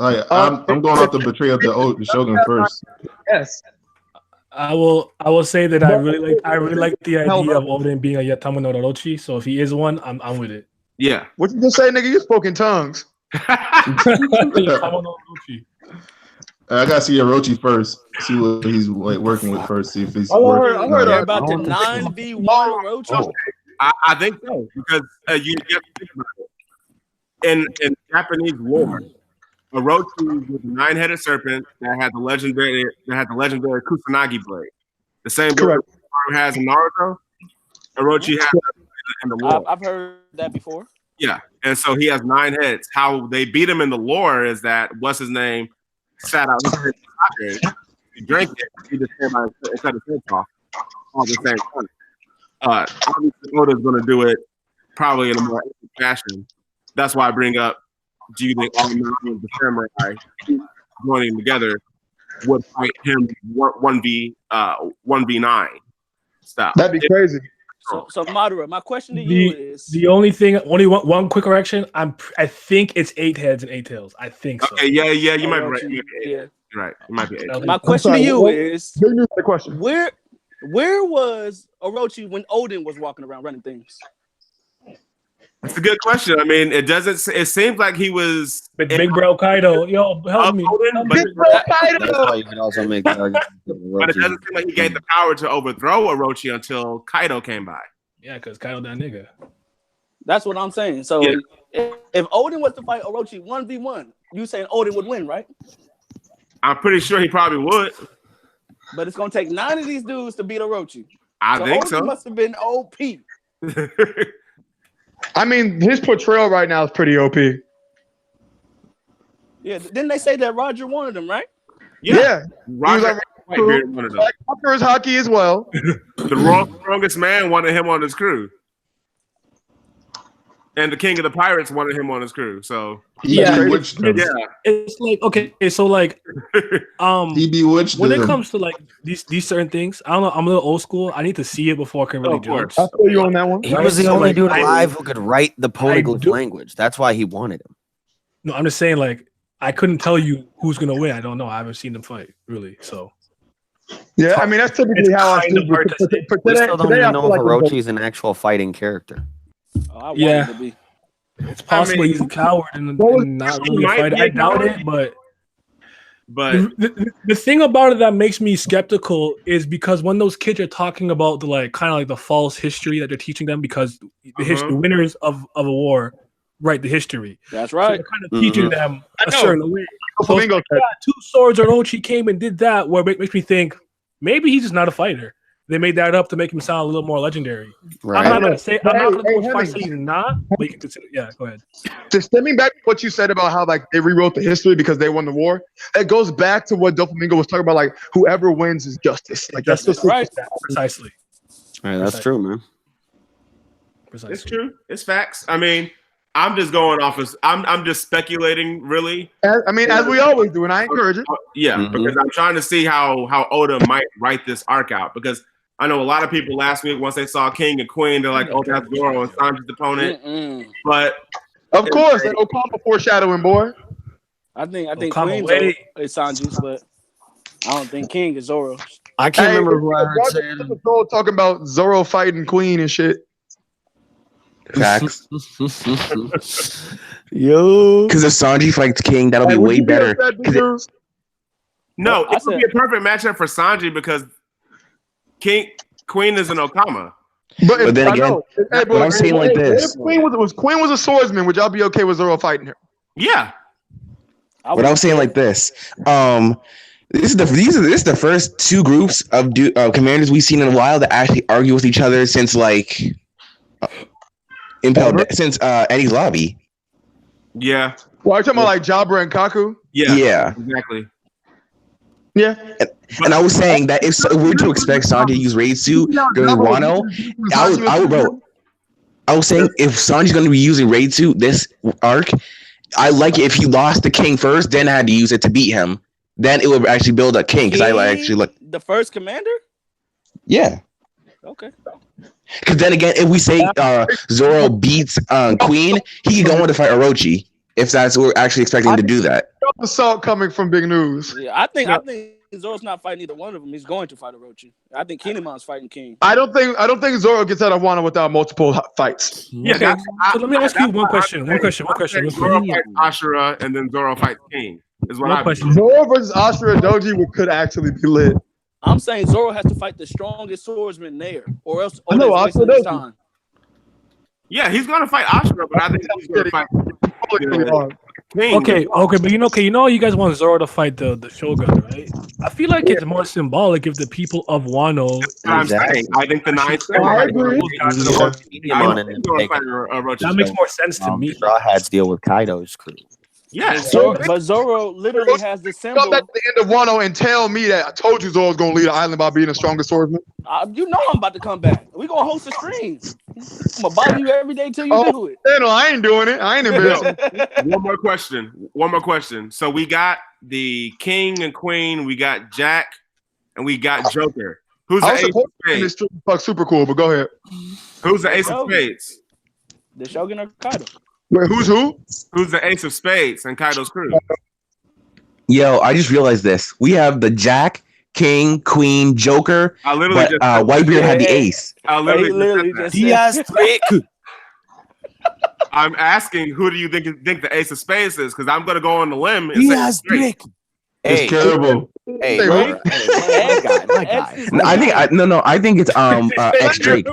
I'm going off the betrayal of the Shogun first. Yes. I will say that I really like the idea of Odin being a Yatama no Orochi. So if he is one, I'm with it. Yeah. What you just say, nigga? You spoke in tongues. Yatama no Orochi. I gotta see Orochi first. See what he's like working with first. See if he's. I heard about the 9v1 Orochi. I think so because you have to think about it. In Japanese lore, Orochi was a 9-headed serpent that had the legendary Kusanagi blade. The same blade Naruto has in Naruto. Orochi has in the lore. I've heard that before. Yeah, and so he has 9 heads. How they beat him in the lore is that what's his name sat out his sake, he drank it, he just came out and cut his head off all the same time. Obviously, Oda's going to do it probably in a more epic fashion. That's why I bring up, do you think all 9 of the samurai joining together would fight him 1v9 style? That'd be crazy. So Madara, my question to you is the only one quick correction. I think it's 8 heads and 8 tails. I think so. Okay, yeah, you might be right. Yeah. Right. It might be 8. My question to you is, the question. where was Orochi when Odin was walking around running things? That's a good question. I mean, it doesn't. It seems like he was big bro Kaido. Yo, help me. Big bro Kaido. That's why you can also make the argument. But it doesn't seem like he gained the power to overthrow Orochi until Kaido came by. Yeah, because Kaido that nigga. That's what I'm saying. So if Odin was to fight Orochi 1v1, you saying Odin would win, right? I'm pretty sure he probably would. But it's gonna take 9 of these dudes to beat Orochi. I think Odin so. Must have been OP. I mean, his portrayal right now is pretty OP. Yeah, didn't they say that Roger wanted him, right? Yeah. Roger wanted him. Like Walker's hockey as well. The world's strongest man wanted him on his crew. And the king of the pirates wanted him on his crew. So it's like okay, so like he bewitched when it them. comes to like these certain things, I don't know. I'm a little old school. I need to see it before I can really judge. I feel you on that one. He was the only dude alive who could write the poneglyph language. That's why he wanted him. No, I'm just saying like I couldn't tell you who's gonna win. I don't know. I haven't seen them fight really. So yeah, I mean that's typically how I see We still don't even know if Orochi is an actual fighting character. yeah, it's possible he's a coward and not really a fighter. I doubt it, but the thing about it that makes me skeptical is because when those kids are talking about the like kind of like the false history that they're teaching them, because the winners of a war write the history. That's right. So they're kind of teaching them a certain way. So Flamingo like, yeah, 2 swords, Orochi came and did that. Where it makes me think maybe he's just not a fighter. They made that up to make him sound a little more legendary. Right. I'm not gonna say he's not, but you can consider. Yeah, go ahead. Just stemming back to what you said about how like they rewrote the history because they won the war. That goes back to what Doflamingo was talking about. Like whoever wins is justice. Like that's just right. Precisely. All right, that's true, man. Precisely. It's true. It's facts. I mean, I'm just going off as I'm just speculating, really. I mean, as we always do, and I encourage it. Yeah, because I'm trying to see how Oda might write this arc out. Because I know a lot of people last week once they saw King and Queen, they're like, "Oh, that's Zoro and Sanji's opponent." But of course, that Okama foreshadowing, boy. I think Queen is Sanji's, but I don't think King is Zoro. I can't remember who I heard saying. Talking about Zoro fighting Queen and shit. Facts. Yo. Because if Sanji fights King, that'll be way better. No, it would be a perfect matchup for Sanji because Queen is an Okama. But then again, but I'm saying like this. If Queen was a swordsman, would y'all be okay with Zoro fighting her? Yeah. But I'm saying like this. This is the first 2 groups of commanders we've seen in a while that actually argue with each other since like since Eddie's Lobby. Yeah. Well, are you talking about like Jabra and Kaku? Yeah. Exactly. Yeah. And I was saying that if we were to expect Sanji to use Raidsu during Wano, I was saying if Sanji's going to be using Raidsu this arc, I like it if he lost the King first, then had to use it to beat him. Then it would actually build a King because I actually look. The first commander? Yeah. Okay. Because then again, if we say Zoro beats Queen, he can go on to fight Orochi. If that's what we're actually expecting to do that. Assault coming from Big News. Yeah, I think Zoro's not fighting either one of them. He's going to fight Orochi. I think Kinemon's fighting King. I don't think Zoro gets out of Wano without multiple fights. Yeah. Okay. So let me ask you one question. One question. Zoro fights Ashura and then Zoro fights King. Is what Zoro versus Ashura Doji could actually be lit. I'm saying Zoro has to fight the strongest swordsman there, or else no, wasting his time. Yeah, he's gonna fight Ashura, but I think he's gonna fight King. Okay, but you know, you guys want Zoro to fight the Shogun, right? I feel like it's more symbolic if the people of Wano. Exactly. I think the 9th. I agree. That makes more sense to me. Straw Hats deal with Kaido's crew. Yeah, but Zoro literally has the symbol. Come back to the end of Wano and tell me that I told you Zoro's gonna lead the island by being the strongest swordsman. You know I'm about to come back. We gonna host a stream. I'm gonna bother you every day till you do it. No, I ain't doing it. I ain't embarrassing. One more question. So we got the King and Queen. We got Jack, and we got Joker. Who's the ace of spades? Fuck, super cool. But go ahead. Who's the ace of spades? The Shogun or Kaido? Wait, who's who? Who's the ace of spades and Kaido's crew? Yo, I just realized this. We have the Jack, King, Queen, Joker, I literally but just Whitebeard had the ace. I literally just said that. I'm asking, who do you think the ace of spades is? Because I'm gonna go on the limb and say it's Drake. It's terrible. Hey, my guy. I think it's X Drake.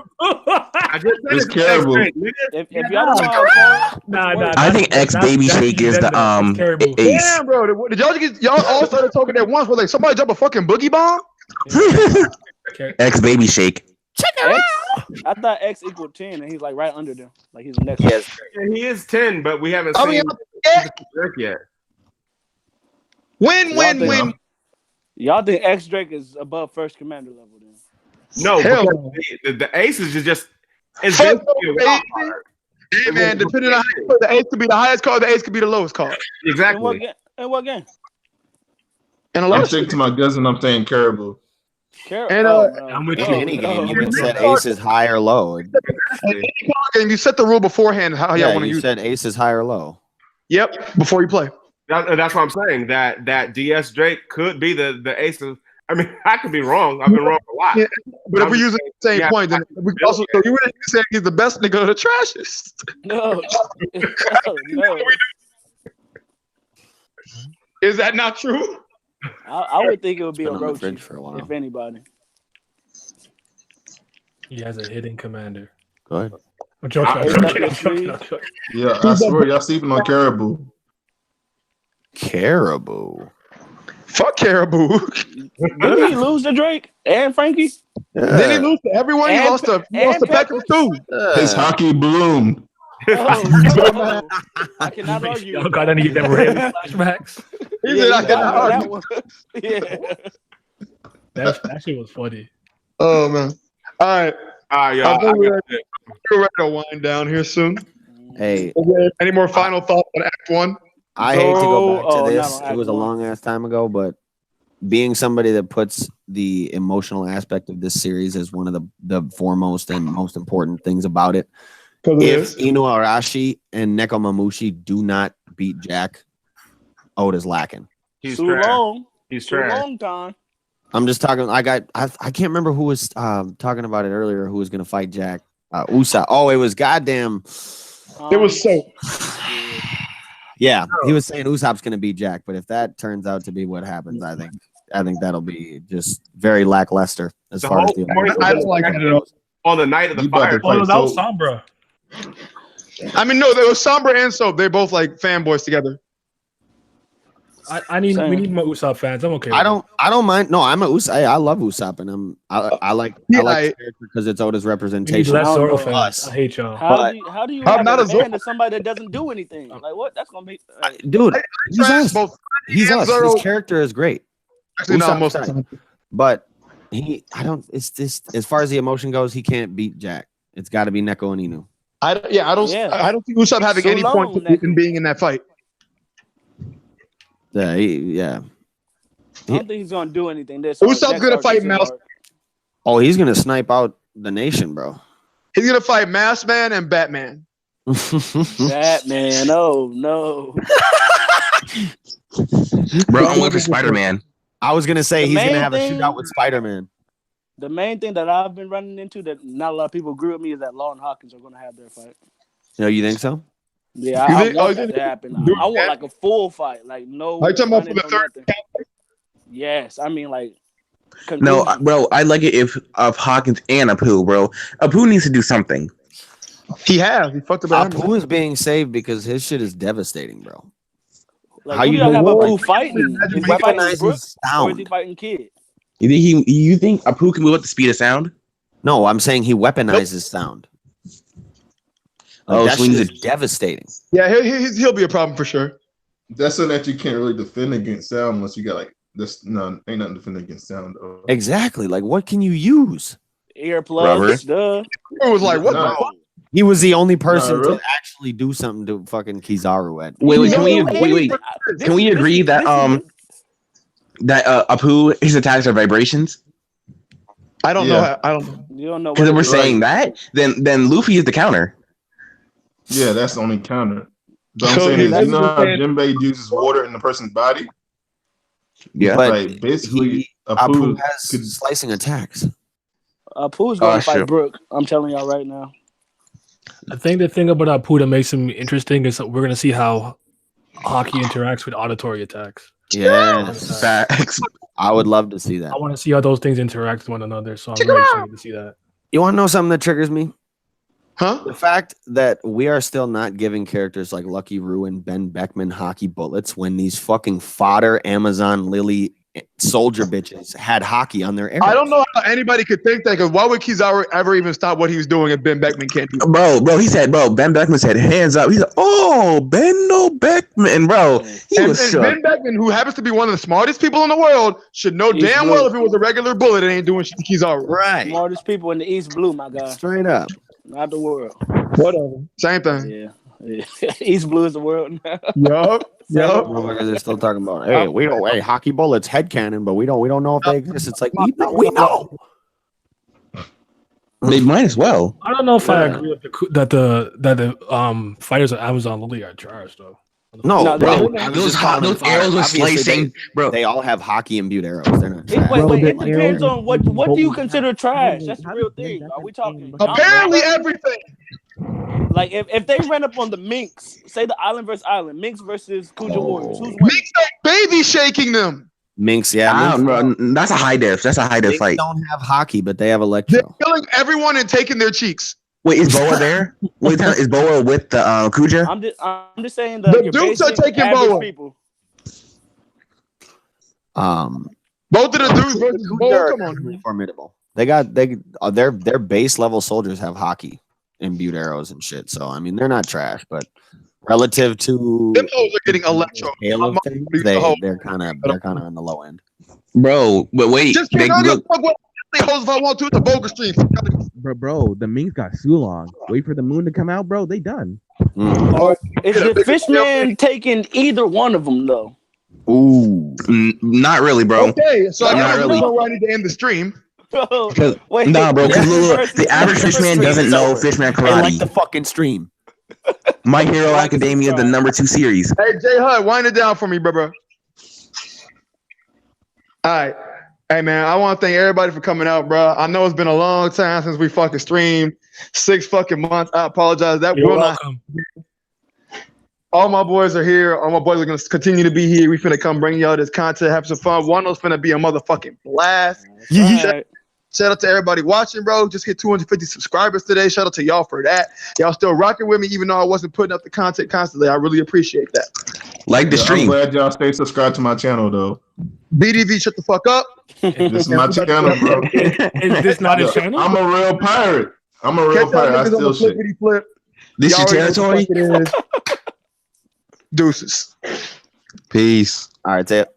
It's terrible. If y'all don't know, I think X Baby Shake is the ace. Damn, bro. Did y'all all started talking at once? Were like somebody drop a fucking boogie bomb? X Baby Shake. Check it out. I thought X equaled 10, and he's like right under them. Like he's the next. Yes, he is 10, but we haven't seen Drake yet. Win. Y'all think X Drake is above First Commander level then? No, because the ace is just it's basically a wild card. Hey man, depending on how you put the ace could be the highest card, the ace could be the lowest card. Exactly. In what game? I'm sticking to my guns and I'm saying Caribou. And I'm with you. In any game, you can set aces high or low. in any card game, you set the rule beforehand how y'all want to you use set aces high or low. Yep, before you play. That's what I'm saying. That DS Drake could be the ace of. I mean, I could be wrong. I've been wrong a lot. Yeah, but if we're using the same point, then we can also. So you would say he's the best nigga of the trashes. No. Is that not true? I would think it would be a Been on the Roach fridge for a while. if anybody. He has a hidden commander. Go ahead. I'm joking. Yeah, I swear y'all sleeping on Caribou. Caribou. Fuck Caribou. Didn't he lose to Drake and Frankie? Then he lose to everyone. He lost to Beckham too. His hockey bloomed. Oh, I cannot argue. Y'all got any of them Rayleigh flashbacks? He said, I cannot argue. Yeah. That shit was funny. Oh man. All right. Y'all. We're ready to wind down here soon. Hey. Any more final thoughts on Act One? I hate to go back to this. no, It was a long ass time ago, but being somebody that puts the emotional aspect of this series as one of the foremost and most important things about it. If Inu Arashi and Neko Mamushi do not beat Jack, Oda's lacking. He's too long. He's too trash. long time. I'm just talking. I can't remember who was talking about it earlier. Who was going to fight Jack? Usa. Oh, it was goddamn. It was so. Yeah, he was saying Usopp's going to beat Jack, but if that turns out to be what happens, I think that'll be just very lackluster as far as the. I don't like it at all. On the night of the fire. Oh, that was Sombra. I mean, no, there was Sombra and Soap. They're both like fanboys together. We need more Usopp fans. I'm okay. I don't mind. No, I'm a Usopp. I love Usopp, and I like the character because it's Oda's representation. Less Zoro fans. I hate y'all. How do you have a fan to somebody that doesn't do anything? Like what? That's gonna be. Dude, he's us. He's us. His character is great. Actually, no, most of the time. But it's just as far as the emotion goes, he can't beat Jack. It's got to be Neko and Inu. I don't see Usopp having any point in being in that fight. Yeah. I don't think he's gonna do anything. Usopp's gonna fight Mouse. Oh, he's gonna snipe out the nation, bro. He's gonna fight Mask Man and Batman. Batman, oh no. Bro, I'm looking for Spider-Man. I was gonna say he's gonna have a shootout with Spider-Man. The main thing that I've been running into that not a lot of people agree with me is that Law and Hawkins are gonna have their fight. No, you think so? Yeah, I want that to happen. I want like a full fight, like no. Are you talking about for the third? Yes, I mean like. No, bro, I like it if of Hawkins and Apu, bro. Apu needs to do something. He fucked up. Apu is being saved because his shit is devastating, bro. Like, how you have Apu fighting? Is he fighting Brooke or is he fighting Kid? You think Apu can move at the speed of sound? No, I'm saying he weaponizes sound. Like, that shit is devastating. Yeah, he'll be a problem for sure. That's something that you can't really defend against sound unless you got like this. No, ain't nothing defending against sound. Exactly. Like, what can you use? Earplugs. Duh. It was like, what the fuck? He was the only person to actually do something to fucking Kizaru at. Wait. Can we agree that Apu his attacks are vibrations? I don't know. I don't know. You don't know. Because if we're saying that, then Luffy is the counter. Yeah, that's the only counter. But I'm saying is, you know how Jinbei uses water in the person's body? Yeah, but like basically, Apu has slicing attacks. Apu's going to fight Brooke. I'm telling y'all right now. I think the thing about Apu that makes him interesting is that we're gonna see how hockey interacts with auditory attacks. Yes, facts. I would love to see that. I want to see how those things interact with one another. So I'm very excited to see that. You want to know something that triggers me? Huh? The fact that we are still not giving characters like Lucky Roo and Ben Beckman hockey bullets when these fucking fodder Amazon Lily soldier bitches had hockey on their arrows. I don't know how anybody could think that, because why would Kizaru ever even stop what he was doing if Ben Beckman can't do it? Bro, he said, Ben Beckman said, hands up. He said, oh, Bendo Beckman, bro. And Ben Beckman, who happens to be one of the smartest people in the world, should know damn well if it was a regular bullet, it ain't doing shit to Kizaru. Right. Smartest people in the East Blue, my guy. Straight up. Not the world. Whatever. Same thing. Yeah. East Blue is the world now. Yup. Motherfuckers are still talking about, hey, we don't, hey, hockey bullets, head cannon, but we don't know if they exist. It's like we know. They might as well. I don't know if I agree with that the fighters at Amazon Lily are charged though. No, bro. Those arrows are slicing, bro. They all have hockey imbued arrows. They're not. Wait. It depends on what do you consider trash? That's the real thing. Are we talking? Apparently everything. Like if they ran up on the Minks, say the Island versus Island, Minks versus Kuja Warriors, who's winning? Minks like baby shaking them. Minks, yeah. That's a high def. That's a high def fight. They don't have hockey, but they have electro. They're killing everyone and taking their cheeks. Wait, is Boa there? Wait, is Boa with the Kuja? I'm just saying the Dukes are taking Boa. People. Both of the dudes versus Boa. Come on, formidable. Their base level soldiers have hockey imbued arrows and shit. So I mean, they're not trash, but relative to them hoes are getting electro. They're kind of on the low end, bro. But wait, just kidding. I don't fuck what hoes if I want to. It's a bogus stream. Bro, the Minks got Sulong. Wait for the moon to come out, bro. They done. Is the Fishman taking either one of them though? Ooh, not really, bro. Okay, so I not really. I need to end the stream. Wait, nah, bro. Because the average Fishman doesn't know Fishman karate. I like the fucking stream. My Hero Academia, the #2 series. Hey, J Hud, wind it down for me, bro. All right. Hey, man, I want to thank everybody for coming out, bro. I know it's been a long time since we fucking streamed. 6 fucking months. I apologize. You're welcome. All my boys are here. All my boys are going to continue to be here. We finna come bring y'all this content, have some fun. Wano's finna be a motherfucking blast. Shout out to everybody watching, bro. Just hit 250 subscribers today. Shout out to y'all for that. Y'all still rocking with me, even though I wasn't putting up the content constantly. I really appreciate that. Like the stream. I'm glad y'all stay subscribed to my channel, though. BDV, shut the fuck up. This is my channel, bro. Is this not his channel? I'm a real pirate. I still shit. This your territory? Deuces. Peace. All right, that's it.